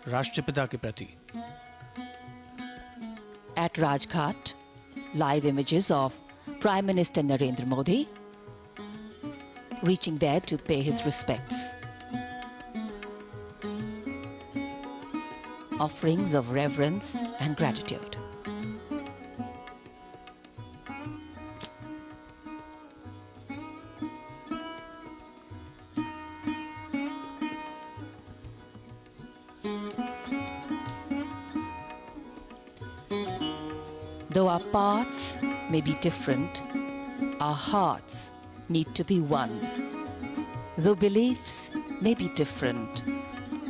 राष्ट्रपिता के प्रति। At Rajghat, live images of Prime Minister Narendra Modi reaching there to pay his respects. Offerings of reverence and gratitude. Though our paths may be different, our hearts need to be one. Though beliefs may be different,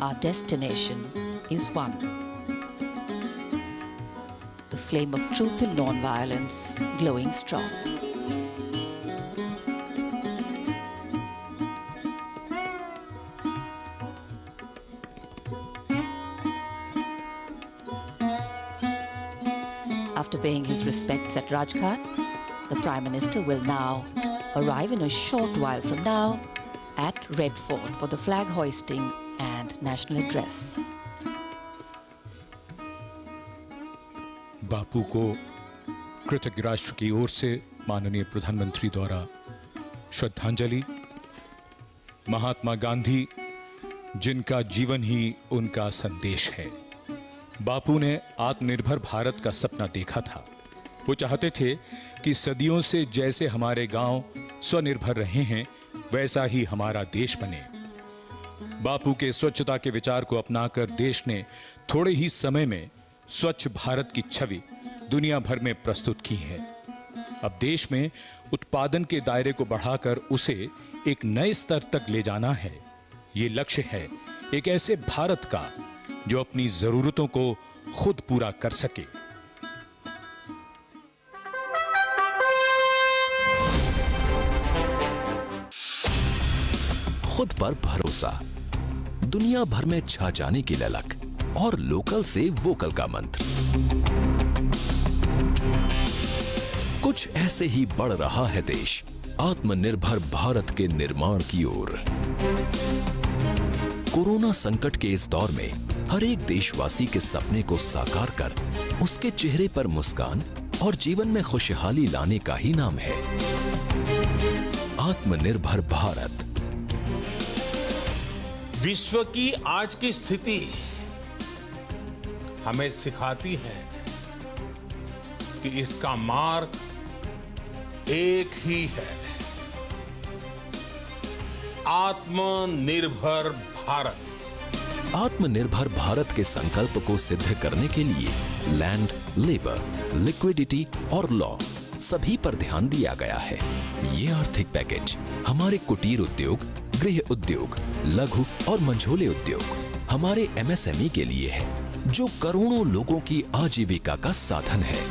our destination is one. The flame of truth and non-violence glowing strong. After paying his respects at Rajghat, the Prime Minister will now arrive in a short while from now at Red Fort for the flag hoisting and national address. बापू को कृतज्ञ राष्ट्र की ओर से माननीय प्रधानमंत्री द्वारा श्रद्धांजलि। महात्मा गांधी, जिनका जीवन ही उनका संदेश है। बापू ने आत्मनिर्भर भारत का सपना देखा था। वो चाहते थे कि सदियों से जैसे हमारे गांव स्वनिर्भर रहे हैं, वैसा ही हमारा देश बने। बापू के स्वच्छता के विचार को अपनाकर देश ने थोड़े ही समय में स्वच्छ भारत की छवि दुनिया भर में प्रस्तुत की है। अब देश में उत्पादन के दायरे को बढ़ाकर उसे एक नए स्तर तक ले जाना है। ये लक्ष्य है एक ऐसे भारत का जो अपनी जरूरतों को खुद पूरा कर सके। खुद पर भरोसा, दुनिया भर में छा जाने की ललक और लोकल से वोकल का मंत्र, कुछ ऐसे ही बढ़ रहा है देश आत्मनिर्भर भारत के निर्माण की ओर। कोरोना संकट के इस दौर में हर एक देशवासी के सपने को साकार कर उसके चेहरे पर मुस्कान और जीवन में खुशहाली लाने का ही नाम है आत्मनिर्भर भारत। विश्व की आज की स्थिति हमें सिखाती है कि इसका मार्ग एक ही है, आत्मनिर्भर भारत। आत्मनिर्भर भारत के संकल्प को सिद्ध करने के लिए लैंड, लेबर, लिक्विडिटी और लॉ सभी पर ध्यान दिया गया है। ये आर्थिक पैकेज हमारे कुटीर उद्योग, गृह उद्योग, लघु और मंझोले उद्योग, हमारे MSME के लिए है, जो करोड़ों लोगों की आजीविका का साधन है।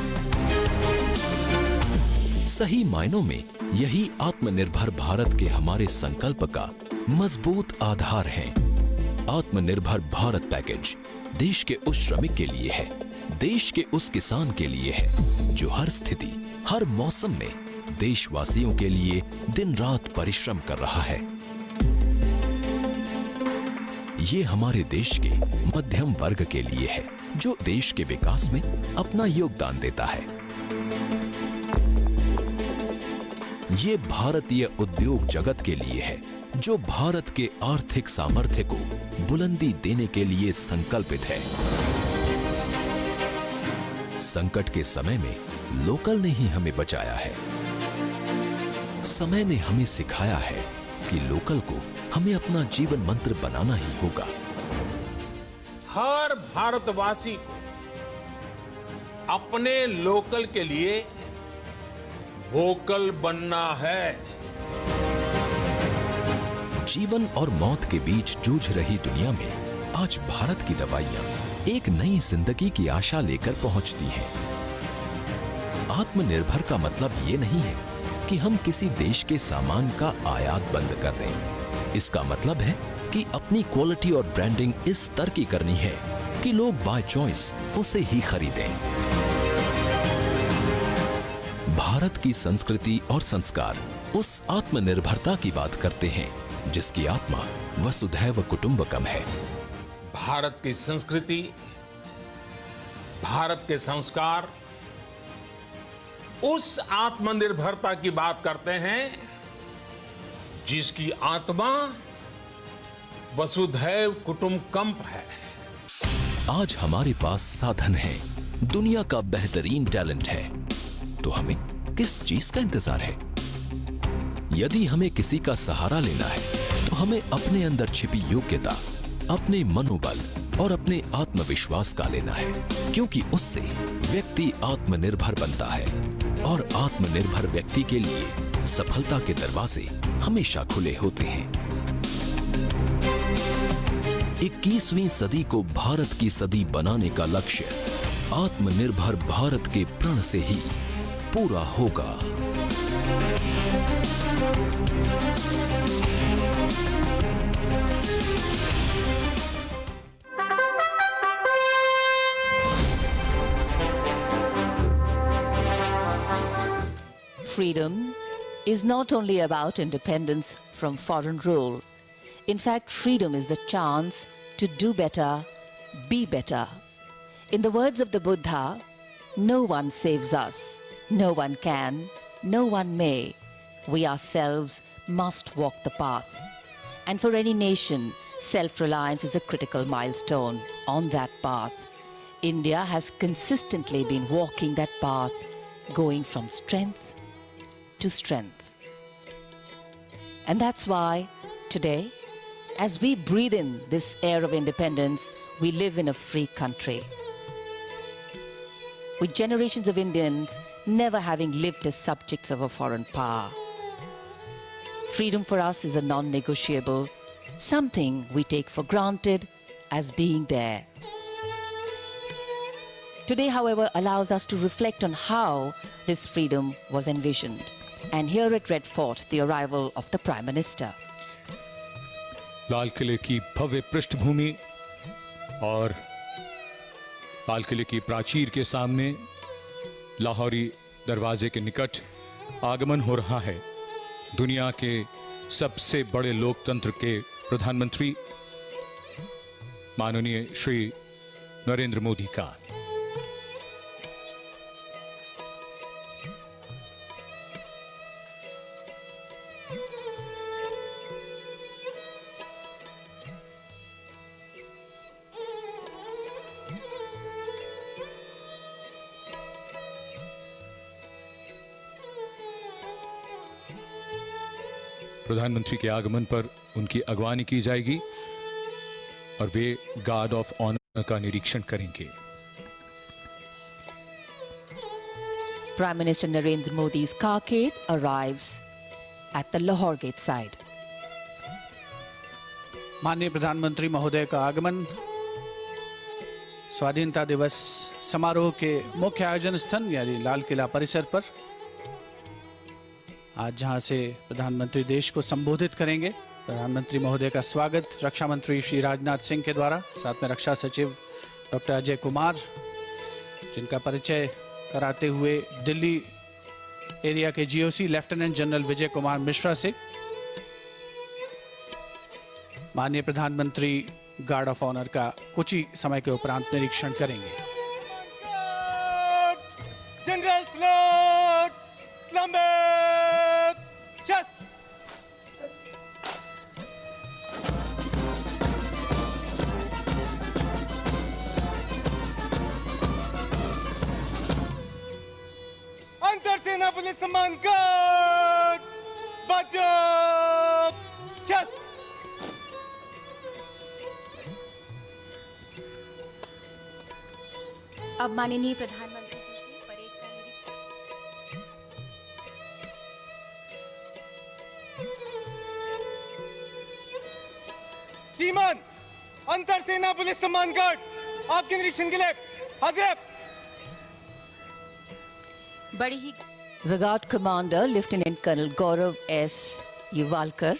सही मायनों में यही आत्मनिर्भर भारत के हमारे संकल्प का मजबूत आधार है। आत्मनिर्भर भारत पैकेज देश के उस श्रमिक के लिए है, देश के उस किसान के लिए है जो हर स्थिति, हर मौसम में देशवासियों के लिए दिन रात परिश्रम कर रहा है। ये हमारे देश के मध्यम वर्ग के लिए है जो देश के विकास में अपना योगदान देता है। ये भारतीय उद्योग जगत के लिए है जो भारत के आर्थिक सामर्थ्य को बुलंदी देने के लिए संकल्पित है। संकट के समय में लोकल ने ही हमें बचाया है। समय ने हमें सिखाया है कि लोकल को हमें अपना जीवन मंत्र बनाना ही होगा। हर भारतवासी को अपने लोकल के लिए वोकल बनना है। जीवन और मौत के बीच जूझ रही दुनिया में आज भारत की दवाइयां एक नई जिंदगी की आशा लेकर पहुंचती हैं। आत्मनिर्भर का मतलब ये नहीं है कि हम किसी देश के सामान का आयात बंद कर दें। इसका मतलब है कि अपनी क्वालिटी और ब्रांडिंग इस स्तर की करनी है कि लोग बाय चॉइस उसे ही खरीदें। भारत की संस्कृति और संस्कार उस आत्मनिर्भरता की बात करते हैं जिसकी आत्मा वसुधैव कुटुंबकम है। भारत की संस्कृति, भारत के संस्कार, उस आत्मनिर्भरता की बात करते हैं जिसकी आत्मा वसुधैव कुटुंबकम है। आज हमारे पास साधन है, दुनिया का बेहतरीन टैलेंट है, तो हमें किस चीज का इंतजार है? यदि हमें किसी का सहारा लेना है तो हमें अपने अंदर छिपी योग्यता, अपने मनोबल और अपने आत्मविश्वास का लेना है, क्योंकि उससे व्यक्ति आत्मनिर्भर बनता है और आत्मनिर्भर व्यक्ति के लिए सफलता के दरवाजे हमेशा खुले होते हैं। 21वीं सदी को भारत की सदी बनाने का लक्ष्य आत्मनिर्भर भारत के प्रण से ही पूरा होगा। Freedom is not only about independence from foreign rule. In fact, freedom is the chance to do better, be better. In the words of the Buddha, no one saves us, no one can, no one may. We ourselves must walk the path. And for any nation, self-reliance is a critical milestone on that path. India has consistently been walking that path, going from strength to strength. And that's why today, as we breathe in this air of independence, we live in a free country. With generations of Indians never having lived as subjects of a foreign power. Freedom for us is a non-negotiable, something we take for granted as being there. Today, however, allows us to reflect on how this freedom was envisioned. And here at Red Fort, the arrival of the Prime Minister. लाल किले की भव्य पृष्ठभूमि और लाल किले की प्राचीर के सामने लाहौरी दरवाजे के निकट आगमन हो रहा है दुनिया के सबसे बड़े लोकतंत्र के प्रधानमंत्री माननीय श्री नरेंद्र मोदी का। प्रधानमंत्री के आगमन पर उनकी अगवानी की जाएगी और वे गार्ड ऑफ ऑनर का निरीक्षण करेंगे। Prime Minister Narendra Modi's carcade arrives at the Lahore Gate side. माननीय प्रधानमंत्री महोदय का आगमन स्वाधीनता दिवस समारोह के मुख्य आयोजन स्थल यानी लाल किला परिसर पर, आज जहां से प्रधानमंत्री देश को संबोधित करेंगे। प्रधानमंत्री महोदय का स्वागत रक्षा मंत्री श्री राजनाथ सिंह के द्वारा, साथ में रक्षा सचिव डॉक्टर अजय कुमार, जिनका परिचय कराते हुए दिल्ली एरिया के GOC lieutenant general Vijay Kumar Mishra से माननीय प्रधानमंत्री गार्ड ऑफ ऑनर का कुछ ही समय के उपरांत निरीक्षण करेंगे। जनरल सैल्यूट, सलाम, चेस्ट। अंतर सेना पुलिस सम्मान गार्ड, बचाव, चेस्ट। अब माननीय प्रधानमंत्री जी की परेड का निरीक्षण। श्रीमान, अंतर सेना पुलिस सम्मान गार्ड आपके निरीक्षण के लिए हाजिर है। बड़ी ही The Guard Commander, Lieutenant Colonel Gaurav S. Yuvalkar,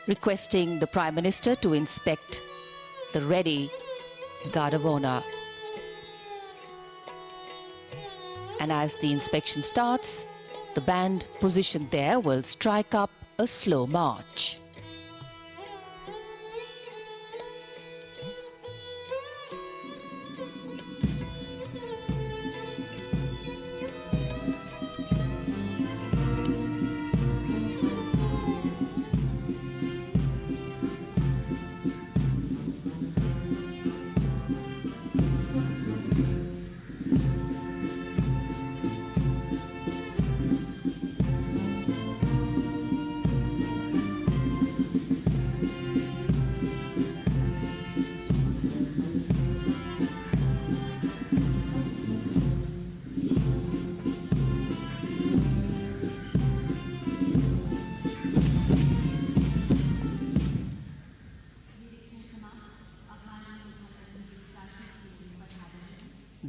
requesting the Prime Minister to inspect the ready Guard of Honor. And as the inspection starts, the band positioned there will strike up a slow march.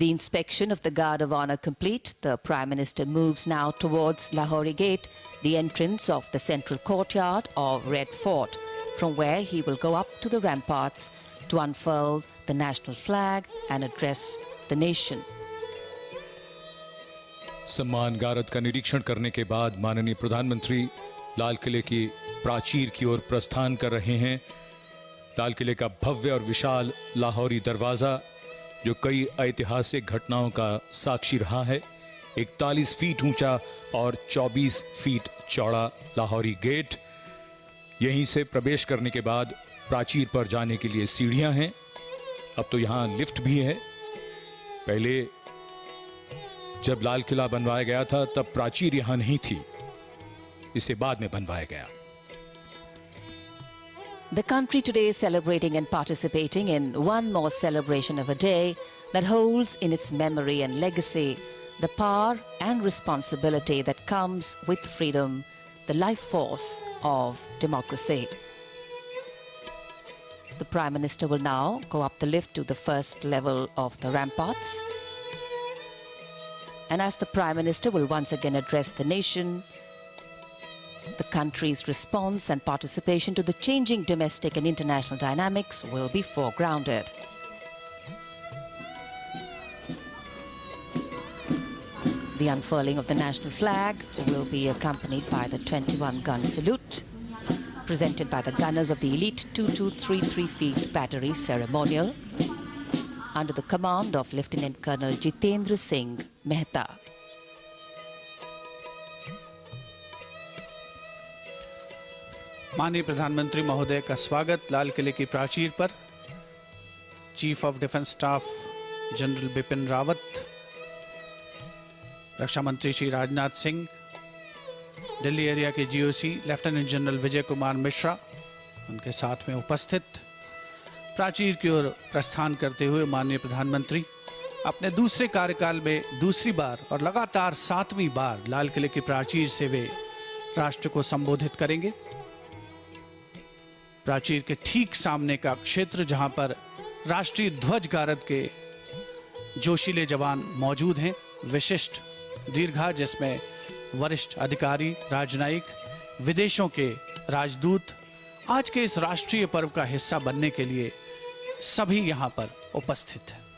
The inspection of the Guard of Honor complete, the Prime Minister moves now towards Lahori Gate, the entrance of the central courtyard of Red Fort, from where he will go up to the ramparts to unfurl the national flag and address the nation. सम्मान गारद का निरीक्षण करने के बाद माननीय प्रधानमंत्री लाल किले की प्राचीर की ओर प्रस्थान कर रहे हैं। लाल किले का भव्य और विशाल लाहौरी दरवाजा, जो कई ऐतिहासिक घटनाओं का साक्षी रहा है, 41 फीट ऊंचा और 24 फीट चौड़ा लाहौरी गेट। यहीं से प्रवेश करने के बाद प्राचीर पर जाने के लिए सीढ़ियां हैं। अब तो यहां लिफ्ट भी है। पहले जब लाल किला बनवाया गया था तब प्राचीर यहां नहीं थी, इसे बाद में बनवाया गया। The country today is celebrating and participating in one more celebration of a day that holds in its memory and legacy the power and responsibility that comes with freedom, the life force of democracy. The Prime Minister will now go up the lift to the first level of the ramparts. And as the Prime Minister will once again address the nation, the country's response and participation to the changing domestic and international dynamics will be foregrounded. The unfurling of the national flag will be accompanied by the 21-gun salute, presented by the gunners of the elite 2233 Field Battery Ceremonial, under the command of Lieutenant Colonel Jitendra Singh Mehta. माननीय प्रधानमंत्री महोदय का स्वागत लाल किले की प्राचीर पर chief of defence staff general Bipin Rawat, रक्षा मंत्री श्री राजनाथ सिंह, दिल्ली एरिया के GOC lieutenant general Vijay Kumar Mishra उनके साथ में उपस्थित। प्राचीर की ओर प्रस्थान करते हुए माननीय प्रधानमंत्री अपने दूसरे कार्यकाल में दूसरी बार और लगातार 7वीं बार लाल किले की प्राचीर से वे राष्ट्र को संबोधित करेंगे। प्राचीर के ठीक सामने का क्षेत्र जहां पर राष्ट्रीय ध्वज गारद के जोशीले जवान मौजूद हैं, विशिष्ट दीर्घा जिसमें वरिष्ठ अधिकारी, राजनयिक, विदेशों के राजदूत आज के इस राष्ट्रीय पर्व का हिस्सा बनने के लिए सभी यहां पर उपस्थित हैं।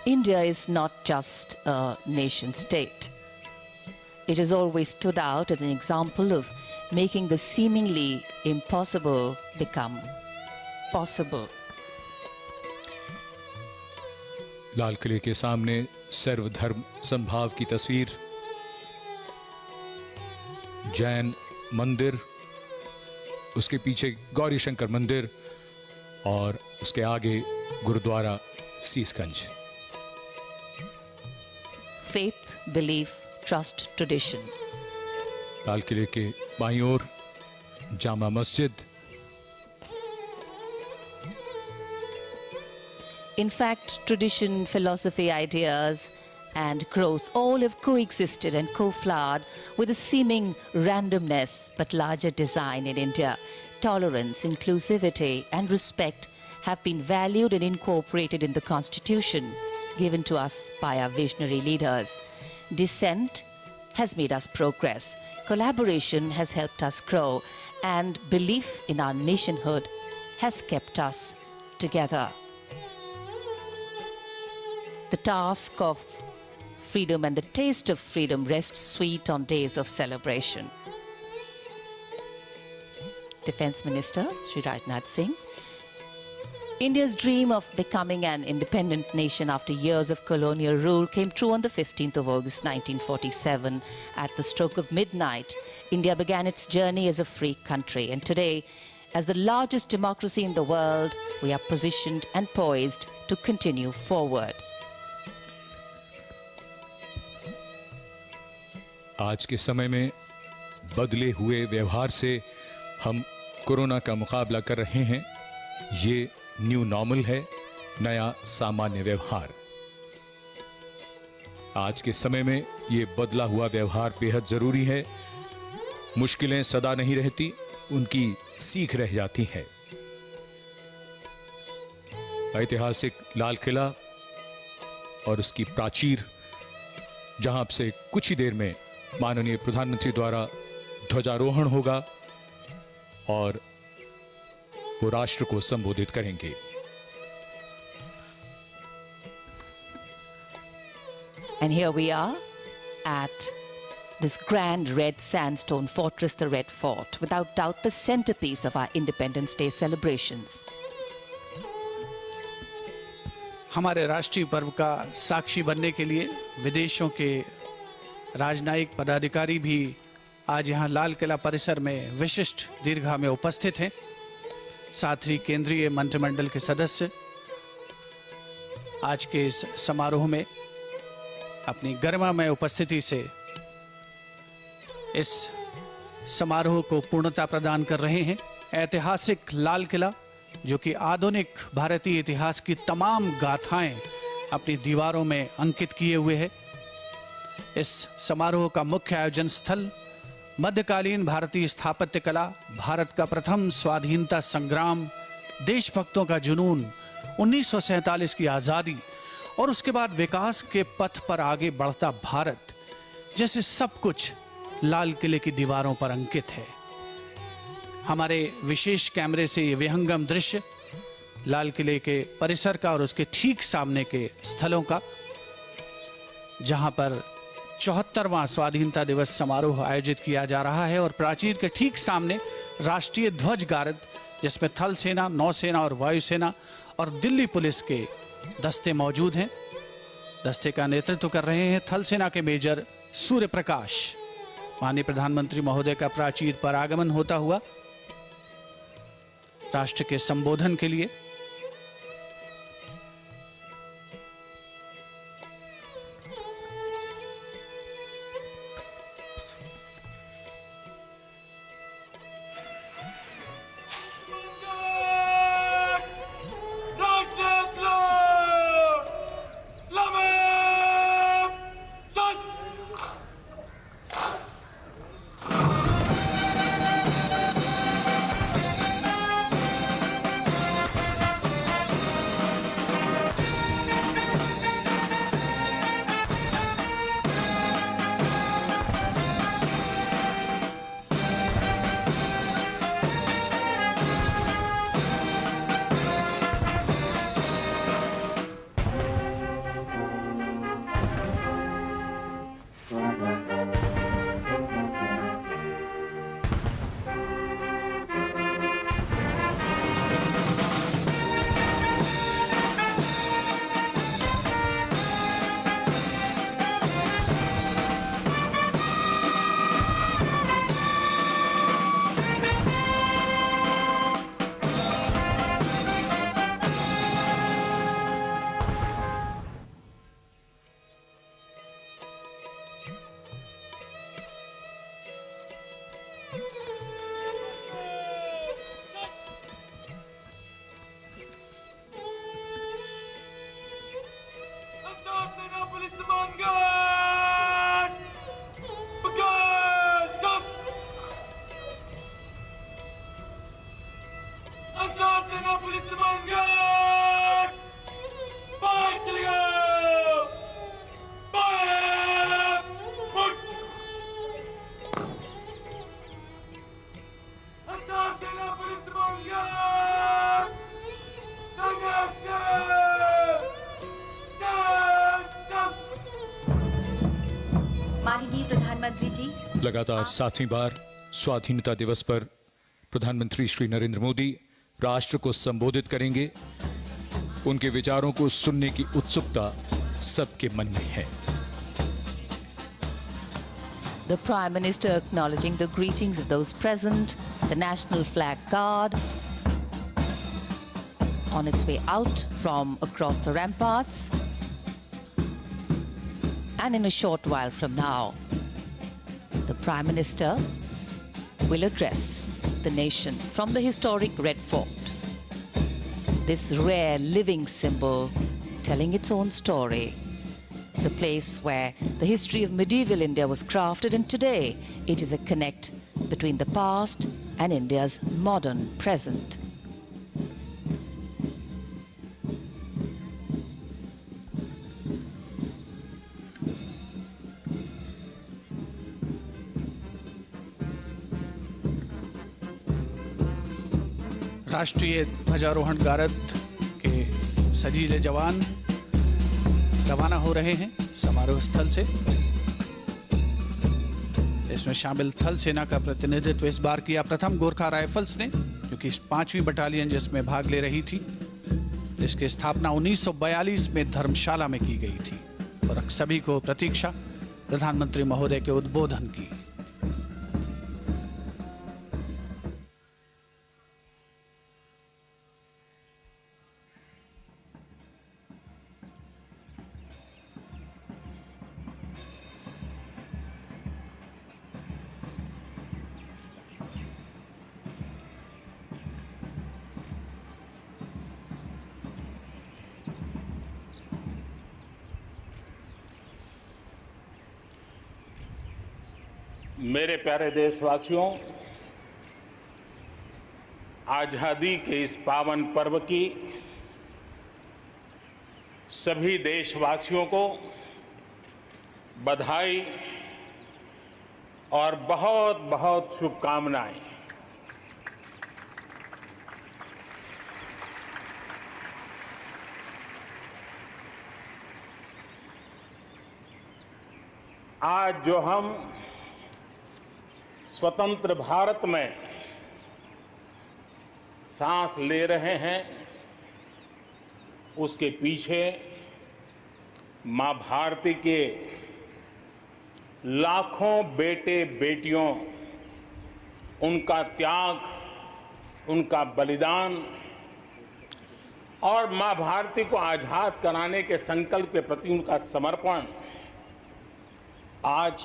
India is not just a nation state. It has always stood out as an example of making the seemingly impossible become possible. लाल किले के सामने सर्वधर्म संभाव की तस्वीर, जैन मंदिर, उसके पीछे गौरी शंकर मंदिर और उसके आगे gurdwara Sisganj. Faith, belief, trust, tradition. लाल किले के बाईं ओर Jama Masjid. In fact, tradition, philosophy, ideas, and growth all have coexisted and co-flowered with a seeming randomness but larger design in India. Tolerance, inclusivity, and respect have been valued and incorporated in the Constitution given to us by our visionary leaders. Dissent has made us progress. Collaboration has helped us grow, and belief in our nationhood has kept us together. The task of freedom and the taste of freedom rests sweet on days of celebration. Defense Minister Shri Rajnath Singh. India's dream of becoming an independent nation after years of colonial rule came true on the 15th of August 1947. At the stroke of midnight, India began its journey as a free country. And today, as the largest democracy in the world, we are positioned and poised to continue forward. आज के समय में बदले हुए व्यवहार से हम corona का मुकाबला कर रहे हैं। ये न्यू नॉर्मल है, नया सामान्य व्यवहार। आज के समय में ये बदला हुआ व्यवहार बेहद जरूरी है। मुश्किलें सदा नहीं रहती, उनकी सीख रह जाती है। ऐतिहासिक लाल किला और उसकी प्राचीर, जहां से कुछ ही देर में माननीय प्रधानमंत्री द्वारा ध्वजारोहण होगा और वो राष्ट्र को संबोधित करेंगे। And here we are at this grand red sandstone fortress, the Red Fort, without doubt the centerpiece of our Independence Day celebrations. हमारे राष्ट्रीय पर्व का साक्षी बनने के लिए विदेशों के राजनयिक पदाधिकारी भी आज यहाँ लाल किला परिसर में विशिष्ट दीर्घा में उपस्थित हैं। साथ ही केंद्रीय मंत्रिमंडल के सदस्य आज के इस समारोह में अपनी गरिमामय उपस्थिति से इस समारोह को पूर्णता प्रदान कर रहे हैं। ऐतिहासिक लाल किला, जो कि आधुनिक भारतीय इतिहास की तमाम गाथाएं अपनी दीवारों में अंकित किए हुए है। इस समारोह का मुख्य आयोजन स्थल मध्यकालीन भारतीय स्थापत्य कला, भारत का प्रथम स्वाधीनता संग्राम, देशभक्तों का जुनून, 1947 की आजादी और उसके बाद विकास के पथ पर आगे बढ़ता भारत, जैसे सब कुछ लाल किले की दीवारों पर अंकित है। हमारे विशेष कैमरे से ये विहंगम दृश्य लाल किले के परिसर का और उसके ठीक सामने के स्थलों का, जहां पर 74वां स्वाधीनता दिवस समारोह आयोजित किया जा रहा है और प्राचीर के ठीक सामने राष्ट्रीय ध्वज गारद, जिसमें थल सेना, नौसेना और वायुसेना और दिल्ली पुलिस के दस्ते मौजूद हैं। दस्ते का नेतृत्व कर रहे हैं थल सेना के मेजर सूर्य प्रकाश। माननीय प्रधानमंत्री महोदय का प्राचीर पर आगमन होता हुआ राष्ट्र के संबोधन के लिए माननीय प्रधानमंत्री जी, लगातार 7वीं बार स्वाधीनता दिवस पर प्रधानमंत्री श्री नरेंद्र मोदी राष्ट्र को संबोधित करेंगे। उनके विचारों को सुनने की उत्सुकता सबके मन में है। The Prime Minister acknowledging the greetings of those present, the National Flag Guard on its way out from across the ramparts. And in a short while from now, the Prime Minister will address the nation from the historic Red Fort. This rare living symbol telling its own story the place where the history of medieval India was crafted, and today it is a connect between the past and India's modern present. राष्ट्रीय ध्वजारोहण गारद के सजीले जवान रवाना हो रहे हैं समारोह स्थल से। इसमें शामिल थल सेना का प्रतिनिधित्व इस बार किया प्रथम गोरखा राइफल्स ने, क्योंकि 5वीं बटालियन जिसमें भाग ले रही थी। इसकी स्थापना 1942 में धर्मशाला में की गई थी और सभी को प्रतीक्षा प्रधानमंत्री महोदय के उद्बोधन की। मेरे प्यारे देशवासियों, आजादी के इस पावन पर्व की सभी देशवासियों को बधाई और बहुत बहुत शुभकामनाएं। आज जो हम स्वतंत्र भारत में सांस ले रहे हैं, उसके पीछे मां भारती के लाखों बेटे बेटियों, उनका त्याग, उनका बलिदान और मां भारती को आजाद कराने के संकल्प के प्रति उनका समर्पण आज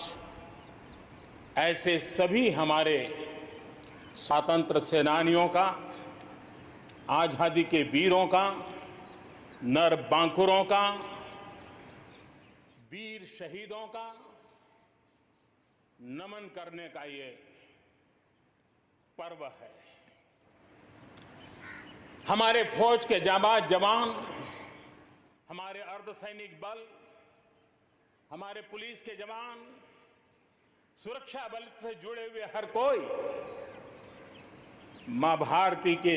ऐसे सभी हमारे स्वतंत्र सेनानियों का, आजादी के वीरों का, नर बांकुरों का, वीर शहीदों का नमन करने का ये पर्व है। हमारे फौज के जाबाज जवान, हमारे अर्धसैनिक बल, हमारे पुलिस के जवान, सुरक्षा बल से जुड़े हुए हर कोई मां भारती के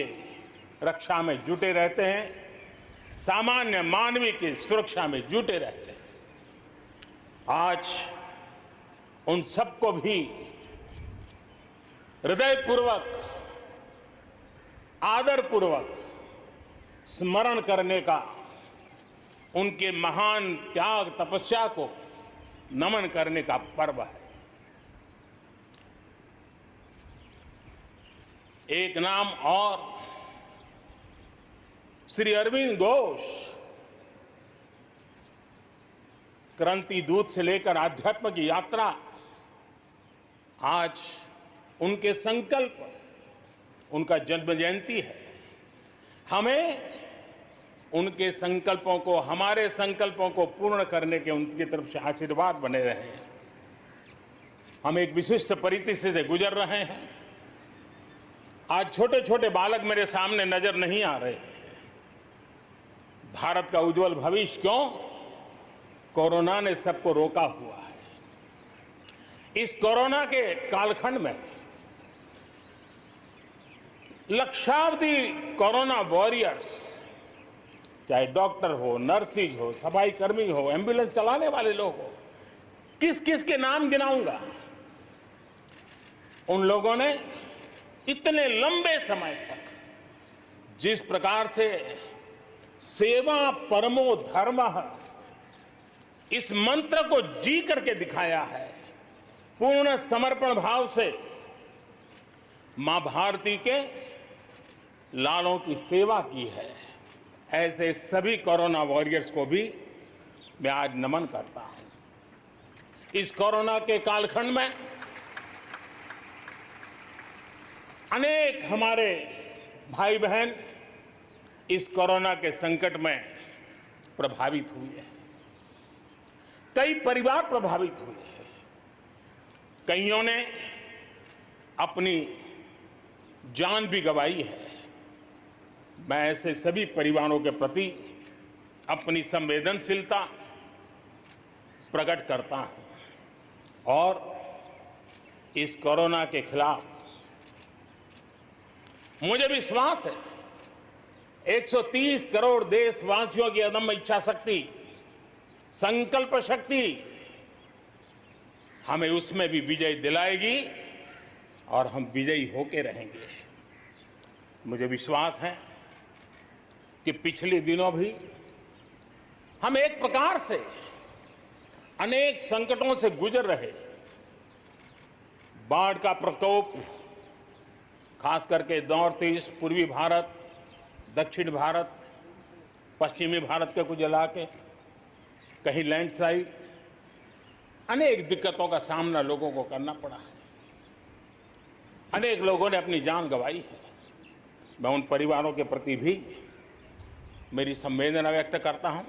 रक्षा में जुटे रहते हैं, सामान्य मानवी की सुरक्षा में जुटे रहते हैं। आज उन सबको भी हृदयपूर्वक, आदरपूर्वक स्मरण करने का, उनके महान त्याग तपस्या को नमन करने का पर्व है। एक नाम और, श्री अरविंद घोष क्रांति दूत से लेकर आध्यात्म की यात्रा, आज उनके संकल्प, उनका जन्म जयंती है। हमें उनके संकल्पों को, हमारे संकल्पों को पूर्ण करने के उनकी तरफ से आशीर्वाद बने रहे। हम एक विशिष्ट परिस्थिति से गुजर रहे हैं। आज छोटे छोटे बालक मेरे सामने नजर नहीं आ रहे। भारत का उज्जवल भविष्य क्यों? कोरोना ने सबको रोका हुआ है। इस कोरोना के कालखंड में लक्षावधि कोरोना वॉरियर्स, चाहे डॉक्टर हो, नर्सिस हो, सफाई कर्मी हो, एम्बुलेंस चलाने वाले लोग हो, किस किस के नाम गिनाऊंगा। उन लोगों ने इतने लंबे समय तक जिस प्रकार से सेवा परमो धर्मः इस मंत्र को जी करके दिखाया है, पूर्ण समर्पण भाव से मां भारती के लालों की सेवा की है, ऐसे सभी कोरोना वॉरियर्स को भी मैं आज नमन करता हूं। इस कोरोना के कालखंड में अनेक हमारे भाई बहन इस कोरोना के संकट में प्रभावित हुए हैं। कई परिवार प्रभावित हुए हैं। कईयों ने अपनी जान भी गंवाई है। मैं ऐसे सभी परिवारों के प्रति अपनी संवेदनशीलता प्रकट करता हूं और इस कोरोना के खिलाफ मुझे विश्वास है 130 करोड़ देशवासियों की अदम्य इच्छा शक्ति, संकल्प शक्ति हमें उसमें भी विजय दिलाएगी और हम विजयी होके रहेंगे। मुझे विश्वास है कि पिछले दिनों भी हम एक प्रकार से अनेक संकटों से गुजर रहे। बाढ़ का प्रकोप, खास करके नॉर्थ ईस्ट, पूर्वी भारत, दक्षिण भारत, पश्चिमी भारत के कुछ इलाके, कहीं लैंडस्लाइड, अनेक दिक्कतों का सामना लोगों को करना पड़ा है। अनेक लोगों ने अपनी जान गंवाई है। मैं उन परिवारों के प्रति भी मेरी संवेदना व्यक्त करता हूं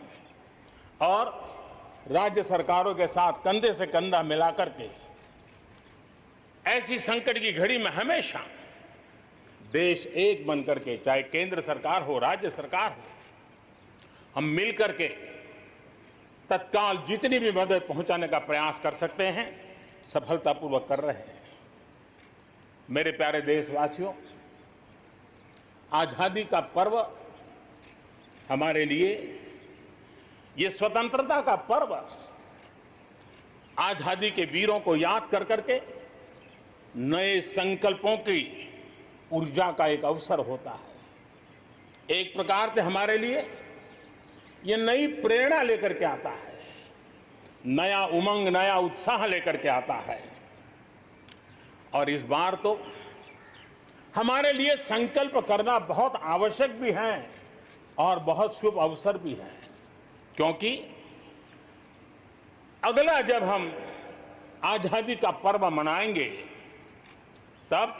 और राज्य सरकारों के साथ कंधे से कंधा मिलाकर के ऐसी संकट की घड़ी में हमेशा देश एक बनकर के, चाहे केंद्र सरकार हो, राज्य सरकार हो, हम मिलकर के तत्काल जितनी भी मदद पहुंचाने का प्रयास कर सकते हैं, सफलतापूर्वक कर रहे हैं। मेरे प्यारे देशवासियों, आजादी का पर्व हमारे लिए, ये स्वतंत्रता का पर्व आजादी के वीरों को याद कर करके नए संकल्पों की ऊर्जा का एक अवसर होता है। एक प्रकार से हमारे लिए ये नई प्रेरणा लेकर के आता है, नया उमंग, नया उत्साह लेकर के आता है। और इस बार तो हमारे लिए संकल्प करना बहुत आवश्यक भी है और बहुत शुभ अवसर भी है, क्योंकि अगला जब हम आजादी का पर्व मनाएंगे तब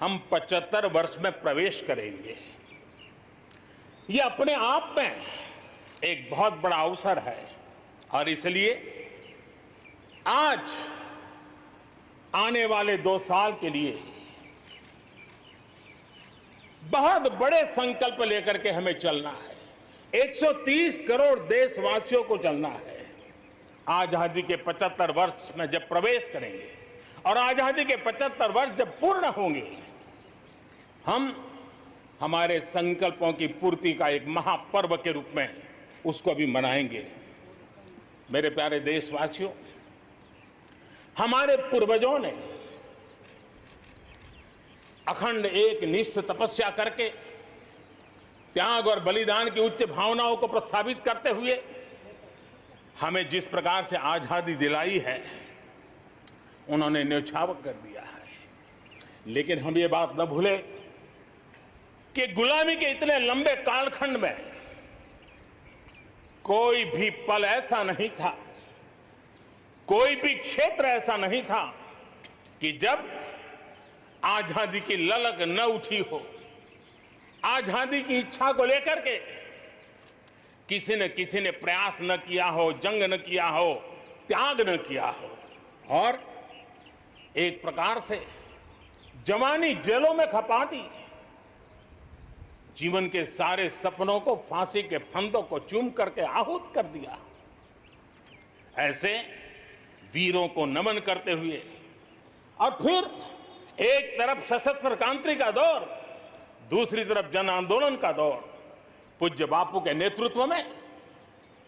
हम 75 वर्ष में प्रवेश करेंगे। ये अपने आप में एक बहुत बड़ा अवसर है और इसलिए आज आने वाले 2 साल के लिए बहुत बड़े संकल्प लेकर के हमें चलना है। 130 करोड़ देशवासियों को चलना है। आजादी के 75 वर्ष में जब प्रवेश करेंगे और आजादी के 75 वर्ष जब पूर्ण होंगे, हम हमारे संकल्पों की पूर्ति का एक महापर्व के रूप में उसको भी मनाएंगे। मेरे प्यारे देशवासियों, हमारे पूर्वजों ने अखंड एक निष्ठ तपस्या करके त्याग और बलिदान की उच्च भावनाओं को प्रस्तावित करते हुए हमें जिस प्रकार से आजादी दिलाई है, उन्होंने न्यौछावर कर दिया है। लेकिन हम ये बात न भूलें कि गुलामी के इतने लंबे कालखंड में कोई भी पल ऐसा नहीं था, कोई भी क्षेत्र ऐसा नहीं था कि जब आजादी की ललक न उठी हो, आजादी की इच्छा को लेकर के किसी ने प्रयास न किया हो, जंग न किया हो, त्याग न किया हो और एक प्रकार से जवानी जेलों में खपा दी। जीवन के सारे सपनों को, फांसी के फंदों को चूम करके आहूत कर दिया। ऐसे वीरों को नमन करते हुए और फिर एक तरफ सशस्त्र क्रांति का दौर, दूसरी तरफ जन आंदोलन का दौर, पूज्य बापू के नेतृत्व में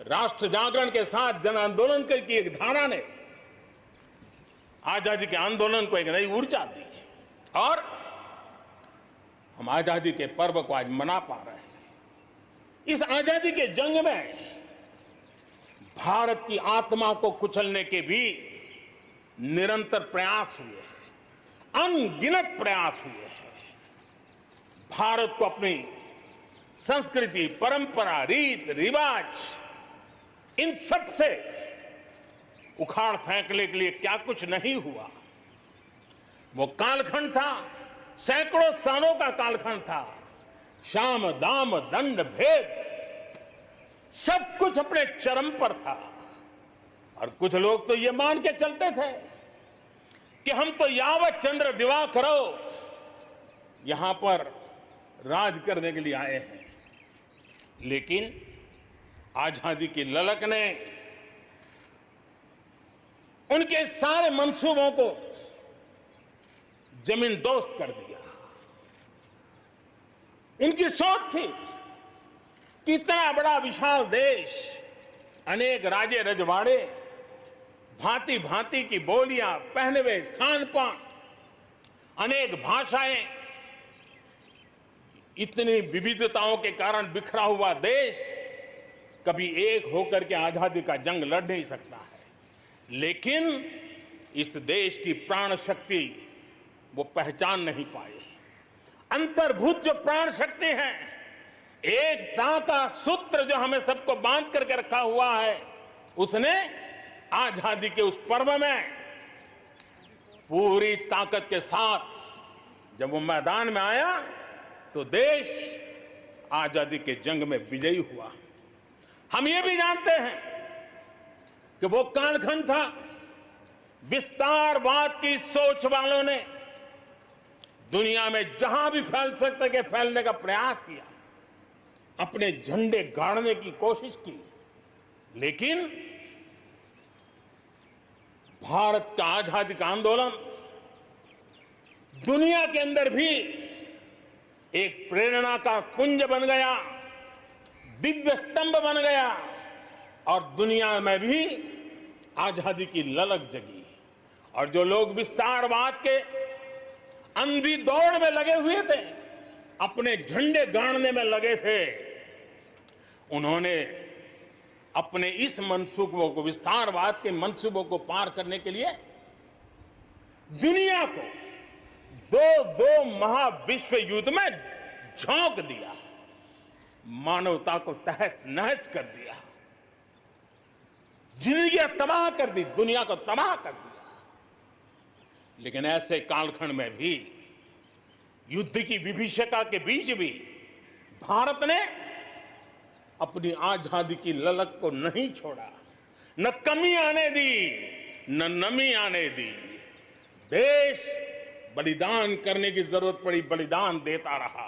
राष्ट्र जागरण के साथ जन आंदोलन की एक धारा ने आजादी के आंदोलन को एक नई ऊर्जा दी और हम आजादी के पर्व को आज मना पा रहे हैं। इस आजादी के जंग में भारत की आत्मा को कुचलने के भी निरंतर प्रयास हुए हैं, अनगिनत प्रयास हुए हैं। भारत को अपनी संस्कृति, परंपरा, रीत रिवाज, इन सब से उखाड़ फेंकने के लिए क्या कुछ नहीं हुआ। वो कालखंड था, सैकड़ों सालों का कालखंड था। शाम दाम दंड भेद सब कुछ अपने चरम पर था। और कुछ लोग तो ये मान के चलते थे कि हम तो यावत चंद्र दिवाकरो यहां पर राज करने के लिए आए हैं। लेकिन आजादी की ललक ने उनके सारे मंसूबों को जमीन दोस्त कर दिया। उनकी सोच थी कि इतना बड़ा विशाल देश, अनेक राजे रजवाड़े, भांति भांति की बोलियां, पहनवेश, खान पान, अनेक भाषाएं, इतनी विविधताओं के कारण बिखरा हुआ देश कभी एक होकर के आजादी का जंग लड़ नहीं सकता है। लेकिन इस देश की प्राण शक्ति वो पहचान नहीं पाए। अंतर्भूत जो प्राण शक्ति है, एकता का सूत्र जो हमें सबको बांध करके रखा हुआ है, उसने आजादी के उस पर्व में पूरी ताकत के साथ जब वो मैदान में आया तो देश आजादी के जंग में विजयी हुआ। हम ये भी जानते हैं कि वो कालखंड था, विस्तारवाद की सोच वालों ने दुनिया में जहां भी फैल सकते के फैलने का प्रयास किया, अपने झंडे गाड़ने की कोशिश की। लेकिन भारत का आजादी का आंदोलन दुनिया के अंदर भी एक प्रेरणा का पुंज बन गया, दिव्य स्तंभ बन गया और दुनिया में भी आजादी की ललक जगी। और जो लोग विस्तारवाद के अंधी दौड़ में लगे हुए थे, अपने झंडे गाड़ने में लगे थे, उन्होंने अपने इस मंसूबों को, विस्तारवाद के मंसूबों को पार करने के लिए दुनिया को दो महाविश्व युद्ध में झोंक दिया, मानवता को तहस नहस कर दिया, जिंदगी तबाह कर दी, दुनिया को तबाह कर दिया। लेकिन ऐसे कालखंड में भी, युद्ध की विभीषिका के बीच भी भारत ने अपनी आजादी की ललक को नहीं छोड़ा, न कमी आने दी न नमी आने दी। देश बलिदान करने की जरूरत पड़ी, बलिदान देता रहा,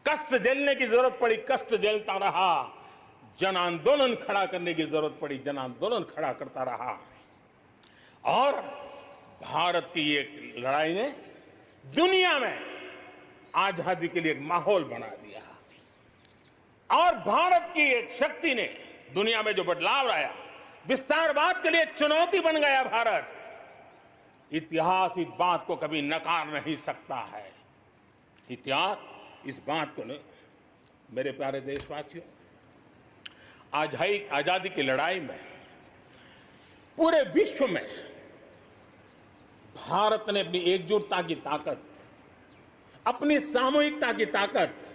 कष्ट झेलने की जरूरत पड़ी, कष्ट झेलता रहा, जन आंदोलन खड़ा करने की जरूरत पड़ी, जन आंदोलन खड़ा करता रहा। और भारत की एक लड़ाई ने दुनिया में आजादी के लिए एक माहौल बना दिया। और भारत की एक शक्ति ने दुनिया में जो बदलाव लाया, विस्तारवाद के लिए चुनौती बन गया भारत। इतिहास इस बात को कभी नकार नहीं सकता है। इतिहास इस बात को नहीं। मेरे प्यारे देशवासियों, आजादी की लड़ाई में पूरे विश्व में भारत ने अपनी एकजुटता की ताकत, अपनी सामूहिकता की ताकत,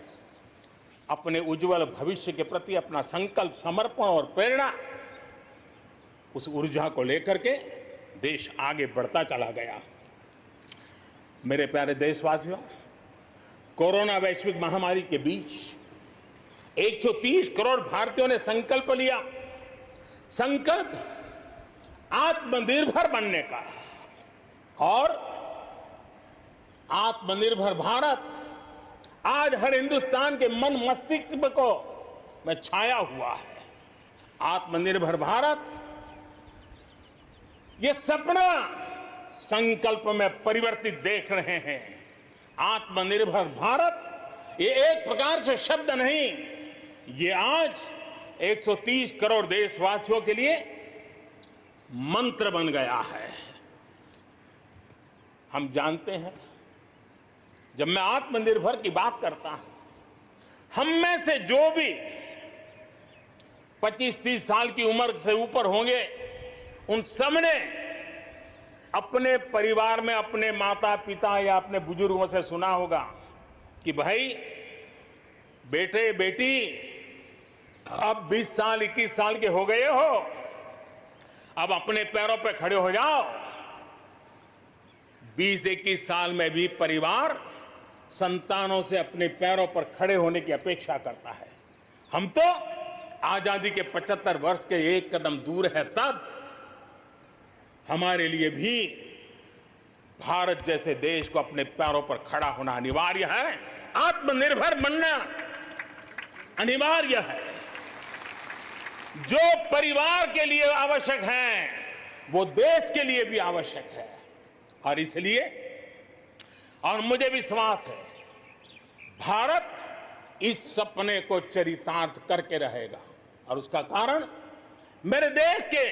अपने उज्जवल भविष्य के प्रति अपना संकल्प, समर्पण और प्रेरणा, उस ऊर्जा को लेकर के देश आगे बढ़ता चला गया। मेरे प्यारे देशवासियों, कोरोना वैश्विक महामारी के बीच 130 करोड़ भारतीयों ने संकल्प लिया, संकल्प आत्मनिर्भर बनने का। और आत्मनिर्भर भारत आज हर हिंदुस्तान के मन मस्तिष्क को में छाया हुआ है। आत्मनिर्भर भारत, ये सपना संकल्प में परिवर्तित देख रहे हैं। आत्मनिर्भर भारत ये एक प्रकार से शब्द नहीं, ये आज 130 करोड़ देशवासियों के लिए मंत्र बन गया है। हम जानते हैं, जब मैं आत्मनिर्भर की बात करता हूं, हम में से जो भी 25-30 साल की उम्र से ऊपर होंगे, उन सब ने अपने परिवार में अपने माता पिता या अपने बुजुर्गों से सुना होगा कि भाई बेटे बेटी अब 20 साल 21 साल के हो गए हो, अब अपने पैरों पे खड़े हो जाओ। 20-21 साल में भी परिवार संतानों से अपने पैरों पर खड़े होने की अपेक्षा करता है। हम तो आजादी के 75 वर्ष के एक कदम दूर है तब हमारे लिए भी भारत जैसे देश को अपने पैरों पर खड़ा होना अनिवार्य है, आत्मनिर्भर बनना अनिवार्य है। जो परिवार के लिए आवश्यक है वो देश के लिए भी आवश्यक है। और इसलिए और मुझे विश्वास है भारत इस सपने को चरितार्थ करके रहेगा। और उसका कारण मेरे देश के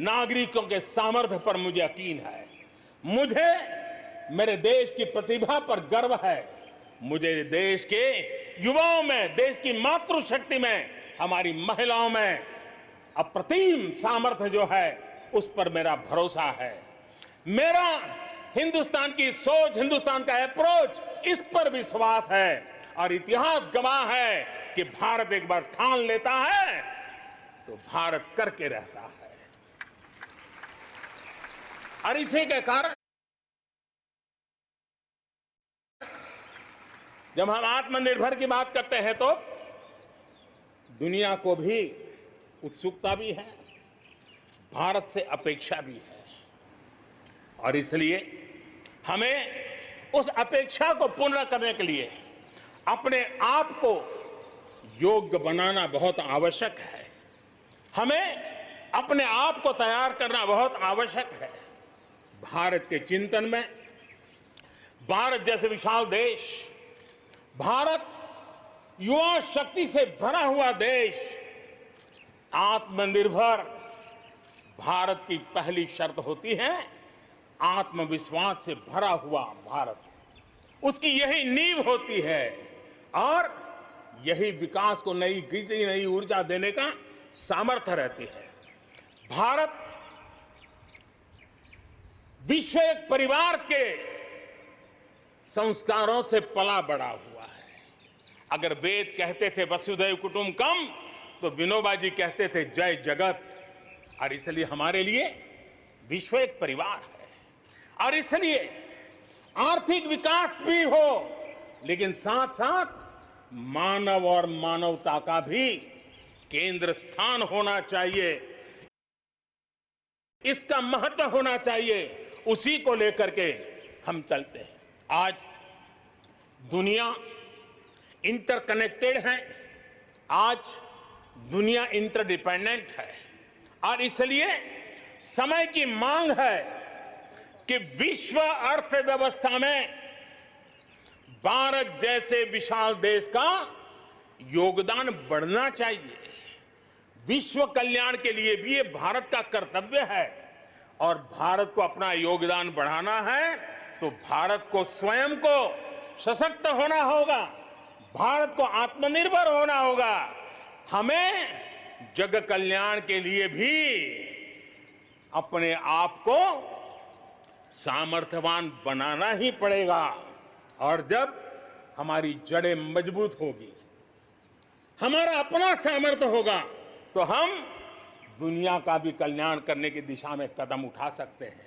नागरिकों के सामर्थ्य पर मुझे यकीन है, मुझे मेरे देश की प्रतिभा पर गर्व है, मुझे देश के युवाओं में, देश की मातृशक्ति में, हमारी महिलाओं में अप्रतिम सामर्थ्य जो है उस पर मेरा भरोसा है। मेरा हिंदुस्तान की सोच, हिंदुस्तान का अप्रोच, इस पर विश्वास है। और इतिहास गवाह है कि भारत एक बार ठान लेता है तो भारत करके रहता है। और इसी के कारण जब हम आत्मनिर्भर की बात करते हैं तो दुनिया को भी उत्सुकता भी है, भारत से अपेक्षा भी है। और इसलिए हमें उस अपेक्षा को पूर्ण करने के लिए अपने आप को योग्य बनाना बहुत आवश्यक है। हमें अपने आप को तैयार करना बहुत आवश्यक है। भारत के चिंतन में भारत जैसे विशाल देश, भारत युवा शक्ति से भरा हुआ देश, आत्मनिर्भर भारत की पहली शर्त होती है आत्मविश्वास से भरा हुआ भारत। उसकी यही नींव होती है और यही विकास को नई गति, नई ऊर्जा देने का सामर्थ्य रहती है। भारत विश्व एक परिवार के संस्कारों से पला बड़ा हुआ है। अगर वेद कहते थे वसुधैव कुटुंबकम तो विनोबा जी कहते थे जय जगत। और इसलिए हमारे लिए विश्व एक परिवार है। और इसलिए आर्थिक विकास भी हो लेकिन साथ साथ मानव और मानवता का भी केंद्र स्थान होना चाहिए, इसका महत्व होना चाहिए। उसी को लेकर के हम चलते हैं। आज दुनिया इंटरकनेक्टेड है, आज दुनिया इंटरडिपेंडेंट है। और इसलिए समय की मांग है कि विश्व अर्थव्यवस्था में भारत जैसे विशाल देश का योगदान बढ़ना चाहिए। विश्व कल्याण के लिए भी ये भारत का कर्तव्य है। और भारत को अपना योगदान बढ़ाना है तो भारत को स्वयं को सशक्त होना होगा, भारत को आत्मनिर्भर होना होगा। हमें जग कल्याण के लिए भी अपने आप को सामर्थ्यवान बनाना ही पड़ेगा। और जब हमारी जड़ें मजबूत होगी, हमारा अपना सामर्थ्य होगा तो हम दुनिया का भी कल्याण करने की दिशा में कदम उठा सकते हैं।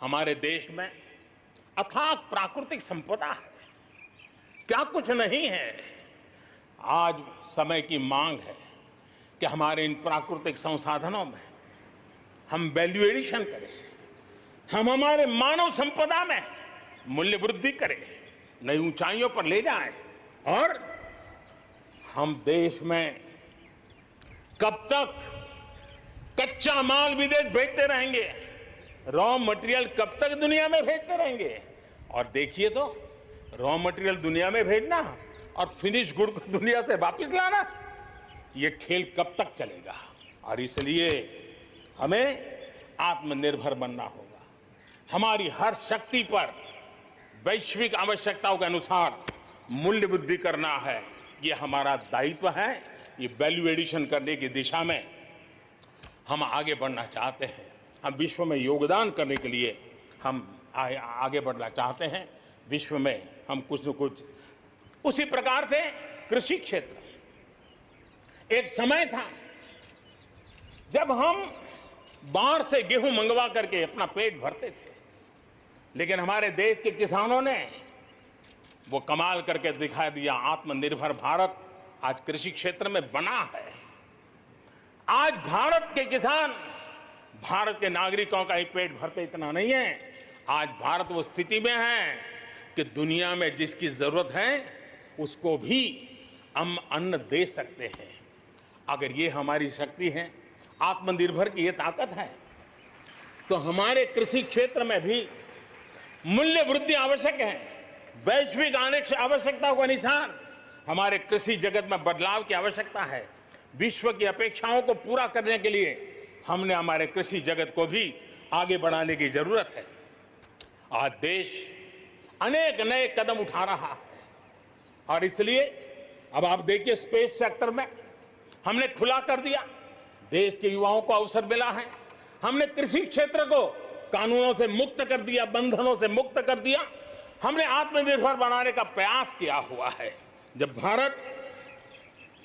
हमारे देश में अथाक प्राकृतिक संपदा है, क्या कुछ नहीं है। आज समय की मांग है कि हमारे इन प्राकृतिक संसाधनों में हम वैल्यू एडिशन करें, हम हमारे मानव संपदा में मूल्य वृद्धि करें, नई ऊंचाइयों पर ले जाएं। और हम देश में कब तक कच्चा माल विदेश भेजते रहेंगे, रॉ मटेरियल कब तक दुनिया में भेजते रहेंगे। और देखिए तो रॉ मटेरियल दुनिया में भेजना और फिनिश गुड को दुनिया से वापस लाना, ये खेल कब तक चलेगा। और इसलिए हमें आत्मनिर्भर बनना होगा। हमारी हर शक्ति पर वैश्विक आवश्यकताओं के अनुसार मूल्य वृद्धि करना है, ये हमारा दायित्व है। ये वैल्यू एडिशन करने की दिशा में हम आगे बढ़ना चाहते हैं। हम विश्व में योगदान करने के लिए हम आगे बढ़ना चाहते हैं। विश्व में हम कुछ न कुछ, उसी प्रकार से कृषि क्षेत्र, एक समय था जब हम बाहर से गेहूं मंगवा करके अपना पेट भरते थे, लेकिन हमारे देश के किसानों ने वो कमाल करके दिखा दिया। आत्मनिर्भर भारत आज कृषि क्षेत्र में बना है। आज भारत के किसान भारत के नागरिकों का ही पेट भरते इतना नहीं है। आज भारत वो स्थिति में है कि दुनिया में जिसकी जरूरत है उसको भी हम अन्न दे सकते हैं। अगर ये हमारी शक्ति है, आत्मनिर्भर की ये ताकत है, तो हमारे कृषि क्षेत्र में भी मूल्य वृद्धि आवश्यक है। वैश्विक आवश्यकताओं के अनुसार हमारे कृषि जगत में बदलाव की आवश्यकता है। विश्व की अपेक्षाओं को पूरा करने के लिए हमने हमारे कृषि जगत को भी आगे बढ़ाने की जरूरत है। आज देश अनेक नए कदम उठा रहा है और इसलिए अब आप देखिए, स्पेस सेक्टर में हमने खुला कर दिया, देश के युवाओं को अवसर मिला है। हमने कृषि क्षेत्र को कानूनों से मुक्त कर दिया, बंधनों से मुक्त कर दिया। हमने आत्मनिर्भर बनाने का प्रयास किया हुआ है। जब भारत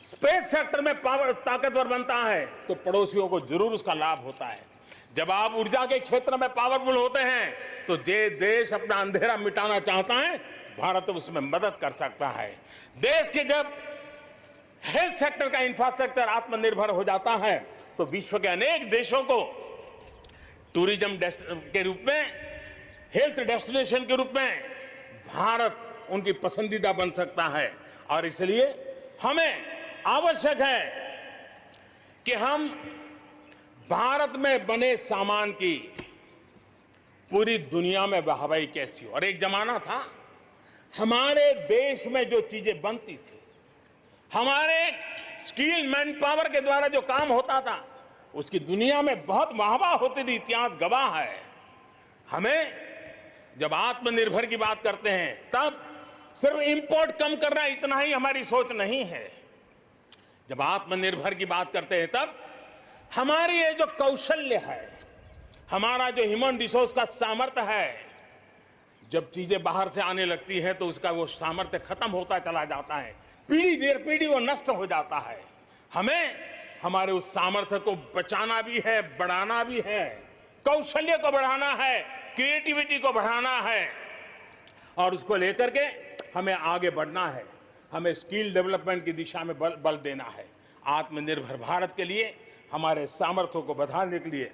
स्पेस सेक्टर में ताकतवर बनता है तो पड़ोसियों को जरूर उसका लाभ होता है। जब आप ऊर्जा के क्षेत्र में पावरफुल होते हैं तो जे देश अपना अंधेरा मिटाना चाहता है, भारत उसमें मदद कर सकता है। देश के जब हेल्थ सेक्टर का इंफ्रास्ट्रक्चर आत्मनिर्भर हो जाता है तो विश्व के अनेक देशों को टूरिज्म के रूप में, हेल्थ डेस्टिनेशन के रूप में भारत उनकी पसंदीदा बन सकता है। और इसलिए हमें आवश्यक है कि हम भारत में बने सामान की पूरी दुनिया में वाहवाही कैसी हो। और एक जमाना था हमारे देश में जो चीजें बनती थी, हमारे स्किल मैन पावर के द्वारा जो काम होता था, उसकी दुनिया में बहुत वाहवाह होती थी, इतिहास गवाह है। हमें जब आत्मनिर्भर की बात करते हैं तब सिर्फ इंपोर्ट कम करना इतना ही हमारी सोच नहीं है। जब आत्मनिर्भर की बात करते हैं तब हमारी ये जो कौशल्य है, हमारा जो ह्यूमन रिसोर्स का सामर्थ्य है, जब चीजें बाहर से आने लगती हैं तो उसका वो सामर्थ्य खत्म होता चला जाता है, पीढ़ी दर पीढ़ी वो नष्ट हो जाता है। हमें हमारे उस सामर्थ्य को बचाना भी है, बढ़ाना भी है, कौशल्य को बढ़ाना है, क्रिएटिविटी को बढ़ाना है और उसको लेकर के हमें आगे बढ़ना है। हमें स्किल डेवलपमेंट की दिशा में बल देना है। आत्मनिर्भर भारत के लिए, हमारे सामर्थ्य को बढ़ाने के लिए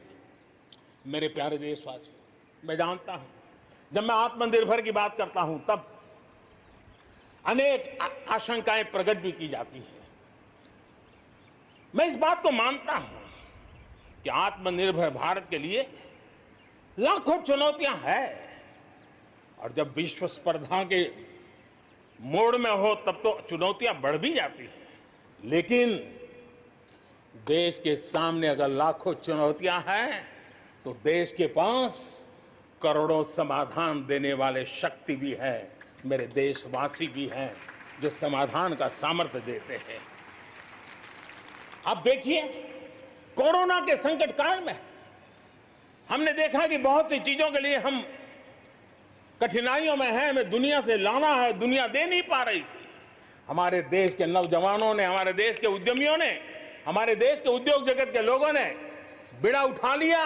मेरे प्यारे देशवासियों, मैं जानता हूं जब मैं आत्मनिर्भर की बात करता हूं तब अनेक आशंकाएं प्रकट भी की जाती हैं। मैं इस बात को मानता हूं कि आत्मनिर्भर भारत के लिए लाखों चुनौतियां हैं और जब विश्व स्पर्धा के मोड़ में हो तब तो चुनौतियां बढ़ भी जाती हैं। लेकिन देश के सामने अगर लाखों चुनौतियां हैं तो देश के पास करोड़ों समाधान देने वाले शक्ति भी है, मेरे देशवासी भी हैं जो समाधान का सामर्थ्य देते हैं। अब देखिए, कोरोना के संकट काल में हमने देखा कि बहुत सी चीजों के लिए हम कठिनाइयों में हैं, हमें दुनिया से लाना है, दुनिया दे नहीं पा रही थी। हमारे देश के नौजवानों ने, हमारे देश के उद्यमियों ने, हमारे देश के उद्योग जगत के लोगों ने बिड़ा उठा लिया।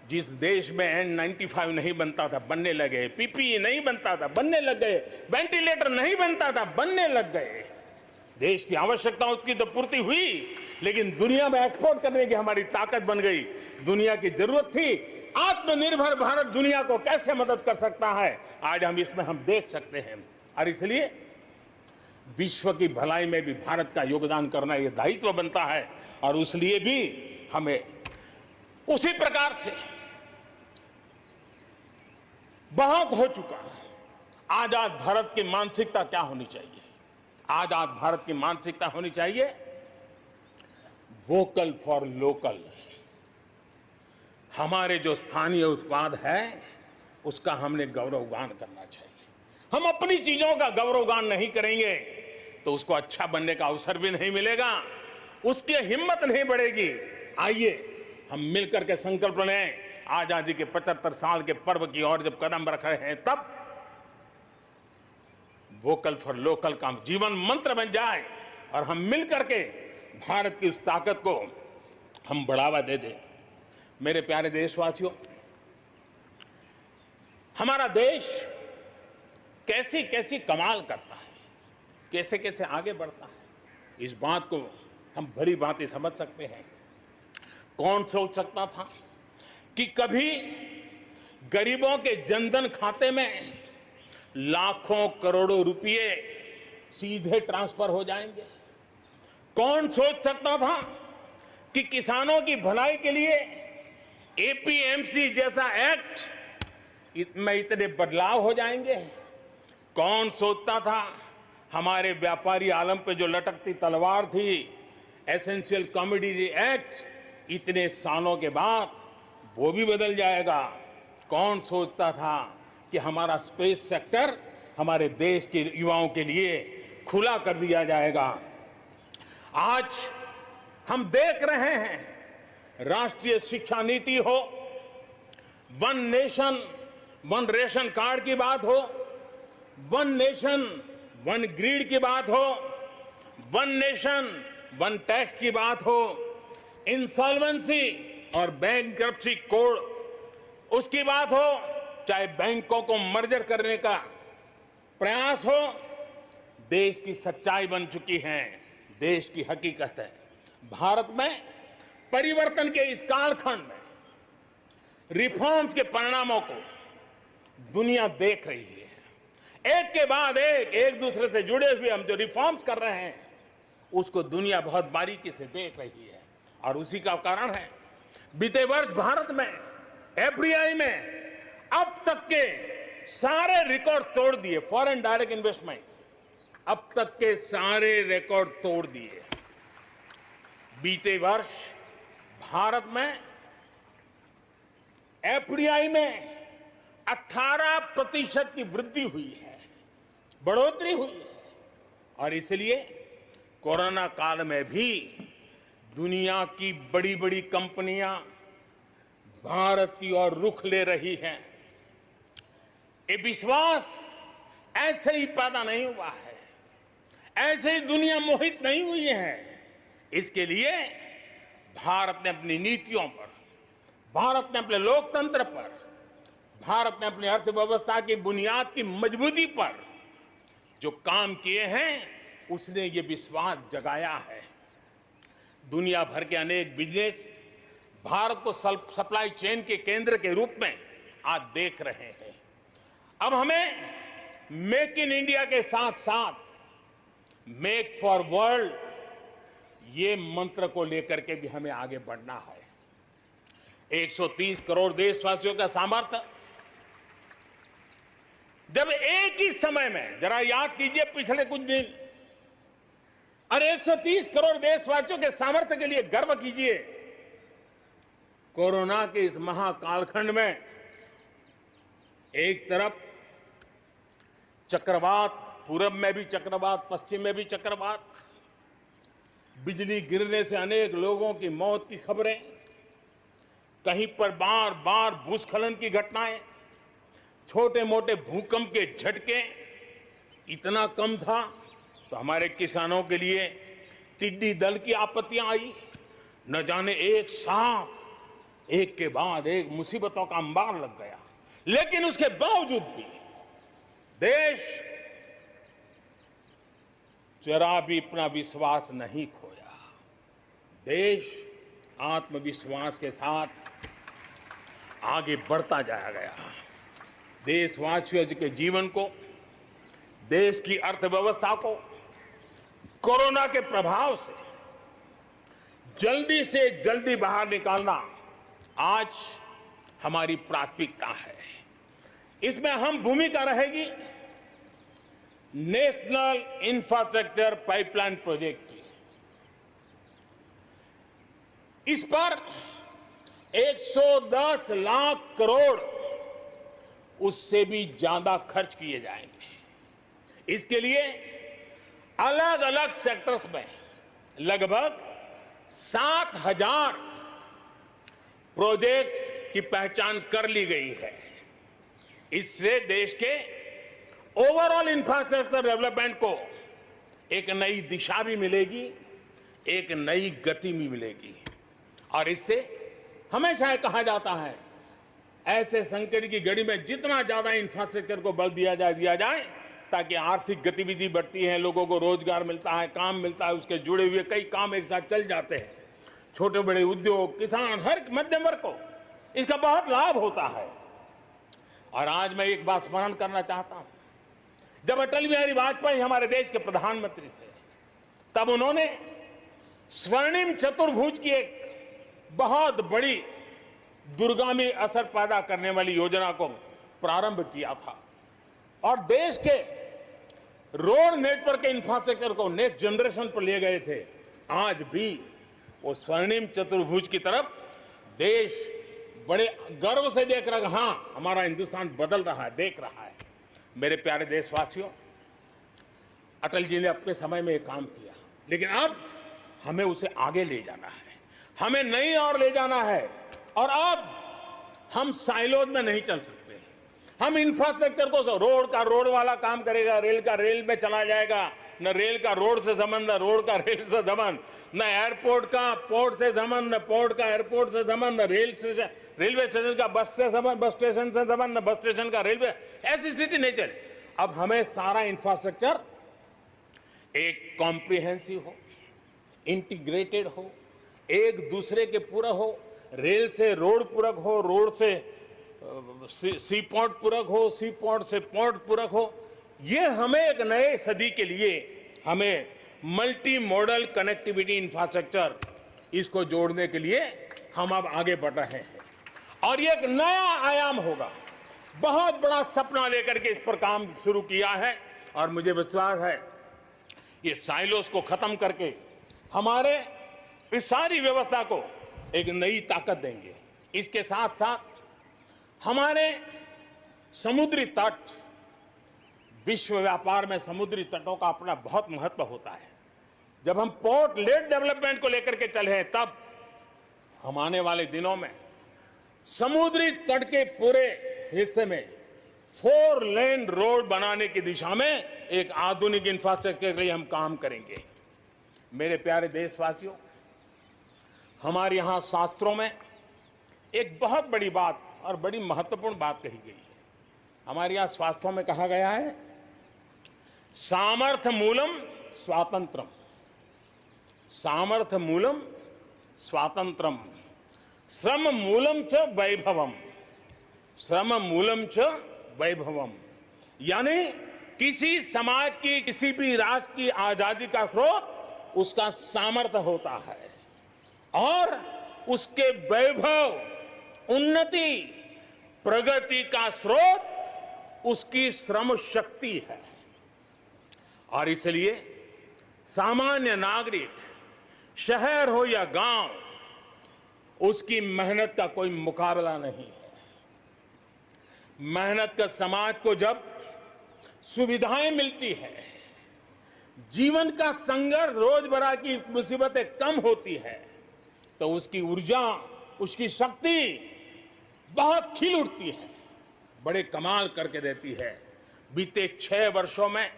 जिस देश में N95 नहीं बनता था बनने लगे, PPE नहीं बनता था बनने लग गए, वेंटिलेटर नहीं बनता था बनने लग गए। देश की आवश्यकताओं की तो पूर्ति हुई, लेकिन दुनिया में एक्सपोर्ट करने की हमारी ताकत बन गई। दुनिया की जरूरत थी आत्मनिर्भर भारत दुनिया को कैसे मदद कर सकता है, आज हम इसमें हम देख सकते हैं। और इसलिए विश्व की भलाई में भी भारत का योगदान करना ये दायित्व बनता है और उसलिए भी हमें उसी प्रकार से बहुत हो चुका है। आजाद भारत की मानसिकता क्या होनी चाहिए? आजाद भारत की मानसिकता होनी चाहिए वोकल फॉर लोकल। हमारे जो स्थानीय उत्पाद है उसका हमने गौरवगान करना चाहिए। हम अपनी चीजों का गौरवगान नहीं करेंगे तो उसको अच्छा बनने का अवसर भी नहीं मिलेगा, उसकी हिम्मत नहीं बढ़ेगी। आइए हम मिलकर के संकल्प लें, आजादी के 75 साल के पर्व की ओर जब कदम रख रहे हैं तब वोकल फॉर लोकल का जीवन मंत्र बन जाए और हम मिलकर के भारत की उस ताकत को हम बढ़ावा दे दें। मेरे प्यारे देशवासियों, हमारा देश कैसी कैसी कमाल करता है, कैसे कैसे आगे बढ़ता है, इस बात को हम भली भांति समझ सकते हैं। कौन सोच सकता था कि कभी गरीबों के जनधन खाते में लाखों करोड़ों रुपए सीधे ट्रांसफर हो जाएंगे। कौन सोच सकता था कि किसानों की भलाई के लिए एपीएमसी जैसा एक्ट में इतने बदलाव हो जाएंगे। कौन सोचता था हमारे व्यापारी आलम पे जो लटकती तलवार थी एसेंशियल कमोडिटी एक्ट इतने सालों के बाद वो भी बदल जाएगा। कौन सोचता था कि हमारा स्पेस सेक्टर हमारे देश के युवाओं के लिए खुला कर दिया जाएगा। आज हम देख रहे हैं राष्ट्रीय शिक्षा नीति हो, one nation one ration card की बात हो, वन नेशन वन ग्रिड की बात हो, वन नेशन वन टैक्स की बात हो, इंसॉल्वेंसी और बैंकरप्सी कोड उसकी बात हो, चाहे बैंकों को मर्जर करने का प्रयास हो, देश की सच्चाई बन चुकी है, देश की हकीकत है। भारत में परिवर्तन के इस कालखंड में रिफॉर्म्स के परिणामों को दुनिया देख रही है। एक के बाद एक दूसरे से जुड़े हुए हम जो रिफॉर्म्स कर रहे हैं उसको दुनिया बहुत बारीकी से देख रही है और उसी का कारण है बीते वर्ष भारत में एफडीआई में अब तक के सारे रिकॉर्ड तोड़ दिए। फॉरेन डायरेक्ट इन्वेस्टमेंट अब तक के सारे रिकॉर्ड तोड़ दिए। बीते वर्ष भारत में एफडीआई में 18% की वृद्धि हुई है, बढ़ोतरी हुई है और इसलिए कोरोना काल में भी दुनिया की बड़ी बड़ी कंपनियां भारत की ओर रुख ले रही हैं। ये विश्वास ऐसे ही पैदा नहीं हुआ है, ऐसे ही दुनिया मोहित नहीं हुई है। इसके लिए भारत ने अपनी नीतियों पर, भारत ने अपने लोकतंत्र पर, भारत ने अपनी अर्थव्यवस्था की बुनियाद की मजबूती पर जो काम किए हैं उसने ये विश्वास जगाया है। दुनिया भर के अनेक बिजनेस भारत को सप्लाई चेन के केंद्र के रूप में आज देख रहे हैं। अब हमें मेक इन इंडिया के साथ साथ मेक फॉर वर्ल्ड ये मंत्र को लेकर के भी हमें आगे बढ़ना है। 130 करोड़ देशवासियों का सामर्थ्य, जब एक ही समय में, जरा याद कीजिए पिछले कुछ दिन, और 130 करोड़ देशवासियों के सामर्थ्य के लिए गर्व कीजिए। कोरोना के इस महाकालखंड में एक तरफ चक्रवात, पूरब में भी चक्रवात, पश्चिम में भी चक्रवात, बिजली गिरने से अनेक लोगों की मौत की खबरें, कहीं पर बार बार भूस्खलन की घटनाएं, छोटे मोटे भूकंप के झटके इतना कम था तो हमारे किसानों के लिए टिड्डी दल की आपत्तियां आई। न जाने एक साथ एक के बाद एक मुसीबतों का अंबार लग गया, लेकिन उसके बावजूद भी देश जरा भी अपना विश्वास नहीं खोया। देश आत्मविश्वास के साथ आगे बढ़ता जाया गया। देशवासियों के जीवन को, देश की अर्थव्यवस्था को कोरोना के प्रभाव से जल्दी से जल्दी बाहर निकालना आज हमारी प्राथमिकता है। इसमें अहम भूमिका रहेगी नेशनल इंफ्रास्ट्रक्चर पाइपलाइन प्रोजेक्ट की। इस पर 110 लाख करोड़ उससे भी ज्यादा खर्च किए जाएंगे। इसके लिए अलग अलग सेक्टर्स में लगभग 7,000 प्रोजेक्ट्स की पहचान कर ली गई है। इससे देश के ओवरऑल इंफ्रास्ट्रक्चर डेवलपमेंट को एक नई दिशा भी मिलेगी, एक नई गति भी मिलेगी। और इससे हमेशा ये कहा जाता है ऐसे संकट की घड़ी में जितना ज्यादा इंफ्रास्ट्रक्चर को बल दिया जाए ताकि आर्थिक गतिविधि बढ़ती है, लोगों को रोजगार मिलता है, काम मिलता है, उसके जुड़े हुए कई काम एक साथ चल जाते हैं। छोटे बड़े उद्योग, किसान, हर मध्यम वर्ग को इसका बहुत लाभ होता है। और आज मैं एक बात स्मरण करना चाहता हूं, जब अटल बिहारी वाजपेयी हमारे देश के प्रधानमंत्री थे, तब उन्होंने स्वर्णिम चतुर्भुज की एक बहुत बड़ी दूरगामी असर पैदा करने वाली योजना को प्रारंभ किया था और देश के रोड नेटवर्क के इंफ्रास्ट्रक्चर को नेक्स्ट जनरेशन पर ले गए थे। आज भी वो स्वर्णिम चतुर्भुज की तरफ देश बड़े गर्व से देख रहा है। हाँ, हमारा हिंदुस्तान बदल रहा है, देख रहा है। मेरे प्यारे देशवासियों, अटल जी ने अपने समय में एक काम किया, लेकिन अब हमें उसे आगे ले जाना है, हमें नई ओर ले जाना है। और अब हम साइलोज में नहीं चल सकते। हम इंफ्रास्ट्रक्चर को, रोड का रोड वाला काम करेगा, रेल का रेल में चला जाएगा, न रेल का रोड से संबंध, न रोड का रेल से संबंध, न एयरपोर्ट का पोर्ट से संबंध, न पोर्ट का एयरपोर्ट से संबंध, न रेलवे स्टेशन का बस से संबंध, बस स्टेशन से संबंध, न बस स्टेशन का रेलवे। ऐसी स्थिति नहीं चले। अब हमें सारा इंफ्रास्ट्रक्चर एक कॉम्प्रिहेंसिव हो, इंटीग्रेटेड हो, एक दूसरे के पूरक हो। रेल से रोड पूरक हो, रोड से सी पोर्ट पूरक हो, सी पोर्ट से पोर्ट पूरक हो। ये हमें एक नए सदी के लिए हमें मल्टी मॉडल कनेक्टिविटी इंफ्रास्ट्रक्चर, इसको जोड़ने के लिए हम अब आगे बढ़ रहे हैं और ये एक नया आयाम होगा। बहुत बड़ा सपना लेकर के इस पर काम शुरू किया है और मुझे विश्वास है ये साइलोस को खत्म करके हमारे इस सारी व्यवस्था को एक नई ताकत देंगे। इसके साथ साथ हमारे समुद्री तट, विश्व व्यापार में समुद्री तटों का अपना बहुत महत्व होता है। जब हम पोर्ट लेड डेवलपमेंट को लेकर के चले हैं, तब हम आने वाले दिनों में समुद्री तट के पूरे हिस्से में 4 लेन रोड बनाने की दिशा में एक आधुनिक इंफ्रास्ट्रक्चर के लिए हम काम करेंगे। मेरे प्यारे देशवासियों, हमारे यहां शास्त्रों में एक बहुत बड़ी बात और बड़ी महत्वपूर्ण बात कही गई है। हमारे यहां शास्त्रों में कहा गया है, सामर्थ्य मूलम स्वातंत्रम, सामर्थ्य मूलम स्वातंत्रम, श्रम मूलम च वैभवम, श्रम मूलम च वैभवम। यानी किसी समाज की, किसी भी राष्ट्र की आजादी का स्रोत उसका सामर्थ्य होता है और उसके वैभव, उन्नति, प्रगति का स्रोत उसकी श्रम शक्ति है। और इसलिए सामान्य नागरिक, शहर हो या गांव, उसकी मेहनत का कोई मुकाबला नहीं है। मेहनत का समाज को जब सुविधाएं मिलती है, जीवन का संघर्ष, रोजमर्रा की मुसीबतें कम होती है, तो उसकी ऊर्जा, उसकी शक्ति बहुत खिल उठती है, बड़े कमाल करके देती है। बीते 6 वर्षों में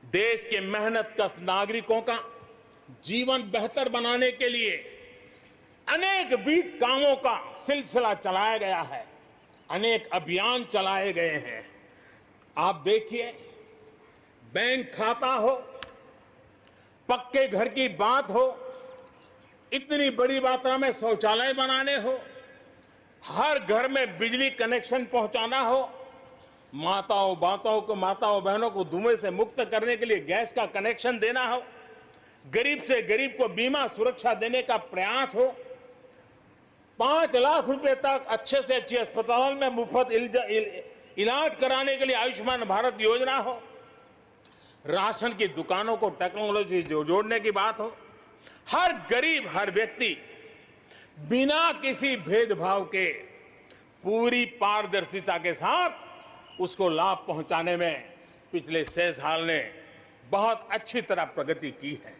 देश के मेहनतकश नागरिकों का जीवन बेहतर बनाने के लिए अनेक विविध कामों का सिलसिला चलाया गया है, अनेक अभियान चलाए गए हैं। आप देखिए, बैंक खाता हो, पक्के घर की बात हो, इतनी बड़ी मात्रा में शौचालय बनाने हो, हर घर में बिजली कनेक्शन पहुंचाना हो, माताओं बहनों को धुएं से मुक्त करने के लिए गैस का कनेक्शन देना हो, गरीब से गरीब को बीमा सुरक्षा देने का प्रयास हो, 5 लाख रुपए तक अच्छे से अच्छे अस्पताल में मुफ्त इलाज कराने के लिए आयुष्मान भारत योजना हो, राशन की दुकानों को टेक्नोलॉजी जोड़ने की बात हो, हर गरीब, हर व्यक्ति बिना किसी भेदभाव के पूरी पारदर्शिता के साथ उसको लाभ पहुंचाने में पिछले 6 साल ने बहुत अच्छी तरह प्रगति की है।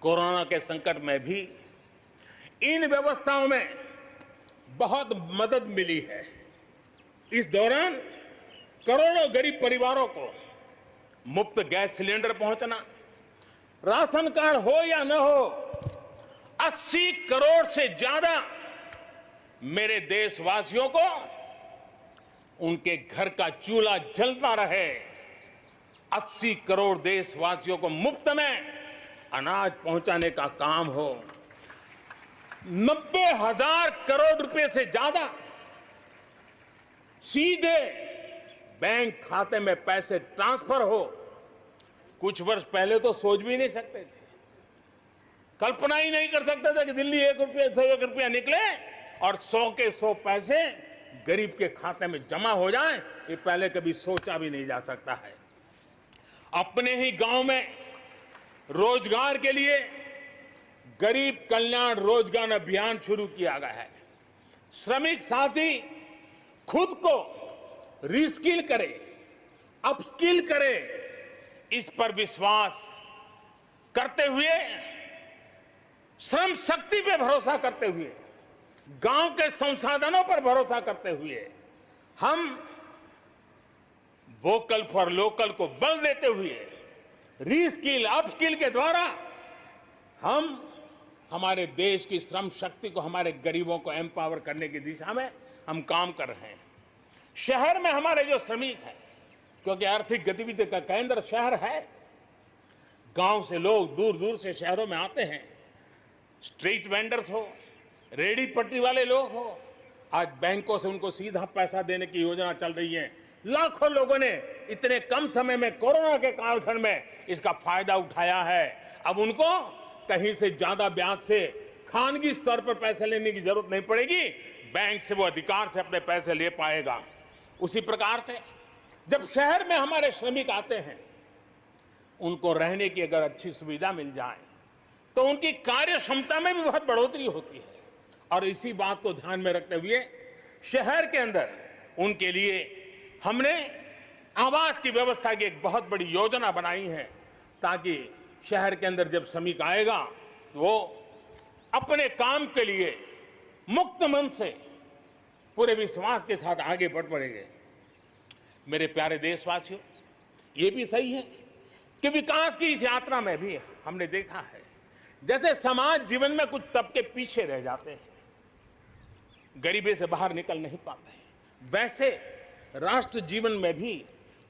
कोरोना के संकट में भी इन व्यवस्थाओं में बहुत मदद मिली है। इस दौरान करोड़ों गरीब परिवारों को मुफ्त गैस सिलेंडर पहुंचना, राशन कार्ड हो या न हो, 80 करोड़ से ज्यादा मेरे देशवासियों को उनके घर का चूल्हा जलता रहे, 80 करोड़ देशवासियों को मुफ्त में अनाज पहुंचाने का काम हो। 90,000 करोड़ रुपए से ज्यादा सीधे बैंक खाते में पैसे ट्रांसफर हो, कुछ वर्ष पहले तो सोच भी नहीं सकते थे, कल्पना ही नहीं कर सकते थे कि दिल्ली 1 रुपया से 1 रुपया निकले और 100 के 100 पैसे गरीब के खाते में जमा हो जाए, ये पहले कभी सोचा भी नहीं जा सकता है। अपने ही गांव में रोजगार के लिए गरीब कल्याण रोजगार अभियान शुरू किया गया है। श्रमिक साथी खुद को रीस्किल करे, अपस्किल करे, इस पर विश्वास करते हुए, श्रम शक्ति पे भरोसा करते हुए, गांव के संसाधनों पर भरोसा करते हुए, हम वोकल फॉर लोकल को बल देते हुए, रीस्किल अपस्किल के द्वारा हम हमारे देश की श्रम शक्ति को, हमारे गरीबों को एम्पावर करने की दिशा में हम काम कर रहे हैं। शहर में हमारे जो श्रमिक हैं, क्योंकि आर्थिक गतिविधि का केंद्र शहर है, गांव से लोग दूर दूर से शहरों में आते हैं, स्ट्रीट वेंडर्स हो, रेडी पटरी वाले लोग हो, आज बैंकों से उनको सीधा पैसा देने की योजना चल रही है। लाखों लोगों ने इतने कम समय में कोरोना के कालखंड में इसका फायदा उठाया है। अब उनको कहीं से ज्यादा ब्याज से खानगी स्तर पर पैसे लेने की जरूरत नहीं पड़ेगी, बैंक से वो अधिकार से अपने पैसे ले पाएगा। उसी प्रकार से जब शहर में हमारे श्रमिक आते हैं, उनको रहने की अगर अच्छी सुविधा मिल जाए तो उनकी कार्य क्षमता में भी बहुत बढ़ोतरी होती है। और इसी बात को ध्यान में रखते हुए शहर के अंदर उनके लिए हमने आवास की व्यवस्था की एक बहुत बड़ी योजना बनाई है, ताकि शहर के अंदर जब श्रमिक आएगा तो वो अपने काम के लिए मुक्त मन से पूरे विश्वास के साथ आगे बढ़ पड़ेंगे। मेरे प्यारे देशवासियों, ये भी सही है कि विकास की इस यात्रा में भी हमने देखा है, जैसे समाज जीवन में कुछ तबके पीछे रह जाते हैं, गरीबी से बाहर निकल नहीं पाते हैं, वैसे राष्ट्र जीवन में भी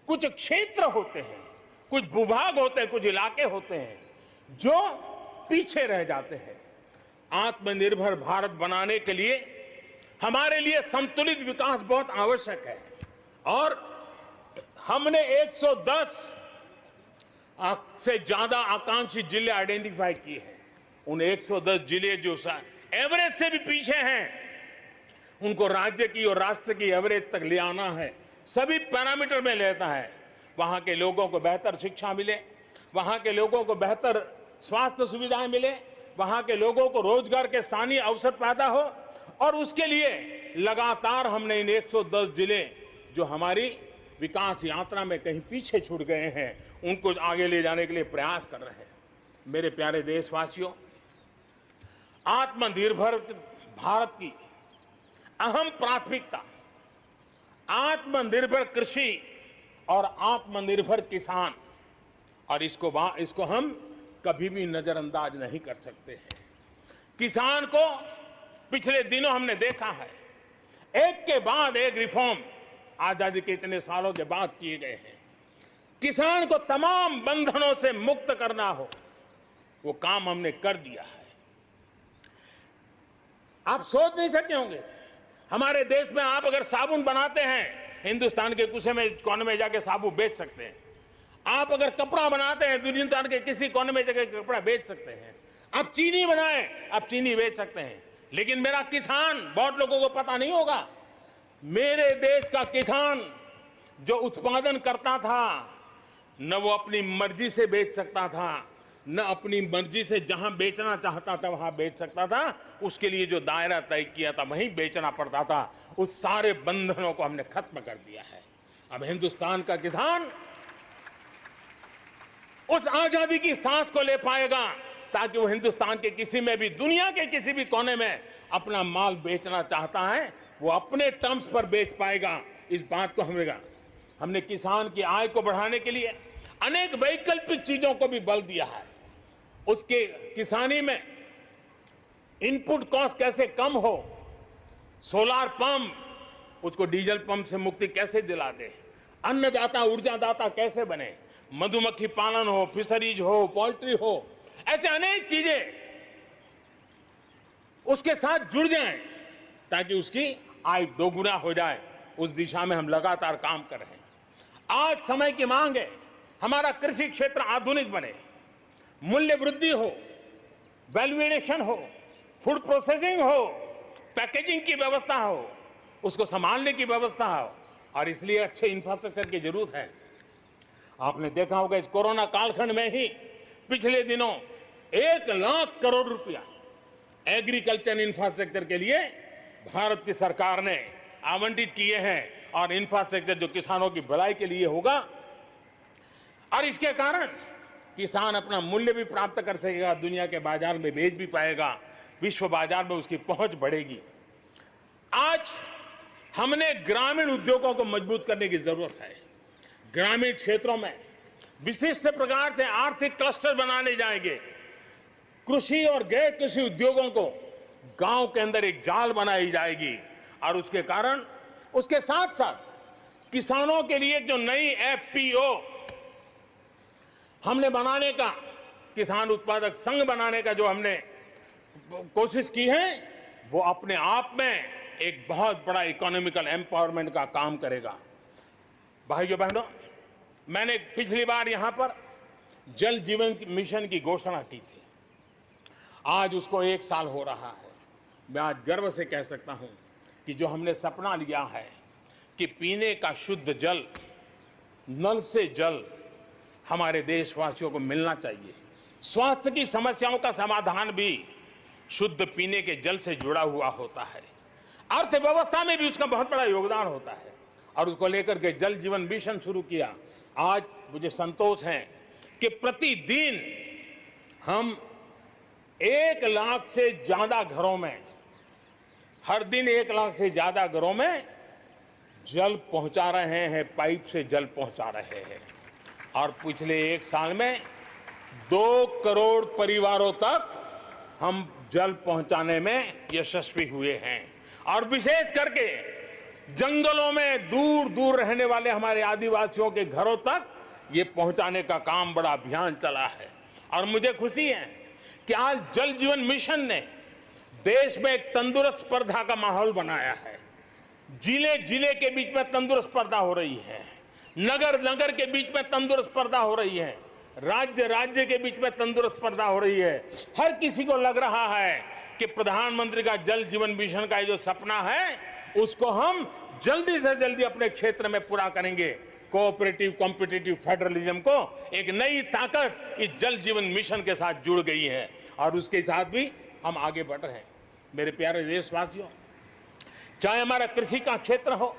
कुछ क्षेत्र होते हैं, कुछ भूभाग होते हैं, कुछ इलाके होते हैं जो पीछे रह जाते हैं। आत्मनिर्भर भारत बनाने के लिए हमारे लिए संतुलित विकास बहुत आवश्यक है और हमने 110 से ज्यादा आकांक्षी जिले आइडेंटिफाई किए हैं। उन 110 जिले जो एवरेज से भी पीछे हैं, उनको राज्य की और राष्ट्र की एवरेज तक ले आना है। सभी पैरामीटर में लेता है। वहां के लोगों को बेहतर शिक्षा मिले, वहां के लोगों को बेहतर स्वास्थ्य सुविधाएं मिले, वहां के लोगों को रोजगार के स्थानीय अवसर पैदा हो, और उसके लिए लगातार हमने इन 110 जिले जो हमारी विकास यात्रा में कहीं पीछे छूट गए हैं, उनको आगे ले जाने के लिए प्रयास कर रहे हैं। मेरे प्यारे देशवासियों, आत्मनिर्भर भारत की अहम प्राथमिकता आत्मनिर्भर कृषि और आत्मनिर्भर किसान, और इसको हम कभी भी नजरअंदाज नहीं कर सकते हैं। किसान को पिछले दिनों हमने देखा है, एक के बाद एक रिफॉर्म आजादी के इतने सालों के बाद किए गए हैं। किसान को तमाम बंधनों से मुक्त करना हो, वो काम हमने कर दिया है। आप सोच नहीं सकते होंगे, हमारे देश में आप अगर साबुन बनाते हैं, हिंदुस्तान के कोने में जाके साबुन बेच सकते हैं। आप अगर कपड़ा बनाते हैं, हिंदुस्तान के किसी कोने में जाके कपड़ा बेच सकते हैं। आप चीनी बनाएं, आप चीनी बेच सकते हैं। लेकिन मेरा किसान, बहुत लोगों को पता नहीं होगा, मेरे देश का किसान जो उत्पादन करता था, न वो अपनी मर्जी से बेच सकता था, न अपनी मर्जी से जहां बेचना चाहता था वहां बेच सकता था। उसके लिए जो दायरा तय किया था वहीं बेचना पड़ता था। उस सारे बंधनों को हमने खत्म कर दिया है। अब हिंदुस्तान का किसान उस आजादी की सांस को ले पाएगा, ताकि वो हिंदुस्तान के किसी में भी, दुनिया के किसी भी कोने में अपना माल बेचना चाहता है, वो अपने टर्म्स पर बेच पाएगा। इस बात को हमने किसान की आय को बढ़ाने के लिए अनेक वैकल्पिक चीजों को भी बल दिया है। उसके किसानी में इनपुट कॉस्ट कैसे कम हो, सोलार पंप, उसको डीजल पंप से मुक्ति कैसे दिला दे, अन्नदाता ऊर्जादाता कैसे बने, मधुमक्खी पालन हो, फिशरीज हो, पोल्ट्री हो, ऐसे अनेक चीजें उसके साथ जुड़ जाएं ताकि उसकी आय दोगुना हो जाए। उस दिशा में हम लगातार काम कर रहे हैं। आज समय की मांग है हमारा कृषि क्षेत्र आधुनिक बने, मूल्य वृद्धि हो, वैल्यू एडिशन हो, फूड प्रोसेसिंग हो, पैकेजिंग की व्यवस्था हो, उसको संभालने की व्यवस्था हो, और इसलिए अच्छे इंफ्रास्ट्रक्चर की जरूरत है। आपने देखा होगा इस कोरोना कालखंड में ही पिछले दिनों 1 लाख करोड़ रुपया एग्रीकल्चर इंफ्रास्ट्रक्चर के लिए भारत की सरकार ने आवंटित किए हैं, और इंफ्रास्ट्रक्चर जो किसानों की भलाई के लिए होगा, और इसके कारण किसान अपना मूल्य भी प्राप्त कर सकेगा, दुनिया के बाजार में बेच भी पाएगा, विश्व बाजार में उसकी पहुंच बढ़ेगी। आज हमने ग्रामीण उद्योगों को मजबूत करने की जरूरत है। ग्रामीण क्षेत्रों में विशिष्ट प्रकार से आर्थिक क्लस्टर बनाने जाएंगे। कृषि और गैर कृषि उद्योगों को गांव के अंदर एक जाल बनाई जाएगी, और उसके कारण उसके साथ साथ किसानों के लिए जो नई एफपीओ हमने बनाने का, किसान उत्पादक संघ बनाने का जो हमने कोशिश की है, वो अपने आप में एक बहुत बड़ा इकोनॉमिकल एम्पावरमेंट का काम करेगा। भाइयों बहनों, मैंने पिछली बार यहां पर जल जीवन मिशन की घोषणा की थी। आज उसको 1 साल हो रहा है। मैं आज गर्व से कह सकता हूं कि जो हमने सपना लिया है कि पीने का शुद्ध जल, नल से जल हमारे देशवासियों को मिलना चाहिए। स्वास्थ्य की समस्याओं का समाधान भी शुद्ध पीने के जल से जुड़ा हुआ होता है। अर्थव्यवस्था में भी उसका बहुत बड़ा योगदान होता है, और उसको लेकर के जल जीवन मिशन शुरू किया। आज मुझे संतोष है कि प्रतिदिन हम 1 लाख से ज्यादा घरों में, हर दिन 1 लाख से ज्यादा घरों में जल पहुंचा रहे हैं, पाइप से जल पहुंचा रहे हैं। और पिछले 1 साल में 2 करोड़ परिवारों तक हम जल पहुंचाने में यशस्वी हुए हैं। और विशेष करके जंगलों में दूर दूर रहने वाले हमारे आदिवासियों के घरों तक ये पहुंचाने का काम, बड़ा अभियान चला है। और मुझे खुशी है कि आज जल जीवन मिशन ने देश में एक तंदुरुस्त स्पर्धा का माहौल बनाया है। जिले जिले के बीच में तंदुरुस्त स्पर्धा हो रही है, नगर नगर के बीच में तंदुरुस्त स्पर्धा हो रही है, राज्य राज्य के बीच में तंदुरुस्त स्पर्धा हो रही है। हर किसी को लग रहा है कि प्रधानमंत्री का जल जीवन मिशन का जो सपना है, उसको हम जल्दी से जल्दी अपने क्षेत्र में पूरा करेंगे। कोऑपरेटिव कॉम्पिटिटिव फेडरलिज्म को एक नई ताकत इस जल जीवन मिशन के साथ जुड़ गई है, और उसके साथ भी हम आगे बढ़ रहे हैं। मेरे प्यारे देशवासियों, चाहे हमारा कृषि का क्षेत्र हो,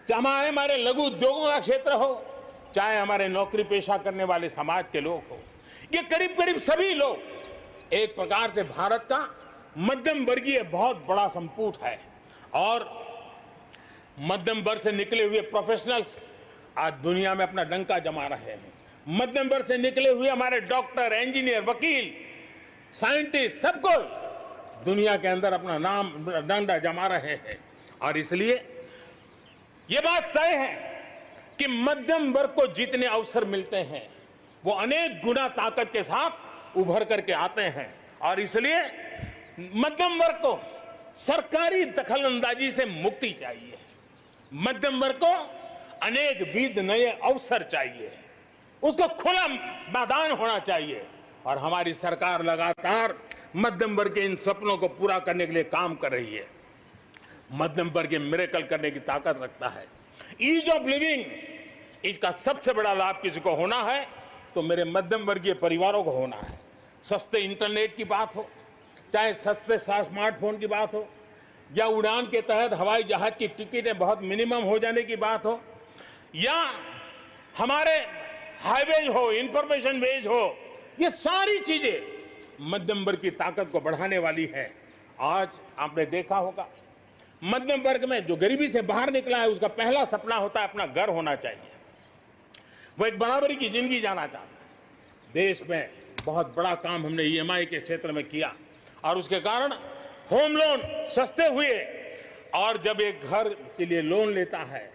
चाहे हमारे लघु उद्योगों का क्षेत्र हो, चाहे हमारे नौकरी पेशा करने वाले समाज के लोग हो, ये करीब करीब सभी लोग एक प्रकार से भारत का मध्यम वर्गीय बहुत बड़ा संपुट है। और मध्यम वर्ग से निकले हुए प्रोफेशनल्स आज दुनिया में अपना डंका जमा रहे हैं। मध्यम वर्ग से निकले हुए हमारे डॉक्टर, इंजीनियर, वकील, साइंटिस्ट, सब कोई दुनिया के अंदर अपना नाम डंडा जमा रहे हैं। और इसलिए ये बात तय है कि मध्यम वर्ग को जितने अवसर मिलते हैं, वो अनेक गुना ताकत के साथ उभर करके आते हैं। और इसलिए मध्यम वर्ग को सरकारी दखलंदाजी से मुक्ति चाहिए। मध्यम वर्ग को अनेक विध नए अवसर चाहिए, उसको खुला मैदान होना चाहिए। और हमारी सरकार लगातार मध्यम वर्ग के इन सपनों को पूरा करने के लिए काम कर रही है। मध्यम वर्ग मिरेकल करने की ताकत रखता है। ईज ऑफ लिविंग, इसका सबसे बड़ा लाभ किसी को होना है तो मेरे मध्यम वर्गीय परिवारों को होना है। सस्ते इंटरनेट की बात हो, चाहे सस्ते स्मार्टफोन की बात हो, या उड़ान के तहत हवाई जहाज की टिकटें बहुत मिनिमम हो जाने की बात हो, या हमारे हाईवेज हो, इंफॉर्मेशन वेज हो, ये सारी चीजें मध्यम वर्ग की ताकत को बढ़ाने वाली है। आज आपने देखा होगा मध्यम वर्ग में जो गरीबी से बाहर निकला है, उसका पहला सपना होता है अपना घर होना चाहिए। वो एक बराबरी की जिंदगी जाना चाहता है। देश में बहुत बड़ा काम हमने ईएमआई के क्षेत्र में किया, और उसके कारण होम लोन सस्ते हुए। और जब एक घर के लिए लोन लेता है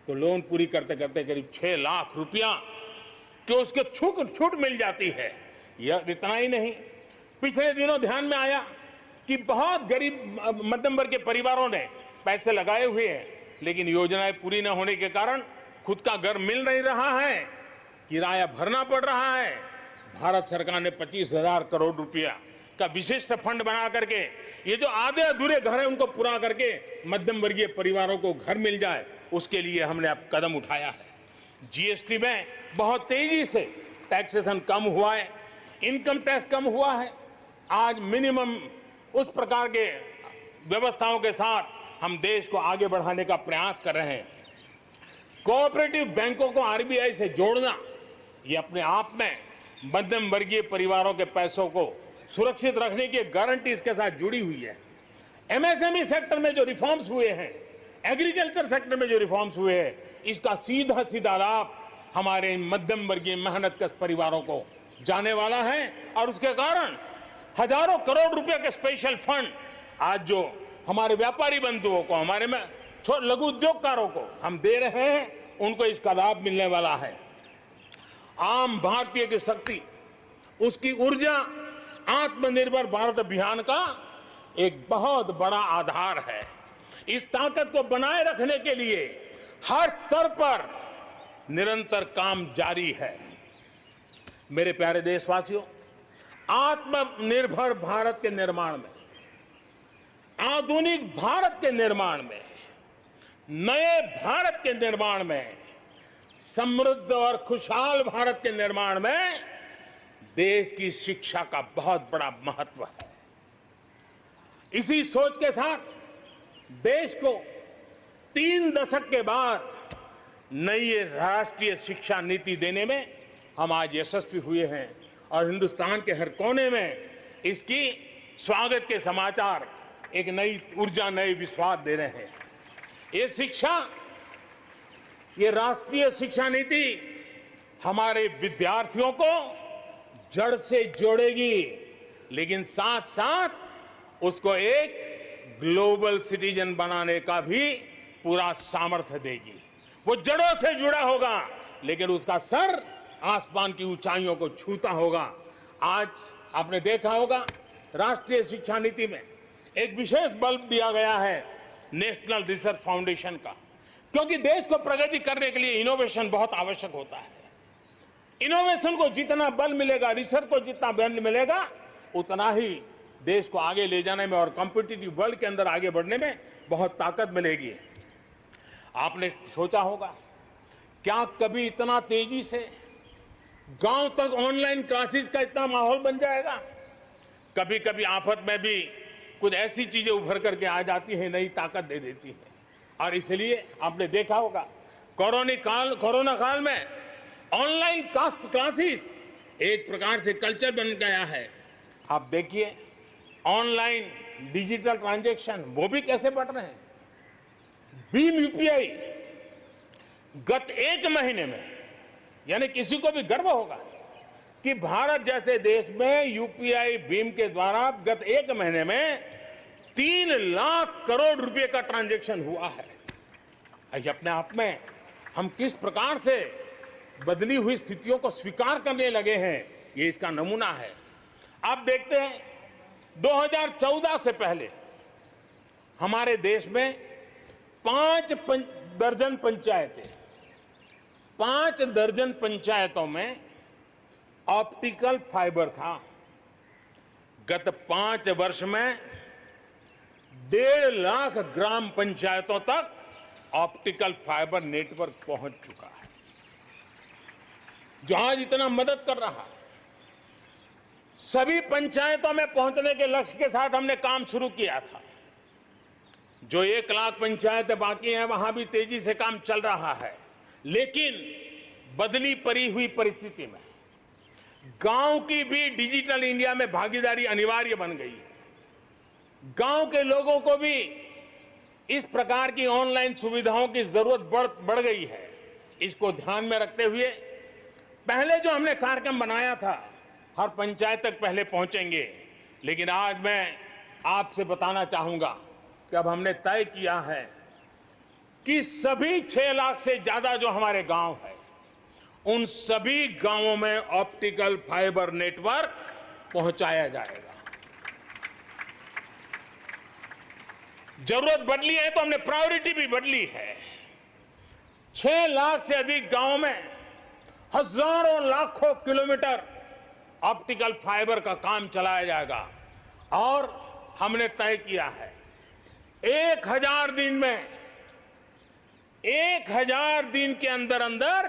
तो लोन पूरी करते करते करीब 6 लाख रुपया कि उसके छूट मिल जाती है। यह इतना ही नहीं, पिछले दिनों ध्यान में आया कि बहुत गरीब मध्यम वर्ग के परिवारों ने पैसे लगाए हुए हैं, लेकिन योजनाएं पूरी न होने के कारण खुद का घर मिल नहीं रहा है, किराया भरना पड़ रहा है। भारत सरकार ने 25,000 करोड़ रुपया का विशिष्ट फंड बना करके ये जो आधे अधूरे घर हैं उनको पूरा करके मध्यम वर्गीय परिवारों को घर मिल जाए, उसके लिए हमने अब कदम उठाया है। जीएसटी में बहुत तेजी से टैक्सेशन कम हुआ है, इनकम टैक्स कम हुआ है। आज मिनिमम उस प्रकार के व्यवस्थाओं के साथ हम देश को आगे बढ़ाने का प्रयास कर रहे हैं। कोऑपरेटिव बैंकों को आरबीआई से जोड़ना, ये अपने आप में मध्यम वर्गीय परिवारों के पैसों को सुरक्षित रखने की गारंटी इसके साथ जुड़ी हुई है। एमएसएमई सेक्टर में जो रिफॉर्म्स हुए हैं, एग्रीकल्चर सेक्टर में जो रिफॉर्म्स हुए हैं, इसका सीधा सीधा लाभ हमारे मध्यम वर्गीय मेहनतकश परिवारों को जाने वाला है और उसके कारण हजारों करोड़ रुपए के स्पेशल फंड आज जो हमारे व्यापारी बंधुओं को, हमारे में लघु उद्योगकारों को हम दे रहे हैं, उनको इसका लाभ मिलने वाला है। आम भारतीय की शक्ति, उसकी ऊर्जा आत्मनिर्भर भारत अभियान का एक बहुत बड़ा आधार है। इस ताकत को बनाए रखने के लिए हर स्तर पर निरंतर काम जारी है। मेरे प्यारे देशवासियों, आत्मनिर्भर भारत के निर्माण में, आधुनिक भारत के निर्माण में, नए भारत के निर्माण में, समृद्ध और खुशहाल भारत के निर्माण में देश की शिक्षा का बहुत बड़ा महत्व है। इसी सोच के साथ देश को 3 दशक के बाद नई राष्ट्रीय शिक्षा नीति देने में हम आज यशस्वी हुए हैं और हिंदुस्तान के हर कोने में इसकी स्वागत के समाचार एक नई ऊर्जा, नए विश्वास दे रहे हैं। ये शिक्षा, ये राष्ट्रीय शिक्षा नीति हमारे विद्यार्थियों को जड़ से जोड़ेगी, लेकिन साथ साथ उसको एक ग्लोबल सिटीजन बनाने का भी पूरा सामर्थ्य देगी। वो जड़ों से जुड़ा होगा, लेकिन उसका सर आसमान की ऊंचाइयों को छूता होगा। आज आपने देखा होगा राष्ट्रीय शिक्षा नीति में एक विशेष बल दिया गया है नेशनल रिसर्च फाउंडेशन का, क्योंकि देश को प्रगति करने के लिए इनोवेशन बहुत आवश्यक होता है। इनोवेशन को जितना बल मिलेगा, रिसर्च को जितना बल मिलेगा, उतना ही देश को आगे ले जाने में और कॉम्पिटिटिव वर्ल्ड के अंदर आगे बढ़ने में बहुत ताकत मिलेगी। आपने सोचा होगा, क्या कभी इतना तेजी से गांव तक ऑनलाइन क्लासेस का इतना माहौल बन जाएगा? कभी कभी आफत में भी कुछ ऐसी चीजें उभर करके आ जाती हैं, नई ताकत दे देती है। और इसलिए आपने देखा होगा कोरोना काल में ऑनलाइन क्लासेस एक प्रकार से कल्चर बन गया है। आप देखिए ऑनलाइन डिजिटल ट्रांजैक्शन वो भी कैसे बढ़ रहे हैं। भीम यूपीआई गत 1 महीने में, यानी किसी को भी गर्व होगा कि भारत जैसे देश में यूपीआई भीम के द्वारा गत 1 महीने में 3 लाख करोड़ रुपए का ट्रांजैक्शन हुआ है। ये अपने आप में हम किस प्रकार से बदली हुई स्थितियों को स्वीकार करने लगे हैं, ये इसका नमूना है। आप देखते हैं 2014 से पहले हमारे देश में 5 दर्जन पंचायतें, 5 दर्जन पंचायतों में ऑप्टिकल फाइबर था। गत 5 वर्ष में 1.5 लाख ग्राम पंचायतों तक ऑप्टिकल फाइबर नेटवर्क पहुंच चुका है, जो आज इतना मदद कर रहा है। सभी पंचायतों में पहुंचने के लक्ष्य के साथ हमने काम शुरू किया था। जो 1 लाख पंचायतें बाकी हैं, वहां भी तेजी से काम चल रहा है, लेकिन बदली पड़ी हुई परिस्थिति में गांव की भी डिजिटल इंडिया में भागीदारी अनिवार्य बन गई है। गांव के लोगों को भी इस प्रकार की ऑनलाइन सुविधाओं की जरूरत बढ़ गई है। इसको ध्यान में रखते हुए पहले जो हमने कार्यक्रम बनाया था, हर पंचायत तक पहले पहुंचेंगे, लेकिन आज मैं आपसे बताना चाहूंगा कि अब हमने तय किया है कि सभी 6 लाख से ज्यादा जो हमारे गांव है, उन सभी गांवों में ऑप्टिकल फाइबर नेटवर्क पहुंचाया जाएगा। जरूरत बदली है तो हमने प्रायोरिटी भी बदली है। 6 लाख से अधिक गांव में हजारों लाखों किलोमीटर ऑप्टिकल फाइबर का काम चलाया जाएगा और हमने तय किया है 1000 दिन में 1000 दिन के अंदर अंदर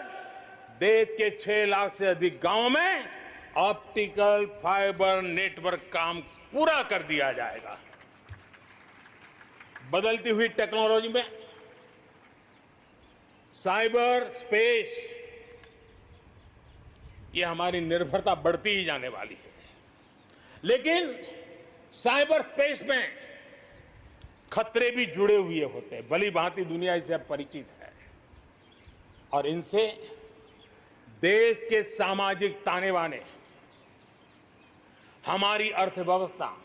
देश के 6 लाख से अधिक गांव में ऑप्टिकल फाइबर नेटवर्क काम पूरा कर दिया जाएगा। बदलती हुई टेक्नोलॉजी में साइबर स्पेस, ये हमारी निर्भरता बढ़ती ही जाने वाली है। लेकिन साइबर स्पेस में खतरे भी जुड़े हुए होते हैं, भली भांति दुनिया इससे अब परिचित है और इनसे देश के सामाजिक ताने बाने, हमारी अर्थव्यवस्था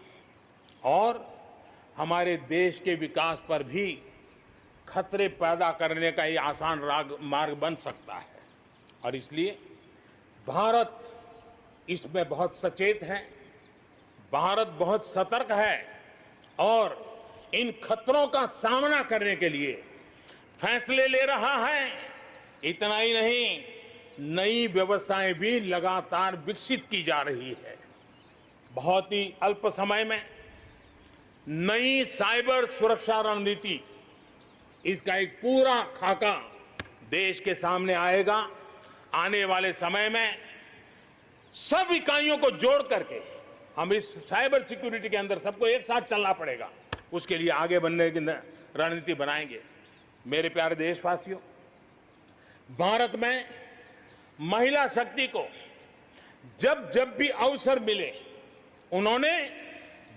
और हमारे देश के विकास पर भी खतरे पैदा करने का ये आसान मार्ग बन सकता है और इसलिए भारत इसमें बहुत सचेत है, भारत बहुत सतर्क है और इन खतरों का सामना करने के लिए फैसले ले रहा है। इतना ही नहीं, नई व्यवस्थाएं भी लगातार विकसित की जा रही है। बहुत ही अल्प समय में नई साइबर सुरक्षा रणनीति, इसका एक पूरा खाका देश के सामने आएगा। आने वाले समय में सब इकाइयों को जोड़ करके हम इस साइबर सिक्योरिटी के अंदर सबको एक साथ चलना पड़ेगा, उसके लिए आगे बढ़ने की रणनीति बनाएंगे। मेरे प्यारे देशवासियों, भारत में महिला शक्ति को जब जब भी अवसर मिले उन्होंने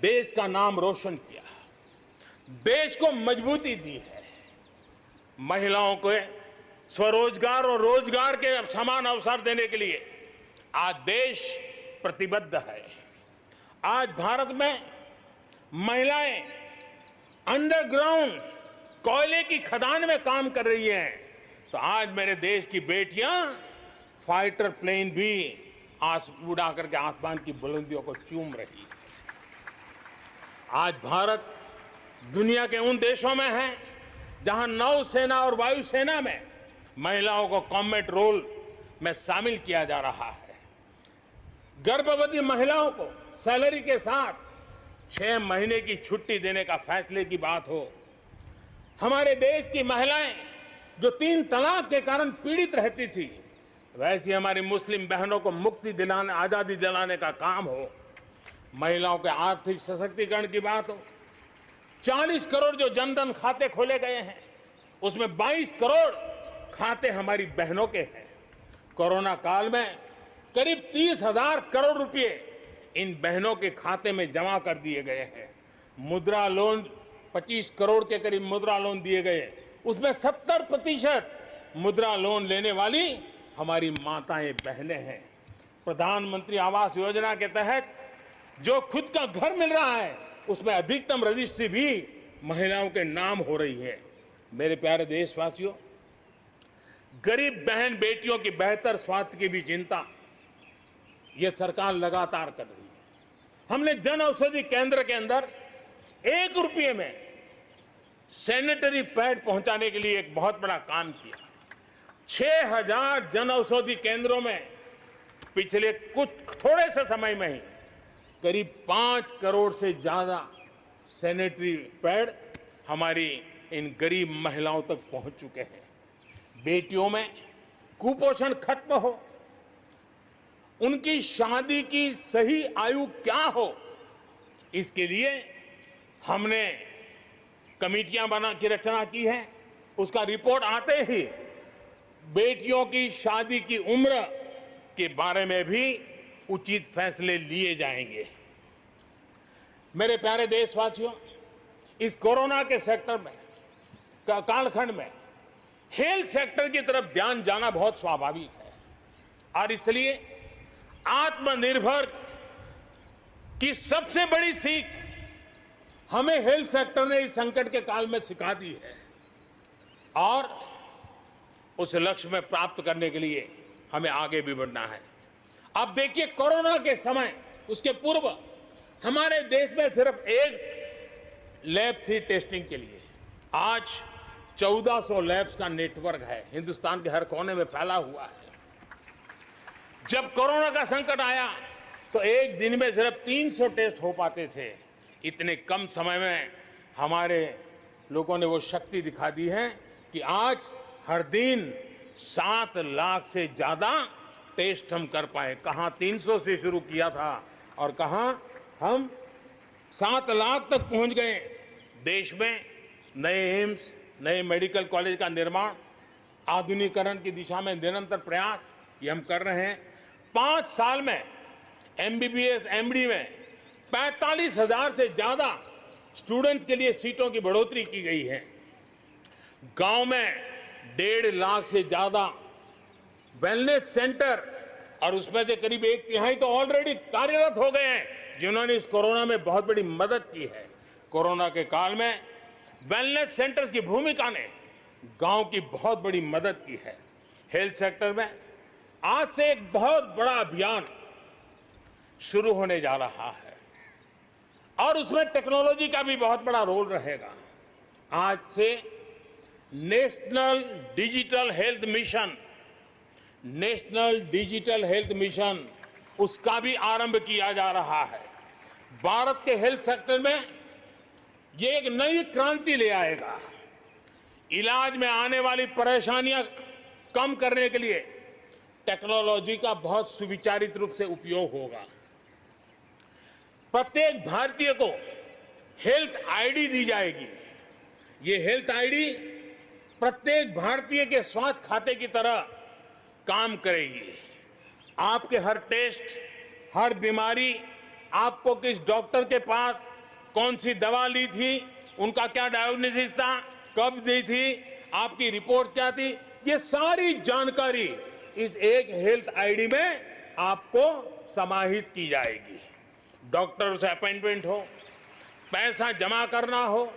देश का नाम रोशन किया, देश को मजबूती दी है। महिलाओं को स्वरोजगार और रोजगार के समान अवसर देने के लिए आज देश प्रतिबद्ध है। आज भारत में महिलाएं अंडरग्राउंड कोयले की खदान में काम कर रही हैं, तो आज मेरे देश की बेटियां फाइटर प्लेन भी उड़ा करके आसमान की बुलंदियों को चूम रही है। आज भारत दुनिया के उन देशों में है जहां नौसेना और वायुसेना में महिलाओं को कॉम्बैट रोल में शामिल किया जा रहा है। गर्भवती महिलाओं को सैलरी के साथ 6 महीने की छुट्टी देने का फैसले की बात हो, हमारे देश की महिलाएं जो 3 तलाक के कारण पीड़ित रहती थी, वैसी हमारी मुस्लिम बहनों को मुक्ति दिलाने, आजादी दिलाने का काम हो, महिलाओं के आर्थिक सशक्तिकरण की बात हो। 40 करोड़ जो जनधन खाते खोले गए हैं, उसमें 22 करोड़ खाते हमारी बहनों के हैं। कोरोना काल में करीब 30,000 करोड़ रुपए इन बहनों के खाते में जमा कर दिए गए हैं। मुद्रा लोन 25 करोड़ के करीब मुद्रा लोन दिए गए, उसमें 70% मुद्रा लोन लेने वाली हमारी माताएं बहनें हैं। प्रधानमंत्री आवास योजना के तहत जो खुद का घर मिल रहा है, उसमें अधिकतम रजिस्ट्री भी महिलाओं के नाम हो रही है। मेरे प्यारे देशवासियों, गरीब बहन बेटियों की बेहतर स्वास्थ्य की भी चिंता यह सरकार लगातार कर रही है। हमने जन औषधि केंद्र के अंदर 1 रुपये में सैनिटरी पैड पहुंचाने के लिए एक बहुत बड़ा काम किया। 6000 जन औषधि केंद्रों में पिछले कुछ थोड़े से समय में ही करीब 5 करोड़ से ज्यादा सैनिटरी पैड हमारी इन गरीब महिलाओं तक पहुंच चुके हैं। बेटियों में कुपोषण खत्म हो, उनकी शादी की सही आयु क्या हो, इसके लिए हमने कमेटियां बना की रचना की है। उसका रिपोर्ट आते ही बेटियों की शादी की उम्र के बारे में भी उचित फैसले लिए जाएंगे। मेरे प्यारे देशवासियों, इस कोरोना के सेक्टर में कालखंड में हेल्थ सेक्टर की तरफ ध्यान जाना बहुत स्वाभाविक है और इसलिए आत्मनिर्भर की सबसे बड़ी सीख हमें हेल्थ सेक्टर ने इस संकट के काल में सिखा दी है और उस लक्ष्य में प्राप्त करने के लिए हमें आगे भी बढ़ना है। अब देखिए, कोरोना के समय, उसके पूर्व हमारे देश में सिर्फ एक लैब थी टेस्टिंग के लिए। आज 1400 लैब्स का नेटवर्क है, हिंदुस्तान के हर कोने में फैला हुआ है। जब कोरोना का संकट आया तो एक दिन में सिर्फ 300 टेस्ट हो पाते थे। इतने कम समय में हमारे लोगों ने वो शक्ति दिखा दी है कि आज हर दिन 7 लाख से ज्यादा टेस्ट हम कर पाए। कहां 300 से शुरू किया था और कहां हम 7 लाख तक पहुंच गए। देश में नए एम्स, नए मेडिकल कॉलेज का निर्माण, आधुनिकीकरण की दिशा में निरंतर प्रयास ये हम कर रहे हैं। 5 साल में एमबीबीएस, एमडी में 45,000 से ज्यादा स्टूडेंट्स के लिए सीटों की बढ़ोतरी की गई है। गांव में 1.5 लाख से ज्यादा वेलनेस सेंटर, और उसमें से करीब 1/3 तो ऑलरेडी कार्यरत हो गए हैं, जिन्होंने इस कोरोना में बहुत बड़ी मदद की है। कोरोना के काल में वेलनेस सेंटर्स की भूमिका ने गांव की बहुत बड़ी मदद की है। हेल्थ सेक्टर में आज से एक बहुत बड़ा अभियान शुरू होने जा रहा है और उसमें टेक्नोलॉजी का भी बहुत बड़ा रोल रहेगा। आज से नेशनल डिजिटल हेल्थ मिशन उसका भी आरंभ किया जा रहा है। भारत के हेल्थ सेक्टर में ये एक नई क्रांति ले आएगा। इलाज में आने वाली परेशानियां कम करने के लिए टेक्नोलॉजी का बहुत सुविचारित रूप से उपयोग होगा। प्रत्येक भारतीय को हेल्थ आईडी दी जाएगी। ये हेल्थ आईडी प्रत्येक भारतीय के स्वास्थ्य खाते की तरह काम करेगी। आपके हर टेस्ट, हर बीमारी, आपको किस डॉक्टर के पास कौन सी दवा ली थी, उनका क्या डायग्नोसिस था, कब दी थी, आपकी रिपोर्ट क्या थी, ये सारी जानकारी इस एक हेल्थ आईडी में आपको समाहित की जाएगी। डॉक्टर से अपॉइंटमेंट हो, पैसा जमा करना हो,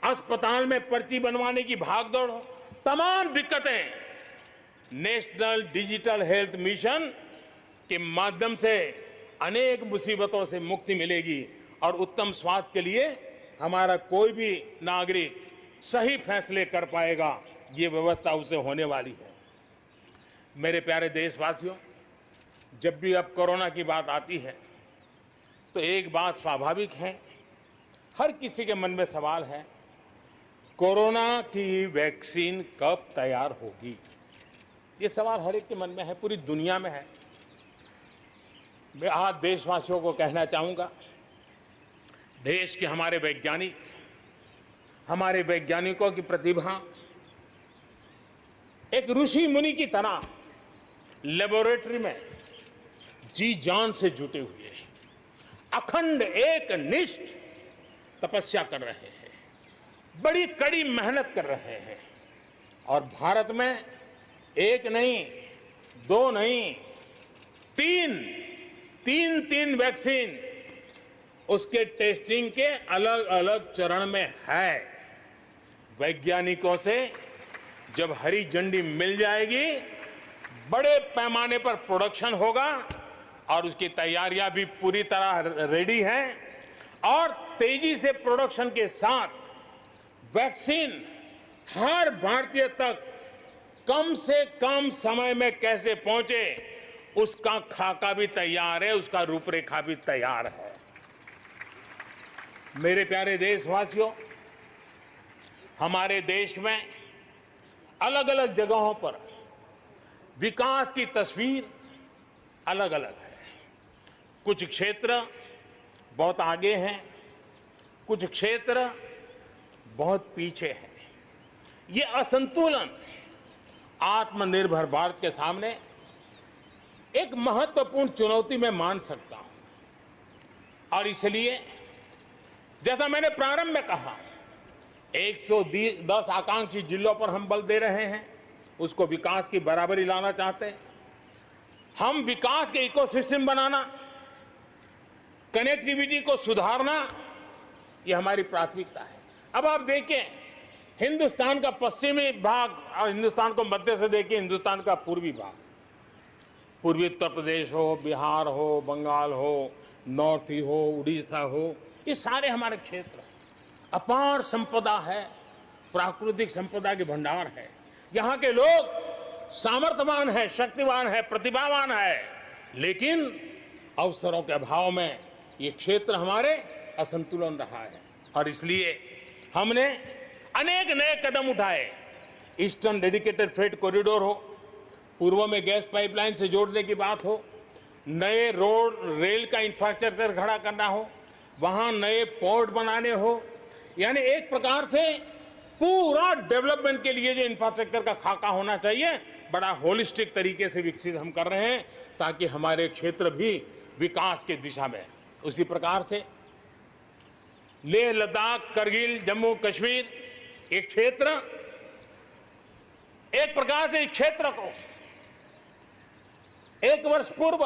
अस्पताल में पर्ची बनवाने की भागदौड़ हो, तमाम दिक्कतें नेशनल डिजिटल हेल्थ मिशन के माध्यम से अनेक मुसीबतों से मुक्ति मिलेगी और उत्तम स्वास्थ्य के लिए हमारा कोई भी नागरिक सही फैसले कर पाएगा। ये व्यवस्था उससे होने वाली है। मेरे प्यारे देशवासियों, जब भी अब कोरोना की बात आती है तो एक बात स्वाभाविक है, हर किसी के मन में सवाल है, कोरोना की वैक्सीन कब तैयार होगी? ये सवाल हर एक के मन में है, पूरी दुनिया में है। मैं आज देशवासियों को कहना चाहूंगा, देश के हमारे वैज्ञानिकों की प्रतिभा एक ऋषि मुनि की तरह लेबोरेटरी में जी जान से जुटे हुए अखंड एक निष्ठ तपस्या कर रहे हैं, बड़ी कड़ी मेहनत कर रहे हैं। और भारत में एक नहीं, दो नहीं, तीन वैक्सीन उसके टेस्टिंग के अलग अलग चरण में है। वैज्ञानिकों से जब हरी झंडी मिल जाएगी, बड़े पैमाने पर प्रोडक्शन होगा और उसकी तैयारियां भी पूरी तरह रेडी हैं और तेजी से प्रोडक्शन के साथ वैक्सीन हर भारतीय तक कम से कम समय में कैसे पहुंचे, उसका खाका भी तैयार है, उसका रूपरेखा भी तैयार है। मेरे प्यारे देशवासियों, हमारे देश में अलग अलग जगहों पर विकास की तस्वीर अलग अलग है। कुछ क्षेत्र बहुत आगे हैं, कुछ क्षेत्र बहुत पीछे हैं। ये असंतुलन आत्मनिर्भर भारत के सामने एक महत्वपूर्ण चुनौती मैं मान सकता हूं। और इसलिए जैसा मैंने प्रारंभ में कहा, 110 आकांक्षी जिलों पर हम बल दे रहे हैं, उसको विकास की बराबरी लाना चाहते हैं। हम विकास के इकोसिस्टम बनाना, कनेक्टिविटी को सुधारना, ये हमारी प्राथमिकता है। अब आप देखें, हिंदुस्तान का पश्चिमी भाग और हिंदुस्तान को मध्य से देखिए, हिंदुस्तान का पूर्वी भाग, पूर्वी उत्तर प्रदेश हो, बिहार हो, बंगाल हो, नॉर्थ ही हो, उड़ीसा हो, ये सारे हमारे क्षेत्र हैं। अपार संपदा है, प्राकृतिक संपदा के भंडार है। यहाँ के लोग सामर्थ्यवान है, शक्तिवान है, प्रतिभावान है, लेकिन अवसरों के अभाव में ये क्षेत्र हमारे असंतुलन रहा है और इसलिए हमने अनेक नए कदम उठाए। ईस्टर्न डेडिकेटेड फ्रेट कॉरिडोर हो, पूर्व में गैस पाइपलाइन से जोड़ने की बात हो, नए रोड रेल का इंफ्रास्ट्रक्चर खड़ा करना हो, वहां नए पोर्ट बनाने हो, यानी एक प्रकार से पूरा डेवलपमेंट के लिए जो इंफ्रास्ट्रक्चर का खाका होना चाहिए, बड़ा होलिस्टिक तरीके से विकसित हम कर रहे हैं ताकि हमारे क्षेत्र भी विकास की दिशा में। उसी प्रकार से लेह लद्दाख, करगिल, जम्मू कश्मीर एक क्षेत्र, एक प्रकार से इस क्षेत्र को 1 वर्ष पूर्व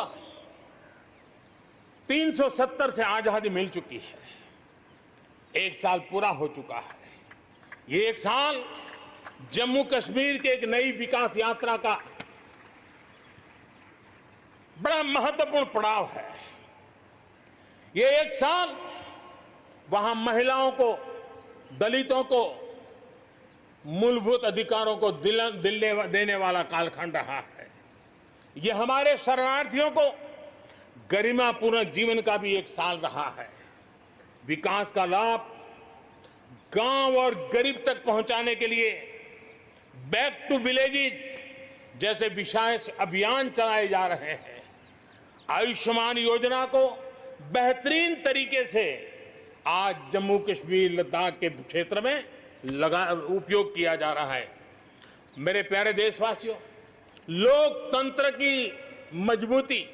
370 से आजादी मिल चुकी है। 1 साल पूरा हो चुका है। ये 1 साल जम्मू कश्मीर के एक नई विकास यात्रा का बड़ा महत्वपूर्ण पड़ाव है। ये 1 साल वहां महिलाओं को, दलितों को मूलभूत अधिकारों को देने वाला कालखंड रहा है। ये हमारे शरणार्थियों को गरिमापूर्ण जीवन का भी 1 साल रहा है। विकास का लाभ गांव और गरीब तक पहुंचाने के लिए बैक टू विलेजेस जैसे विशेष अभियान चलाए जा रहे हैं। आयुष्मान योजना को बेहतरीन तरीके से आज जम्मू कश्मीर लद्दाख के क्षेत्र में उपयोग किया जा रहा है। मेरे प्यारे देशवासियों, लोकतंत्र की मजबूती,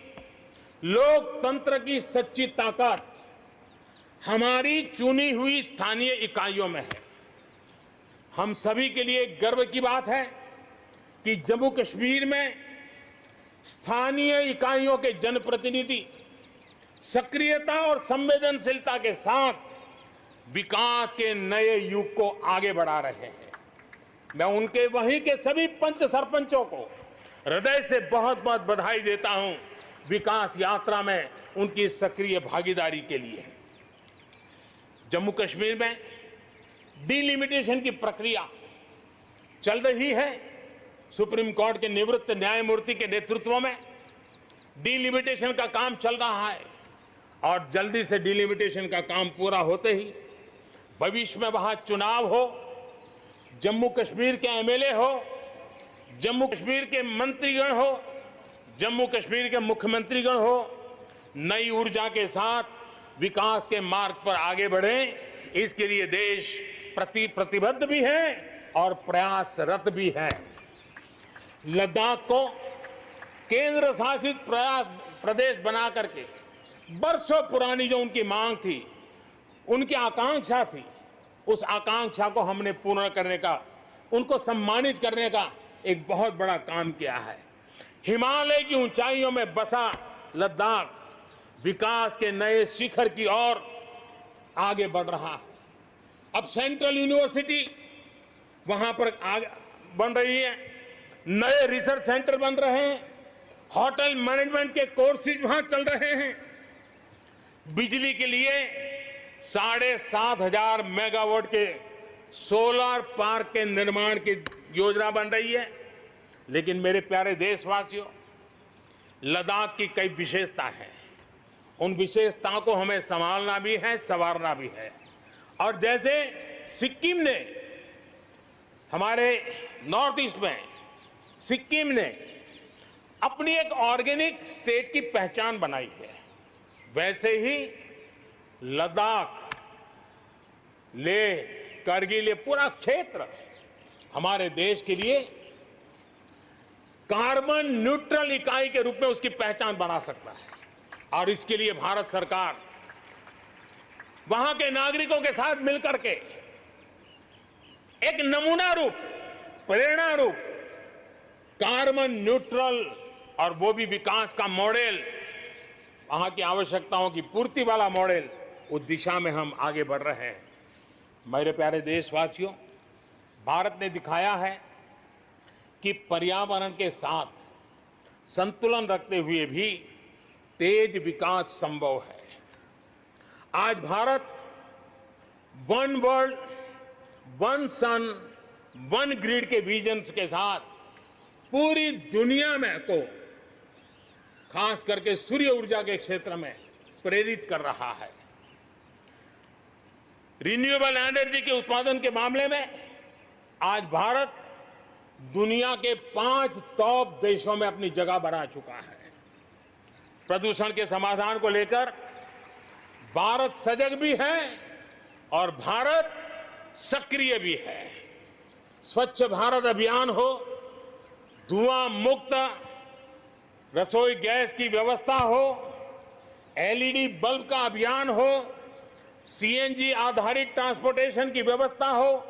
लोकतंत्र की सच्ची ताकत हमारी चुनी हुई स्थानीय इकाइयों में है। हम सभी के लिए गर्व की बात है कि जम्मू कश्मीर में स्थानीय इकाइयों के जनप्रतिनिधि सक्रियता और संवेदनशीलता के साथ विकास के नए युग को आगे बढ़ा रहे हैं। मैं उनके वहीं के सभी पंच सरपंचों को हृदय से बहुत बहुत बधाई देता हूं विकास यात्रा में उनकी सक्रिय भागीदारी के लिए। जम्मू कश्मीर में डिलिमिटेशन की प्रक्रिया चल रही है। सुप्रीम कोर्ट के निवृत्त न्यायमूर्ति के नेतृत्व में डिलिमिटेशन का काम चल रहा है और जल्दी से डिलिमिटेशन का काम पूरा होते ही भविष्य में वहां चुनाव हो, जम्मू कश्मीर के एमएलए हो, जम्मू कश्मीर के मंत्रीगण हो, जम्मू कश्मीर के मुख्यमंत्रीगण हो, नई ऊर्जा के साथ विकास के मार्ग पर आगे बढ़े। इसके लिए देश प्रतिबद्ध भी है और प्रयासरत भी है। लद्दाख को केंद्र शासित प्रदेश बना करके बरसों पुरानी जो उनकी मांग थी, उनकी आकांक्षा थी, उस आकांक्षा को हमने पूर्ण करने का, उनको सम्मानित करने का एक बहुत बड़ा काम किया है। हिमालय की ऊंचाइयों में बसा लद्दाख विकास के नए शिखर की ओर आगे बढ़ रहा है। अब सेंट्रल यूनिवर्सिटी वहां पर बन रही है, नए रिसर्च सेंटर बन रहे हैं, होटल मैनेजमेंट के कोर्सेज वहां चल रहे हैं। बिजली के लिए 7,500 मेगावाट के सोलर पार्क के निर्माण की योजना बन रही है। लेकिन मेरे प्यारे देशवासियों, लद्दाख की कई विशेषता है। उन विशेषताओं को हमें संभालना भी है, संवारना भी है। और जैसे सिक्किम ने, हमारे नॉर्थ ईस्ट में सिक्किम ने अपनी एक ऑर्गेनिक स्टेट की पहचान बनाई है, वैसे ही लद्दाख, लेह, करगिल, ये पूरा क्षेत्र हमारे देश के लिए कार्बन न्यूट्रल इकाई के रूप में उसकी पहचान बना सकता है। और इसके लिए भारत सरकार वहां के नागरिकों के साथ मिलकर के एक नमूना रूप, प्रेरणा रूप कार्बन न्यूट्रल और वो भी विकास का मॉडल, वहां की आवश्यकताओं की पूर्ति वाला मॉडल, उस दिशा में हम आगे बढ़ रहे हैं। मेरे प्यारे देशवासियों, भारत ने दिखाया है कि पर्यावरण के साथ संतुलन रखते हुए भी तेज विकास संभव है। आज Bharat one world one sun one grid के विजन के साथ पूरी दुनिया में को खास करके सूर्य ऊर्जा के क्षेत्र में प्रेरित कर रहा है। रिन्यूएबल एनर्जी के उत्पादन के मामले में आज भारत दुनिया के 5 टॉप देशों में अपनी जगह बना चुका है। प्रदूषण के समाधान को लेकर भारत सजग भी है और भारत सक्रिय भी है। स्वच्छ भारत अभियान हो, धुआं मुक्त रसोई गैस की व्यवस्था हो, एलईडी बल्ब का अभियान हो, सीएनजी आधारित ट्रांसपोर्टेशन की व्यवस्था हो,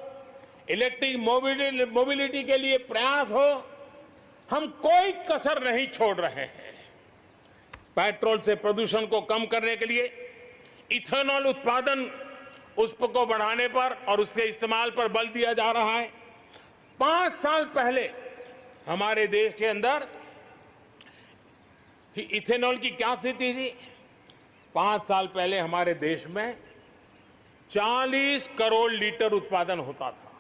इलेक्ट्रिक मोबिलिटी के लिए प्रयास हो, हम कोई कसर नहीं छोड़ रहे हैं। पेट्रोल से प्रदूषण को कम करने के लिए इथेनॉल उत्पादन उसको बढ़ाने पर और उसके इस्तेमाल पर बल दिया जा रहा है। 5 साल पहले हमारे देश के अंदर इथेनॉल की क्या स्थिति थी? 5 साल पहले हमारे देश में 40 करोड़ लीटर उत्पादन होता था।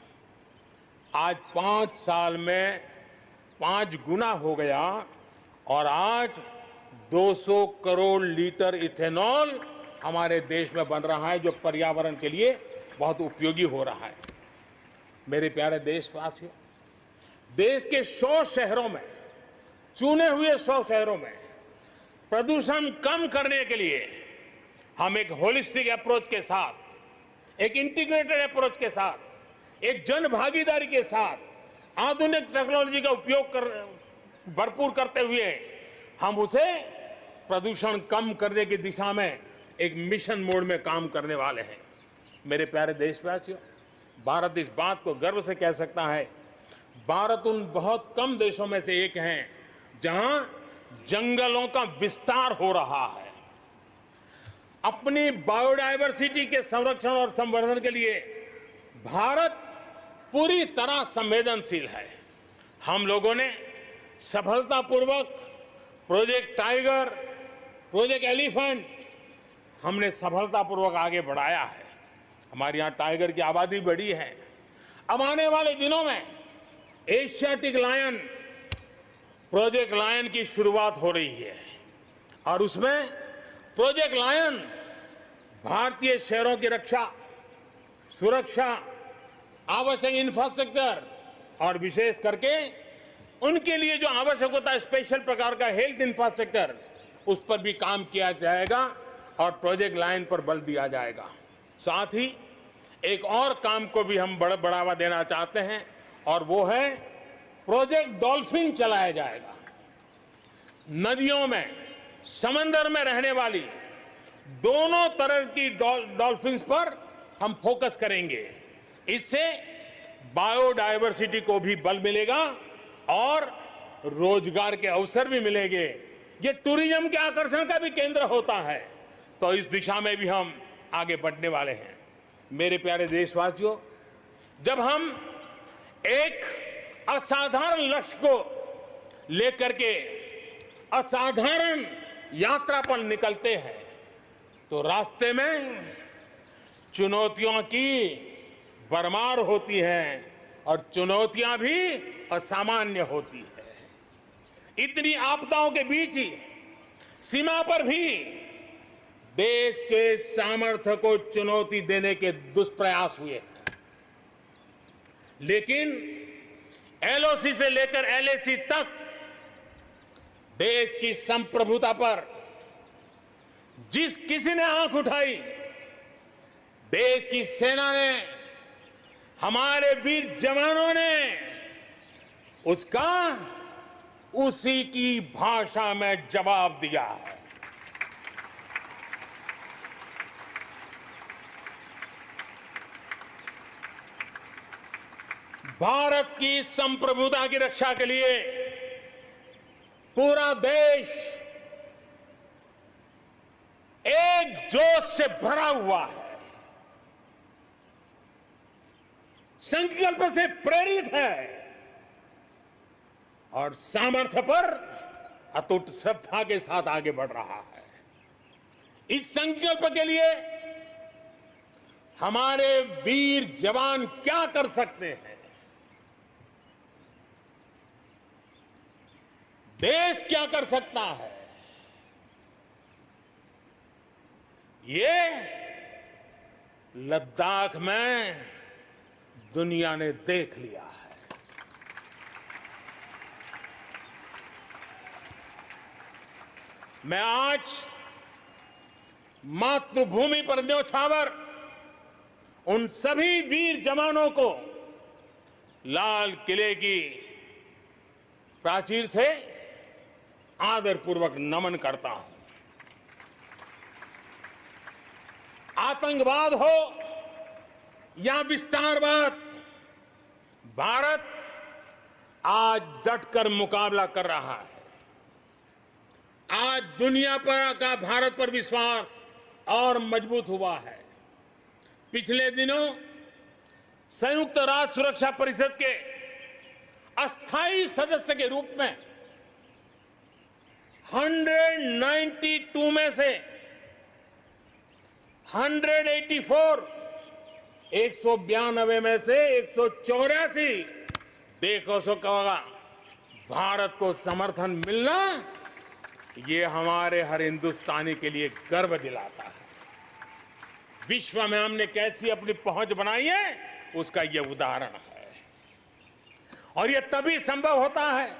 आज 5 साल में 5 गुना हो गया और आज 200 करोड़ लीटर इथेनॉल हमारे देश में बन रहा है, जो पर्यावरण के लिए बहुत उपयोगी हो रहा है। मेरे प्यारे देशवासियों, देश के 100 शहरों में, चुने हुए 100 शहरों में प्रदूषण कम करने के लिए हम एक होलिस्टिक अप्रोच के साथ, एक इंटीग्रेटेड अप्रोच के साथ, एक जन भागीदारी के साथ आधुनिक टेक्नोलॉजी का उपयोग भरपूर करते हुए हम उसे प्रदूषण कम करने की दिशा में एक मिशन मोड में काम करने वाले हैं। मेरे प्यारे देशवासियों, भारत इस बात को गर्व से कह सकता है, भारत उन बहुत कम देशों में से एक है जहां जंगलों का विस्तार हो रहा है। अपनी बायोडायवर्सिटी के संरक्षण और संवर्धन के लिए भारत पूरी तरह संवेदनशील है। हम लोगों ने सफलतापूर्वक प्रोजेक्ट टाइगर, प्रोजेक्ट एलिफेंट हमने सफलतापूर्वक आगे बढ़ाया है। हमारे यहाँ टाइगर की आबादी बढ़ी है। अब आने वाले दिनों में एशियाटिक लायन, प्रोजेक्ट लायन की शुरुआत हो रही है और उसमें प्रोजेक्ट लायन भारतीय शहरों की रक्षा, सुरक्षा, आवश्यक इंफ्रास्ट्रक्चर और विशेष करके उनके लिए जो आवश्यक होता है स्पेशल प्रकार का हेल्थ इंफ्रास्ट्रक्चर, उस पर भी काम किया जाएगा और प्रोजेक्ट लाइन पर बल दिया जाएगा। साथ ही एक और काम को भी हम बढ़ावा देना चाहते हैं और वो है प्रोजेक्ट डॉल्फिन चलाया जाएगा। नदियों में, समंदर में रहने वाली दोनों तरह की डॉल्फिन्स पर हम फोकस करेंगे। इससे बायोडायवर्सिटी को भी बल मिलेगा और रोजगार के अवसर भी मिलेंगे। ये टूरिज्म के आकर्षण का भी केंद्र होता है, तो इस दिशा में भी हम आगे बढ़ने वाले हैं। मेरे प्यारे देशवासियों, जब हम एक असाधारण लक्ष्य को लेकर के असाधारण यात्रा पर निकलते हैं तो रास्ते में चुनौतियों की भरमार होती है और चुनौतियां भी असामान्य होती है। इतनी आपदाओं के बीच ही सीमा पर भी देश के सामर्थ्य को चुनौती देने के दुष्प्रयास हुए हैं, लेकिन एलओसी से लेकर एलएसी तक देश की संप्रभुता पर जिस किसी ने आंख उठाई, देश की सेना ने, हमारे वीर जवानों ने उसका उसी की भाषा में जवाब दिया है। भारत की संप्रभुता की रक्षा के लिए पूरा देश एक जोश से भरा हुआ है, संकल्प से प्रेरित है और सामर्थ्य पर अटूट श्रद्धा के साथ आगे बढ़ रहा है। इस संकल्प के लिए हमारे वीर जवान क्या कर सकते हैं, देश क्या कर सकता है, ये लद्दाख में दुनिया ने देख लिया है। मैं आज मातृभूमि पर न्योछावर उन सभी वीर जवानों को लाल किले की प्राचीर से आदरपूर्वक नमन करता हूं। आतंकवाद हो या विस्तारवाद, भारत आज डटकर मुकाबला कर रहा है। आज दुनिया पर का भारत पर विश्वास और मजबूत हुआ है। पिछले दिनों संयुक्त राष्ट्र सुरक्षा परिषद के अस्थायी सदस्य के रूप में 192 में से 192 में से 184 देखो सो कहोगा भारत को समर्थन मिलना, ये हमारे हर हिंदुस्तानी के लिए गर्व दिलाता है। विश्व में हमने कैसी अपनी पहुंच बनाई है, उसका यह उदाहरण है। और यह तभी संभव होता है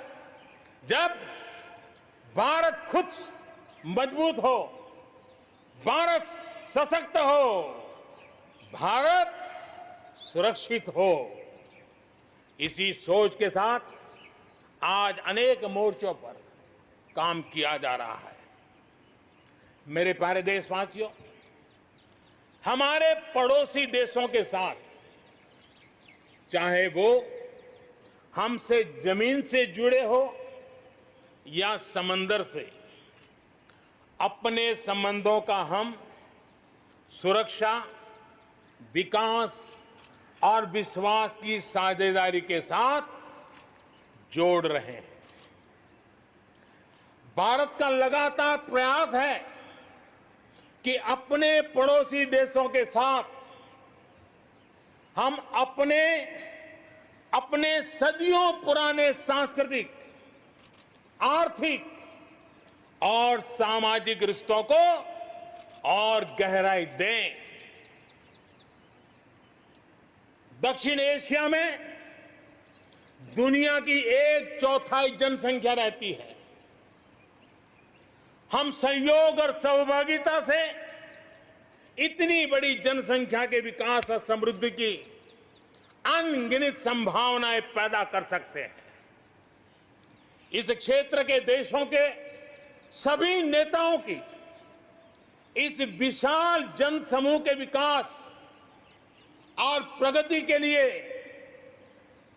जब भारत खुद मजबूत हो, भारत सशक्त हो, भारत सुरक्षित हो। इसी सोच के साथ आज अनेक मोर्चों पर काम किया जा रहा है। मेरे प्यारे देशवासियों, हमारे पड़ोसी देशों के साथ, चाहे वो हमसे जमीन से जुड़े हो या समंदर से, अपने संबंधों का हम सुरक्षा, विकास और विश्वास की साझेदारी के साथ जोड़ रहे हैं। भारत का लगातार प्रयास है कि अपने पड़ोसी देशों के साथ हम अपने सदियों पुराने सांस्कृतिक, आर्थिक और सामाजिक रिश्तों को और गहराई दें। दक्षिण एशिया में दुनिया की 1/4 जनसंख्या रहती है। हम संयोग और सहभागिता से इतनी बड़ी जनसंख्या के विकास और समृद्धि की अनगिनत संभावनाएं पैदा कर सकते हैं। इस क्षेत्र के देशों के सभी नेताओं की इस विशाल जनसमूह के विकास और प्रगति के लिए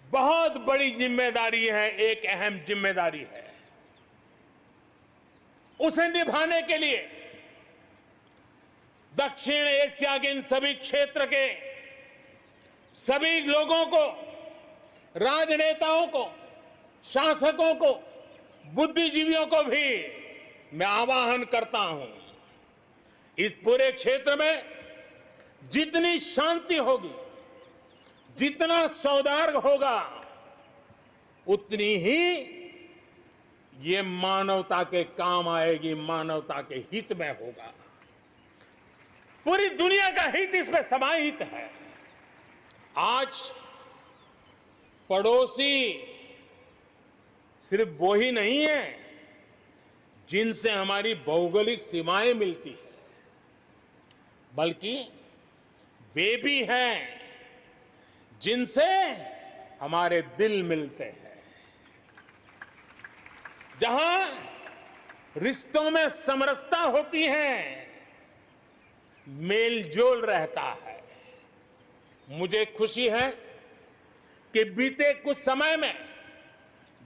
बहुत बड़ी जिम्मेदारी है, एक अहम जिम्मेदारी है। उसे निभाने के लिए दक्षिण एशिया के इन सभी क्षेत्र के सभी लोगों को, राजनेताओं को, शासकों को, बुद्धिजीवियों को भी मैं आह्वान करता हूं, इस पूरे क्षेत्र में जितनी शांति होगी, जितना सौहार्द होगा, उतनी ही ये मानवता के काम आएगी, मानवता के हित में होगा। पूरी दुनिया का हित इसमें समाहित है। आज पड़ोसी सिर्फ वो ही नहीं है जिनसे हमारी भौगोलिक सीमाएं मिलती है, बल्कि वे भी हैं जिनसे हमारे दिल मिलते हैं। जहां रिश्तों में समरसता होती है, मेलजोल रहता है। मुझे खुशी है कि बीते कुछ समय में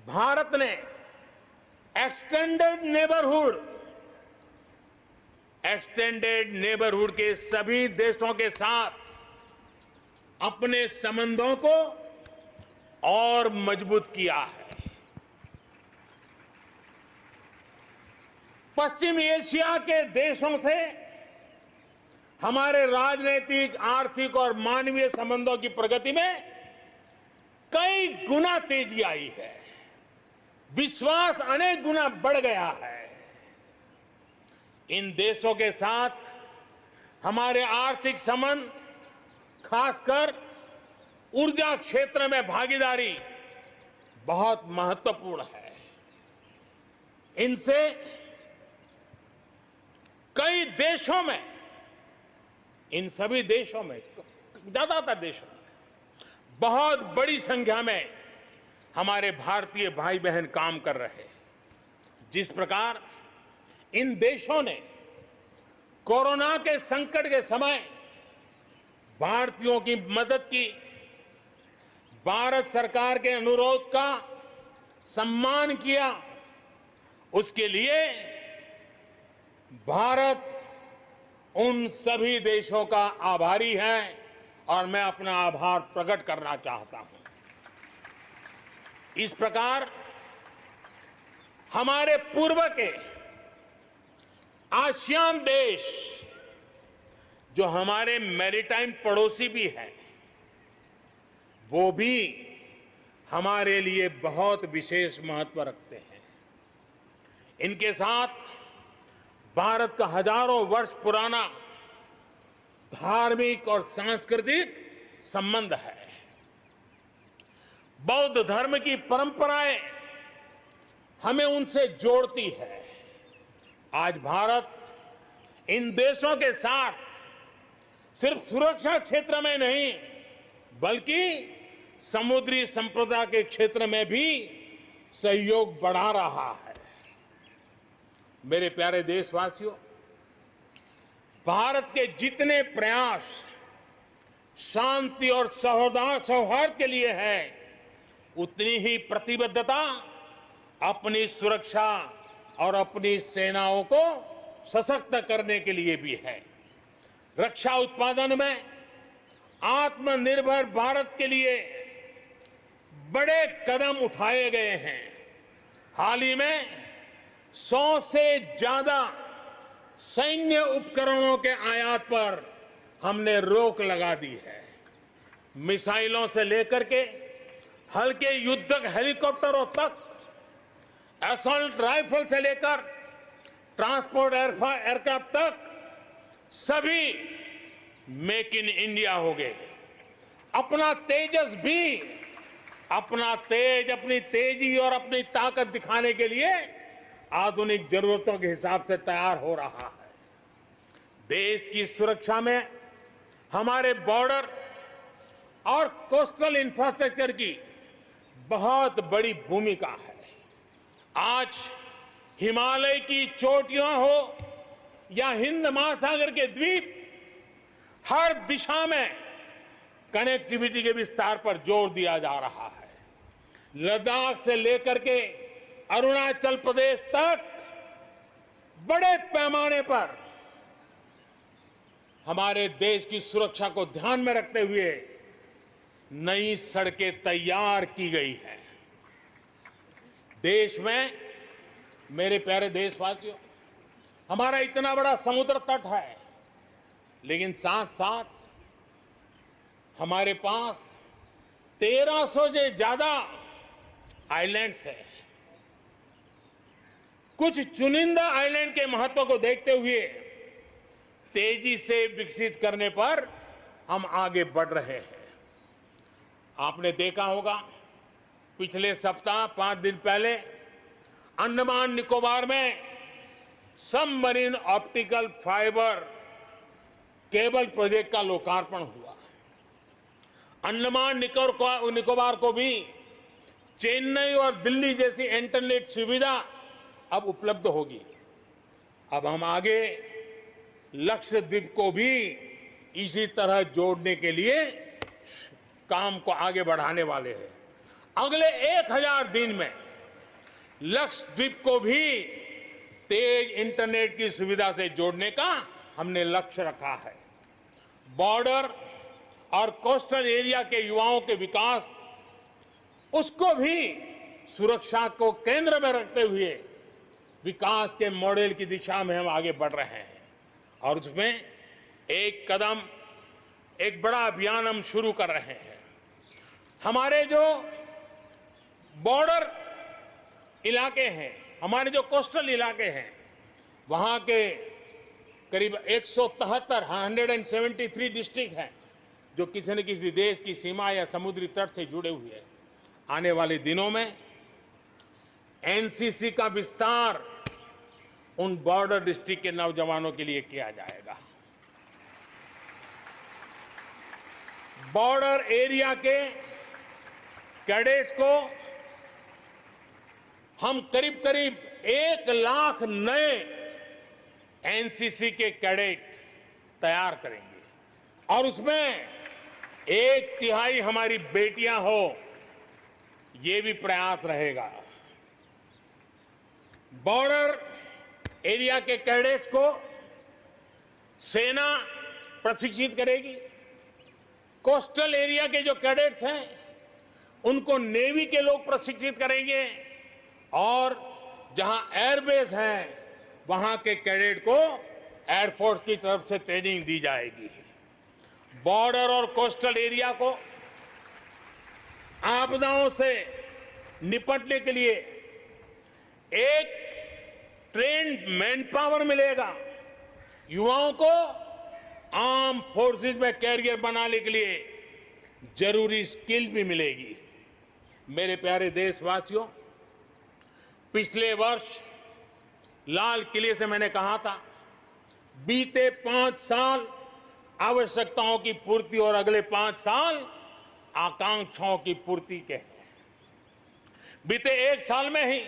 भारत ने एक्सटेंडेड नेबरहुड के सभी देशों के साथ अपने संबंधों को और मजबूत किया है। पश्चिम एशिया के देशों से हमारे राजनीतिक, आर्थिक और मानवीय संबंधों की प्रगति में कई गुना तेजी आई है। विश्वास अनेक गुना बढ़ गया है। इन देशों के साथ हमारे आर्थिक संबंध, खासकर ऊर्जा क्षेत्र में भागीदारी बहुत महत्वपूर्ण है। इनसे कई देशों में, इन सभी देशों में, ज्यादातर देशों में बहुत बड़ी संख्या में हमारे भारतीय भाई बहन काम कर रहे हैं। जिस प्रकार इन देशों ने कोरोना के संकट के समय भारतीयों की मदद की, भारत सरकार के अनुरोध का सम्मान किया, उसके लिए भारत उन सभी देशों का आभारी है और मैं अपना आभार प्रकट करना चाहता हूं। इस प्रकार हमारे पूर्व के आसियान देश, जो हमारे मैरीटाइम पड़ोसी भी हैं, वो भी हमारे लिए बहुत विशेष महत्व रखते हैं। इनके साथ भारत का हजारों वर्ष पुराना धार्मिक और सांस्कृतिक संबंध है। बौद्ध धर्म की परंपराएं हमें उनसे जोड़ती है। आज भारत इन देशों के साथ सिर्फ सुरक्षा क्षेत्र में नहीं, बल्कि समुद्री संपदा के क्षेत्र में भी सहयोग बढ़ा रहा है। मेरे प्यारे देशवासियों, भारत के जितने प्रयास शांति और सौहार्द के लिए है, उतनी ही प्रतिबद्धता अपनी सुरक्षा और अपनी सेनाओं को सशक्त करने के लिए भी है। रक्षा उत्पादन में आत्मनिर्भर भारत के लिए बड़े कदम उठाए गए हैं। हाल ही में 100 से ज्यादा सैन्य उपकरणों के आयात पर हमने रोक लगा दी है। मिसाइलों से लेकर के हल्के युद्धक हेलीकॉप्टरों तक, असॉल्ट राइफल से लेकर ट्रांसपोर्ट एयरक्राफ्ट तक, सभी मेक इन इंडिया हो गए। अपना तेजस भी अपनी तेजी और अपनी ताकत दिखाने के लिए आधुनिक जरूरतों के हिसाब से तैयार हो रहा है। देश की सुरक्षा में हमारे बॉर्डर और कोस्टल इंफ्रास्ट्रक्चर की बहुत बड़ी भूमिका है। आज हिमालय की चोटियां हो या हिंद महासागर के द्वीप, हर दिशा में कनेक्टिविटी के विस्तार पर जोर दिया जा रहा है। लद्दाख से लेकर के अरुणाचल प्रदेश तक बड़े पैमाने पर हमारे देश की सुरक्षा को ध्यान में रखते हुए नई सड़कें तैयार की गई हैं। देश में, मेरे प्यारे देशवासियों, हमारा इतना बड़ा समुद्र तट है, लेकिन साथ साथ हमारे पास 1300 से ज्यादा आइलैंड्स हैं। कुछ चुनिंदा आइलैंड के महत्व को देखते हुए तेजी से विकसित करने पर हम आगे बढ़ रहे हैं। आपने देखा होगा, पिछले सप्ताह 5 दिन पहले अंडमान निकोबार में submarine optical fibre cable project का लोकार्पण हुआ। अंडमान निकोबार को भी चेन्नई और दिल्ली जैसी इंटरनेट सुविधा अब उपलब्ध होगी। अब हम आगे लक्षद्वीप को भी इसी तरह जोड़ने के लिए काम को आगे बढ़ाने वाले हैं। अगले 1000 दिन में लक्षद्वीप को भी तेज इंटरनेट की सुविधा से जोड़ने का हमने लक्ष्य रखा है। बॉर्डर और कोस्टल एरिया के युवाओं के विकास, उसको भी सुरक्षा को केंद्र में रखते हुए विकास के मॉडल की दिशा में हम आगे बढ़ रहे हैं। और उसमें एक कदम, एक बड़ा अभियान हम शुरू कर रहे हैं। हमारे जो बॉर्डर इलाके हैं, हमारे जो कोस्टल इलाके हैं, वहां के करीब 173 डिस्ट्रिक्ट हैं जो किसी न किसी देश की सीमा या समुद्री तट से जुड़े हुए हैं। आने वाले दिनों में एनसीसी का विस्तार उन बॉर्डर डिस्ट्रिक्ट के नौजवानों के लिए किया जाएगा। बॉर्डर एरिया के कैडेट्स को हम करीब करीब 1 लाख नए एनसीसी के कैडेट तैयार करेंगे और उसमें 1/3 हमारी बेटियां हो, ये भी प्रयास रहेगा। बॉर्डर एरिया के कैडेट्स को सेना प्रशिक्षित करेगी। कोस्टल एरिया के जो कैडेट्स हैं उनको नेवी के लोग प्रशिक्षित करेंगे और जहां एयरबेस है वहां के कैडेट को एयरफोर्स की तरफ से ट्रेनिंग दी जाएगी। बॉर्डर और कोस्टल एरिया को आपदाओं से निपटने के लिए एक ट्रेन्ड मैन पावर मिलेगा। युवाओं को आर्म फोर्सेस में कैरियर बनाने के लिए जरूरी स्किल भी मिलेगी। मेरे प्यारे देशवासियों, पिछले वर्ष लाल किले से मैंने कहा था, बीते 5 साल आवश्यकताओं की पूर्ति और अगले 5 साल आकांक्षाओं की पूर्ति के हैं। बीते 1 साल में ही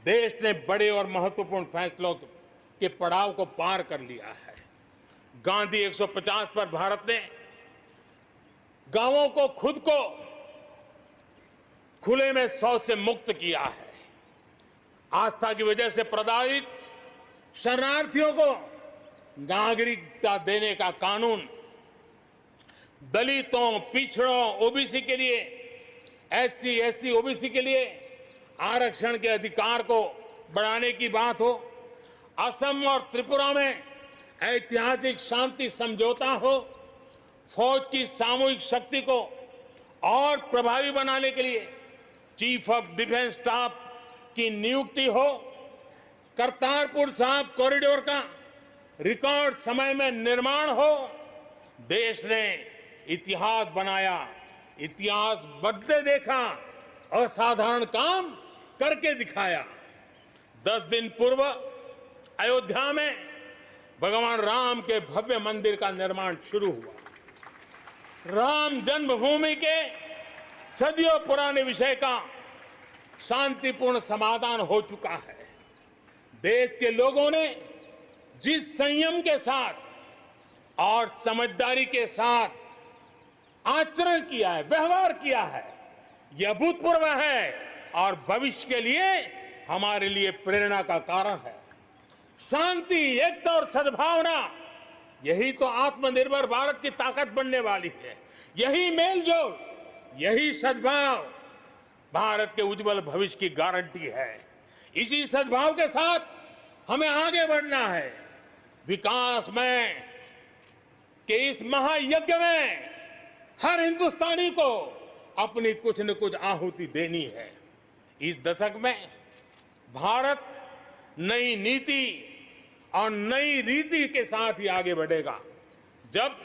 देश ने बड़े और महत्वपूर्ण फैसलों के पड़ाव को पार कर लिया है। गांधी 150 पर भारत ने गांवों को खुद को खुले में शौच से मुक्त किया है। आस्था की वजह से प्रताड़ित शरणार्थियों को नागरिकता देने का कानून, दलितों, पिछड़ों, ओबीसी के लिए, एससी, एसटी, ओबीसी के लिए आरक्षण के अधिकार को बढ़ाने की बात हो, असम और त्रिपुरा में ऐतिहासिक शांति समझौता हो, फौज की सामूहिक शक्ति को और प्रभावी बनाने के लिए चीफ ऑफ डिफेंस स्टाफ की नियुक्ति हो, करतारपुर साहिब कॉरिडोर का रिकॉर्ड समय में निर्माण हो। देश ने इतिहास बनाया, इतिहास बदले देखा, असाधारण काम करके दिखाया। 10 दिन पूर्व अयोध्या में भगवान राम के भव्य मंदिर का निर्माण शुरू हुआ। राम जन्मभूमि के सदियों पुराने विषय का शांतिपूर्ण समाधान हो चुका है। देश के लोगों ने जिस संयम के साथ और समझदारी के साथ आचरण किया है, व्यवहार किया है, यह अभूतपूर्व है और भविष्य के लिए हमारे लिए प्रेरणा का कारण है। शांति, एकता और सद्भावना, यही तो आत्मनिर्भर भारत की ताकत बनने वाली है। यही मेलजोल, यही सद्भाव भारत के उज्जवल भविष्य की गारंटी है। इसी सद्भाव के साथ हमें आगे बढ़ना है। विकास में के इस महायज्ञ में हर हिंदुस्तानी को अपनी कुछ न कुछ आहुति देनी है। इस दशक में भारत नई नीति और नई रीति के साथ ही आगे बढ़ेगा। जब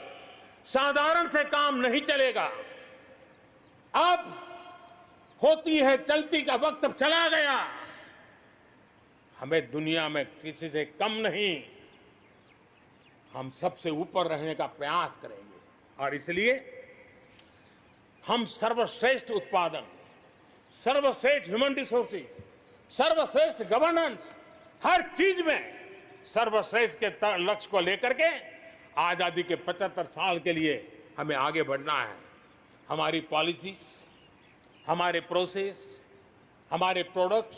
साधारण से काम नहीं चलेगा, अब होती है चलती का वक्त अब चला गया। हमें दुनिया में किसी से कम नहीं, हम सबसे ऊपर रहने का प्रयास करेंगे और इसलिए हम सर्वश्रेष्ठ उत्पादन, सर्वश्रेष्ठ ह्यूमन रिसोर्सेज, सर्वश्रेष्ठ गवर्नेंस, हर चीज में सर्वश्रेष्ठ के लक्ष्य को लेकर के आजादी के 75 साल के लिए हमें आगे बढ़ना है। हमारी पॉलिसीज, हमारे प्रोसेस, हमारे प्रोडक्ट्स,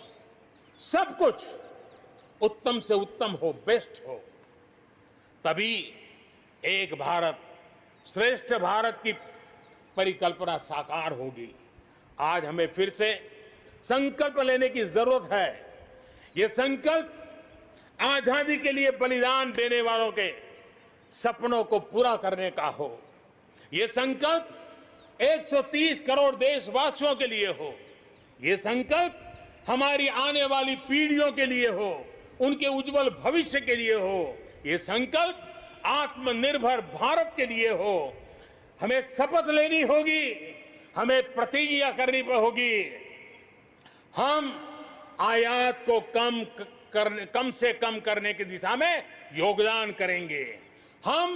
सब कुछ उत्तम से उत्तम हो, बेस्ट हो, तभी एक भारत श्रेष्ठ भारत की परिकल्पना साकार होगी। आज हमें फिर से संकल्प लेने की जरूरत है। ये संकल्प आजादी के लिए बलिदान देने वालों के सपनों को पूरा करने का हो। ये संकल्प 130 करोड़ देशवासियों के लिए हो। ये संकल्प हमारी आने वाली पीढ़ियों के लिए हो, उनके उज्जवल भविष्य के लिए हो। ये संकल्प आत्मनिर्भर भारत के लिए हो। हमें शपथ लेनी होगी, हमें प्रतिज्ञा करनी होगी। हम आयात को कम से कम करने की दिशा में योगदान करेंगे। हम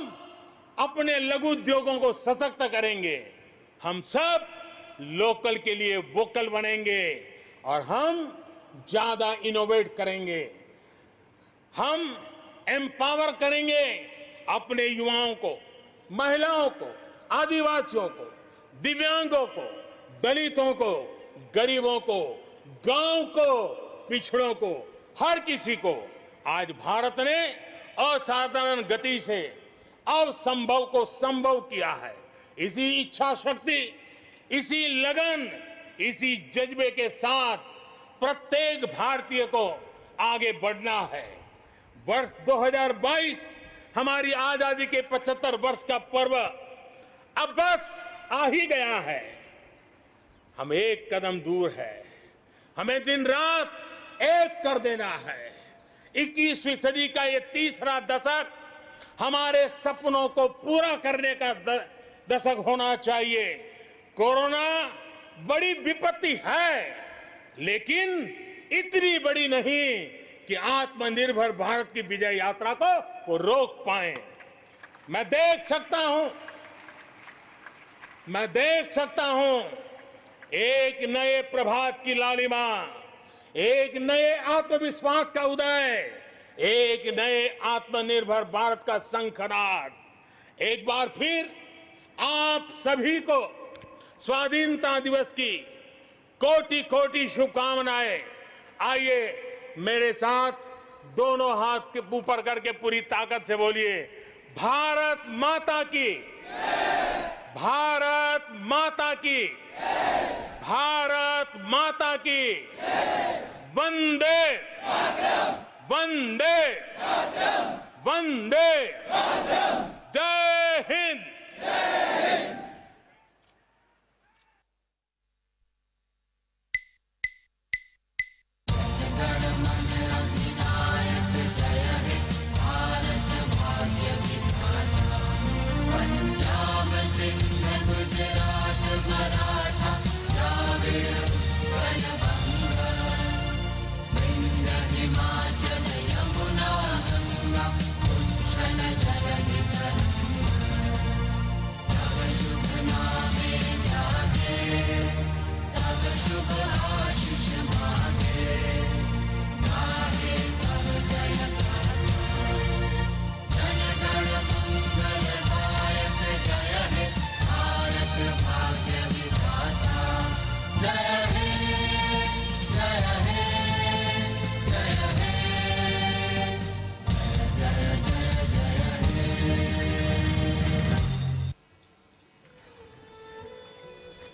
अपने लघु उद्योगों को सशक्त करेंगे। हम सब लोकल के लिए वोकल बनेंगे और हम ज्यादा इनोवेट करेंगे। हम एम्पावर करेंगे अपने युवाओं को, महिलाओं को, आदिवासियों को, दिव्यांगों को, दलितों को, गरीबों को, गांव को, पिछड़ों को, हर किसी को। आज भारत ने असाधारण गति से असंभव को संभव किया है। इसी इच्छा शक्ति, इसी लगन, इसी जज्बे के साथ प्रत्येक भारतीय को आगे बढ़ना है। वर्ष 2022 हमारी आजादी के 75 वर्ष का पर्व अब बस आ ही गया है। हम एक कदम दूर है। हमें दिन रात एक कर देना है। 21वीं सदी का ये तीसरा दशक हमारे सपनों को पूरा करने का दशक होना चाहिए। कोरोना बड़ी विपत्ति है, लेकिन इतनी बड़ी नहीं कि आत्मनिर्भर भारत की विजय यात्रा को वो रोक पाए। मैं देख सकता हूं एक नए प्रभात की लालिमा, एक नए आत्मविश्वास का उदय, एक नए आत्मनिर्भर भारत का शंखनाद। एक बार फिर आप सभी को स्वाधीनता दिवस की कोटि कोटि शुभकामनाएं। आइए मेरे साथ दोनों हाथ के ऊपर करके पूरी ताकत से बोलिए, भारत माता की, भारत माता की, भारत माता की, वंदे वंदे वंदे, जय हिंद।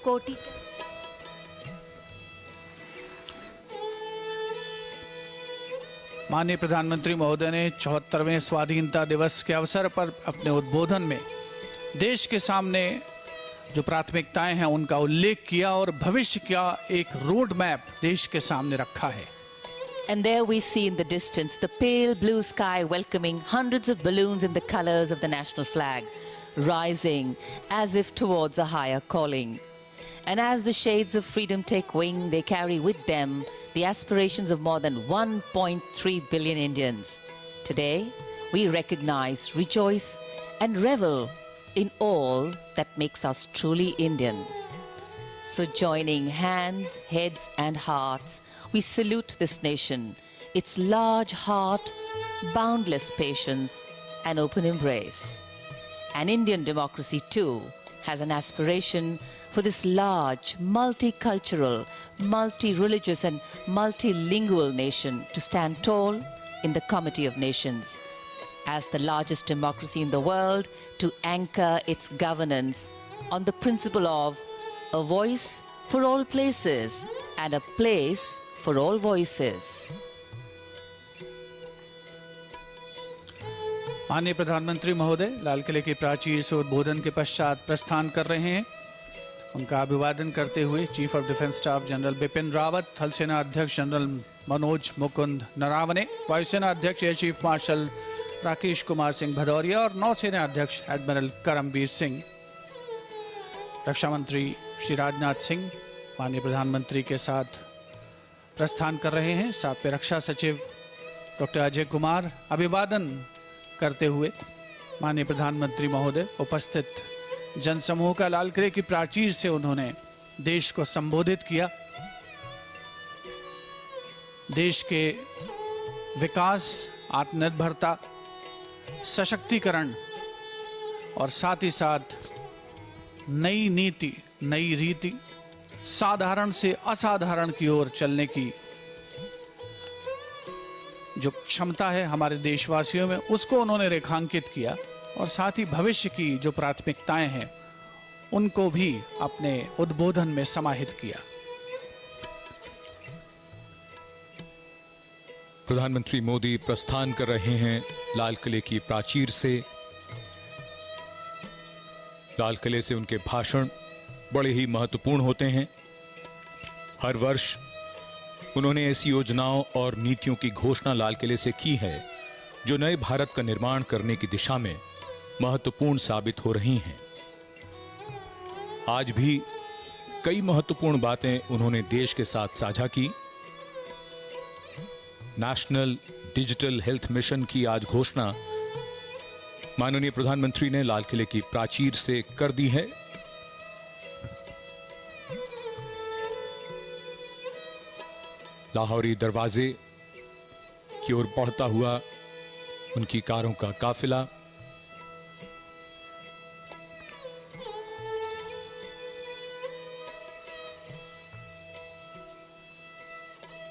कोटि माननीय प्रधानमंत्री महोदय ने 74वें स्वाधीनता दिवस के अवसर पर अपने उद्बोधन में देश के सामने जो प्राथमिकताएं हैं उनका उल्लेख किया और भविष्य का एक रोड मैप देश के सामने रखा है। And there we see in the distance the pale blue sky welcoming hundreds of balloons in the colors of the national flag, rising as if towards a higher calling. And as the shades of freedom take wing, they carry with them the aspirations of more than 1.3 billion Indians. Today, we recognize, rejoice, and revel in all that makes us truly Indian. So joining hands, heads, and hearts, we salute this nation, its large heart, boundless patience, and open embrace. And Indian democracy, too, has an aspiration for this large, multicultural, multi-religious, and multilingual nation to stand tall in the Committee of Nations. As the largest democracy in the world, to anchor its governance on the principle of a voice for all places and a place for all voices. माननीय प्रधानमंत्री महोदय लाल किले की प्राचीर से उद्बोधन के पश्चात प्रस्थान कर रहे हैं। उनका अभिवादन करते हुए chief of defence staff general Bipin Rawat, थल सेना अध्यक्ष जनरल मनोज मुकुंद नरावने, वायुसेना अध्यक्ष air chief marshal Rakesh Kumar Singh Bhadauria और नौसेना अध्यक्ष एडमिरल करमबीर सिंह, रक्षा मंत्री श्री राजनाथ सिंह माननीय प्रधानमंत्री के साथ प्रस्थान कर रहे हैं। साथ में रक्षा सचिव डॉक्टर अजय कुमार अभिवादन करते हुए माननीय प्रधानमंत्री महोदय उपस्थित जनसमूह का लाल किले की प्राचीर से उन्होंने देश को संबोधित किया। देश के विकास, आत्मनिर्भरता, सशक्तिकरण और साथ ही साथ नई नीति, नई रीति, साधारण से असाधारण की ओर चलने की जो क्षमता है हमारे देशवासियों में, उसको उन्होंने रेखांकित किया और साथ ही भविष्य की जो प्राथमिकताएं हैं उनको भी अपने उद्बोधन में समाहित किया। प्रधानमंत्री मोदी प्रस्थान कर रहे हैं लाल किले की प्राचीर से। लाल किले से उनके भाषण बड़े ही महत्वपूर्ण होते हैं। हर वर्ष उन्होंने ऐसी योजनाओं और नीतियों की घोषणा लाल किले से की है जो नए भारत का निर्माण करने की दिशा में महत्वपूर्ण साबित हो रही हैं। आज भी कई महत्वपूर्ण बातें उन्होंने देश के साथ साझा की। नेशनल डिजिटल हेल्थ मिशन की आज घोषणा माननीय प्रधानमंत्री ने लाल किले की प्राचीर से कर दी है। लाहौरी दरवाजे की ओर बढ़ता हुआ उनकी कारों का काफिला,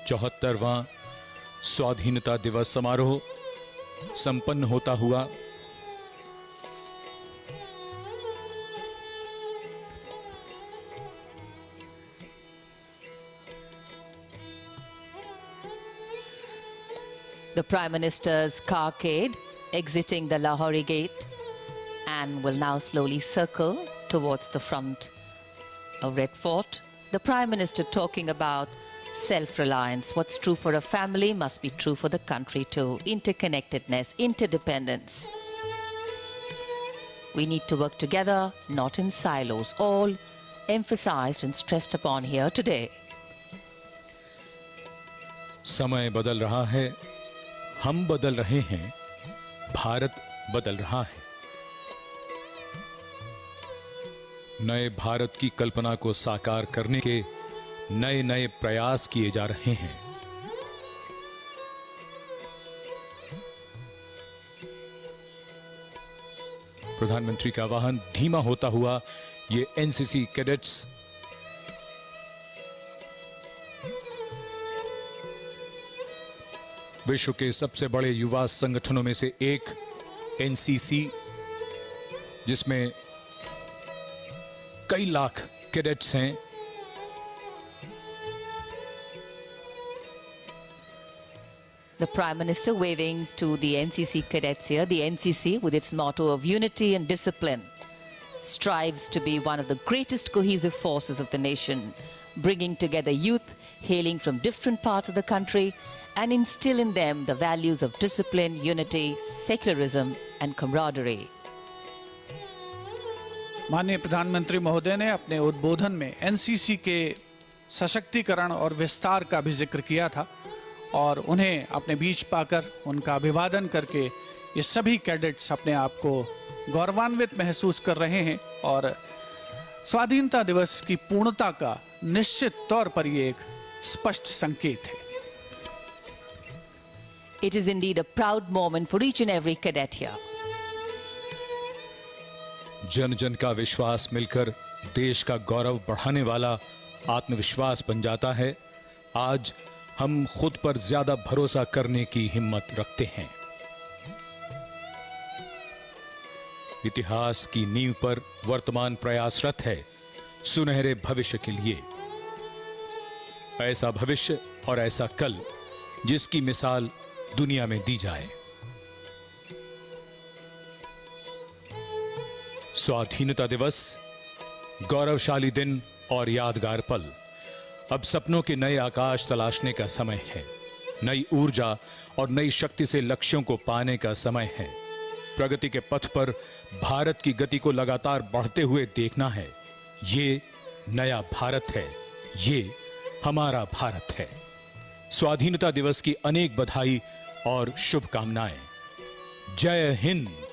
चौहत्तरवां स्वाधीनता दिवस समारोह संपन्न होता हुआ। The Prime Minister's carcade exiting the Lahori Gate and will now slowly circle towards the front of Red Fort. The Prime Minister talking about self-reliance. What's true for a family must be true for the country too. Interconnectedness, interdependence. We need to work together, not in silos. All emphasized and stressed upon here today. समय बदल रहा है, हम बदल रहे हैं, भारत बदल रहा है। नए भारत की कल्पना को साकार करने के नए नए प्रयास किए जा रहे हैं। प्रधानमंत्री का आह्वान धीमा होता हुआ ये एनसीसी कैडेट्स विश्व के सबसे बड़े युवा संगठनों में से एक एनसीसी, जिसमें कई लाख कैडेट्स हैं, The Prime Minister waving to the NCC cadets here. The NCC, with its motto of unity and discipline, strives to be one of the greatest cohesive forces of the nation, bringing together youth hailing from different parts of the country and instill in them the values of discipline, unity, secularism and camaraderie. माननीय प्रधानमंत्री महोदय ने अपने उद्बोधन में NCC के सशक्तिकरण और विस्तार का भी जिक्र किया था और उन्हें अपने बीच पाकर उनका अभिवादन करके ये सभी कैडेट्स अपने आप को गौरवान्वित महसूस कर रहे हैं और स्वाधीनता दिवस की पूर्णता का निश्चित तौर पर ये एक स्पष्ट संकेत है। It is indeed a proud moment for each and every cadet here. जन जन का विश्वास मिलकर देश का गौरव बढ़ाने वाला आत्मविश्वास बन जाता है। आज हम खुद पर ज्यादा भरोसा करने की हिम्मत रखते हैं। इतिहास की नींव पर वर्तमान प्रयासरत है सुनहरे भविष्य के लिए। ऐसा भविष्य और ऐसा कल जिसकी मिसाल दुनिया में दी जाए। स्वाधीनता दिवस, गौरवशाली दिन और यादगार पल। अब सपनों के नए आकाश तलाशने का समय है। नई ऊर्जा और नई शक्ति से लक्ष्यों को पाने का समय है। प्रगति के पथ पर भारत की गति को लगातार बढ़ते हुए देखना है। ये नया भारत है, ये हमारा भारत है। स्वाधीनता दिवस की अनेक बधाई और शुभकामनाएं। जय हिंद।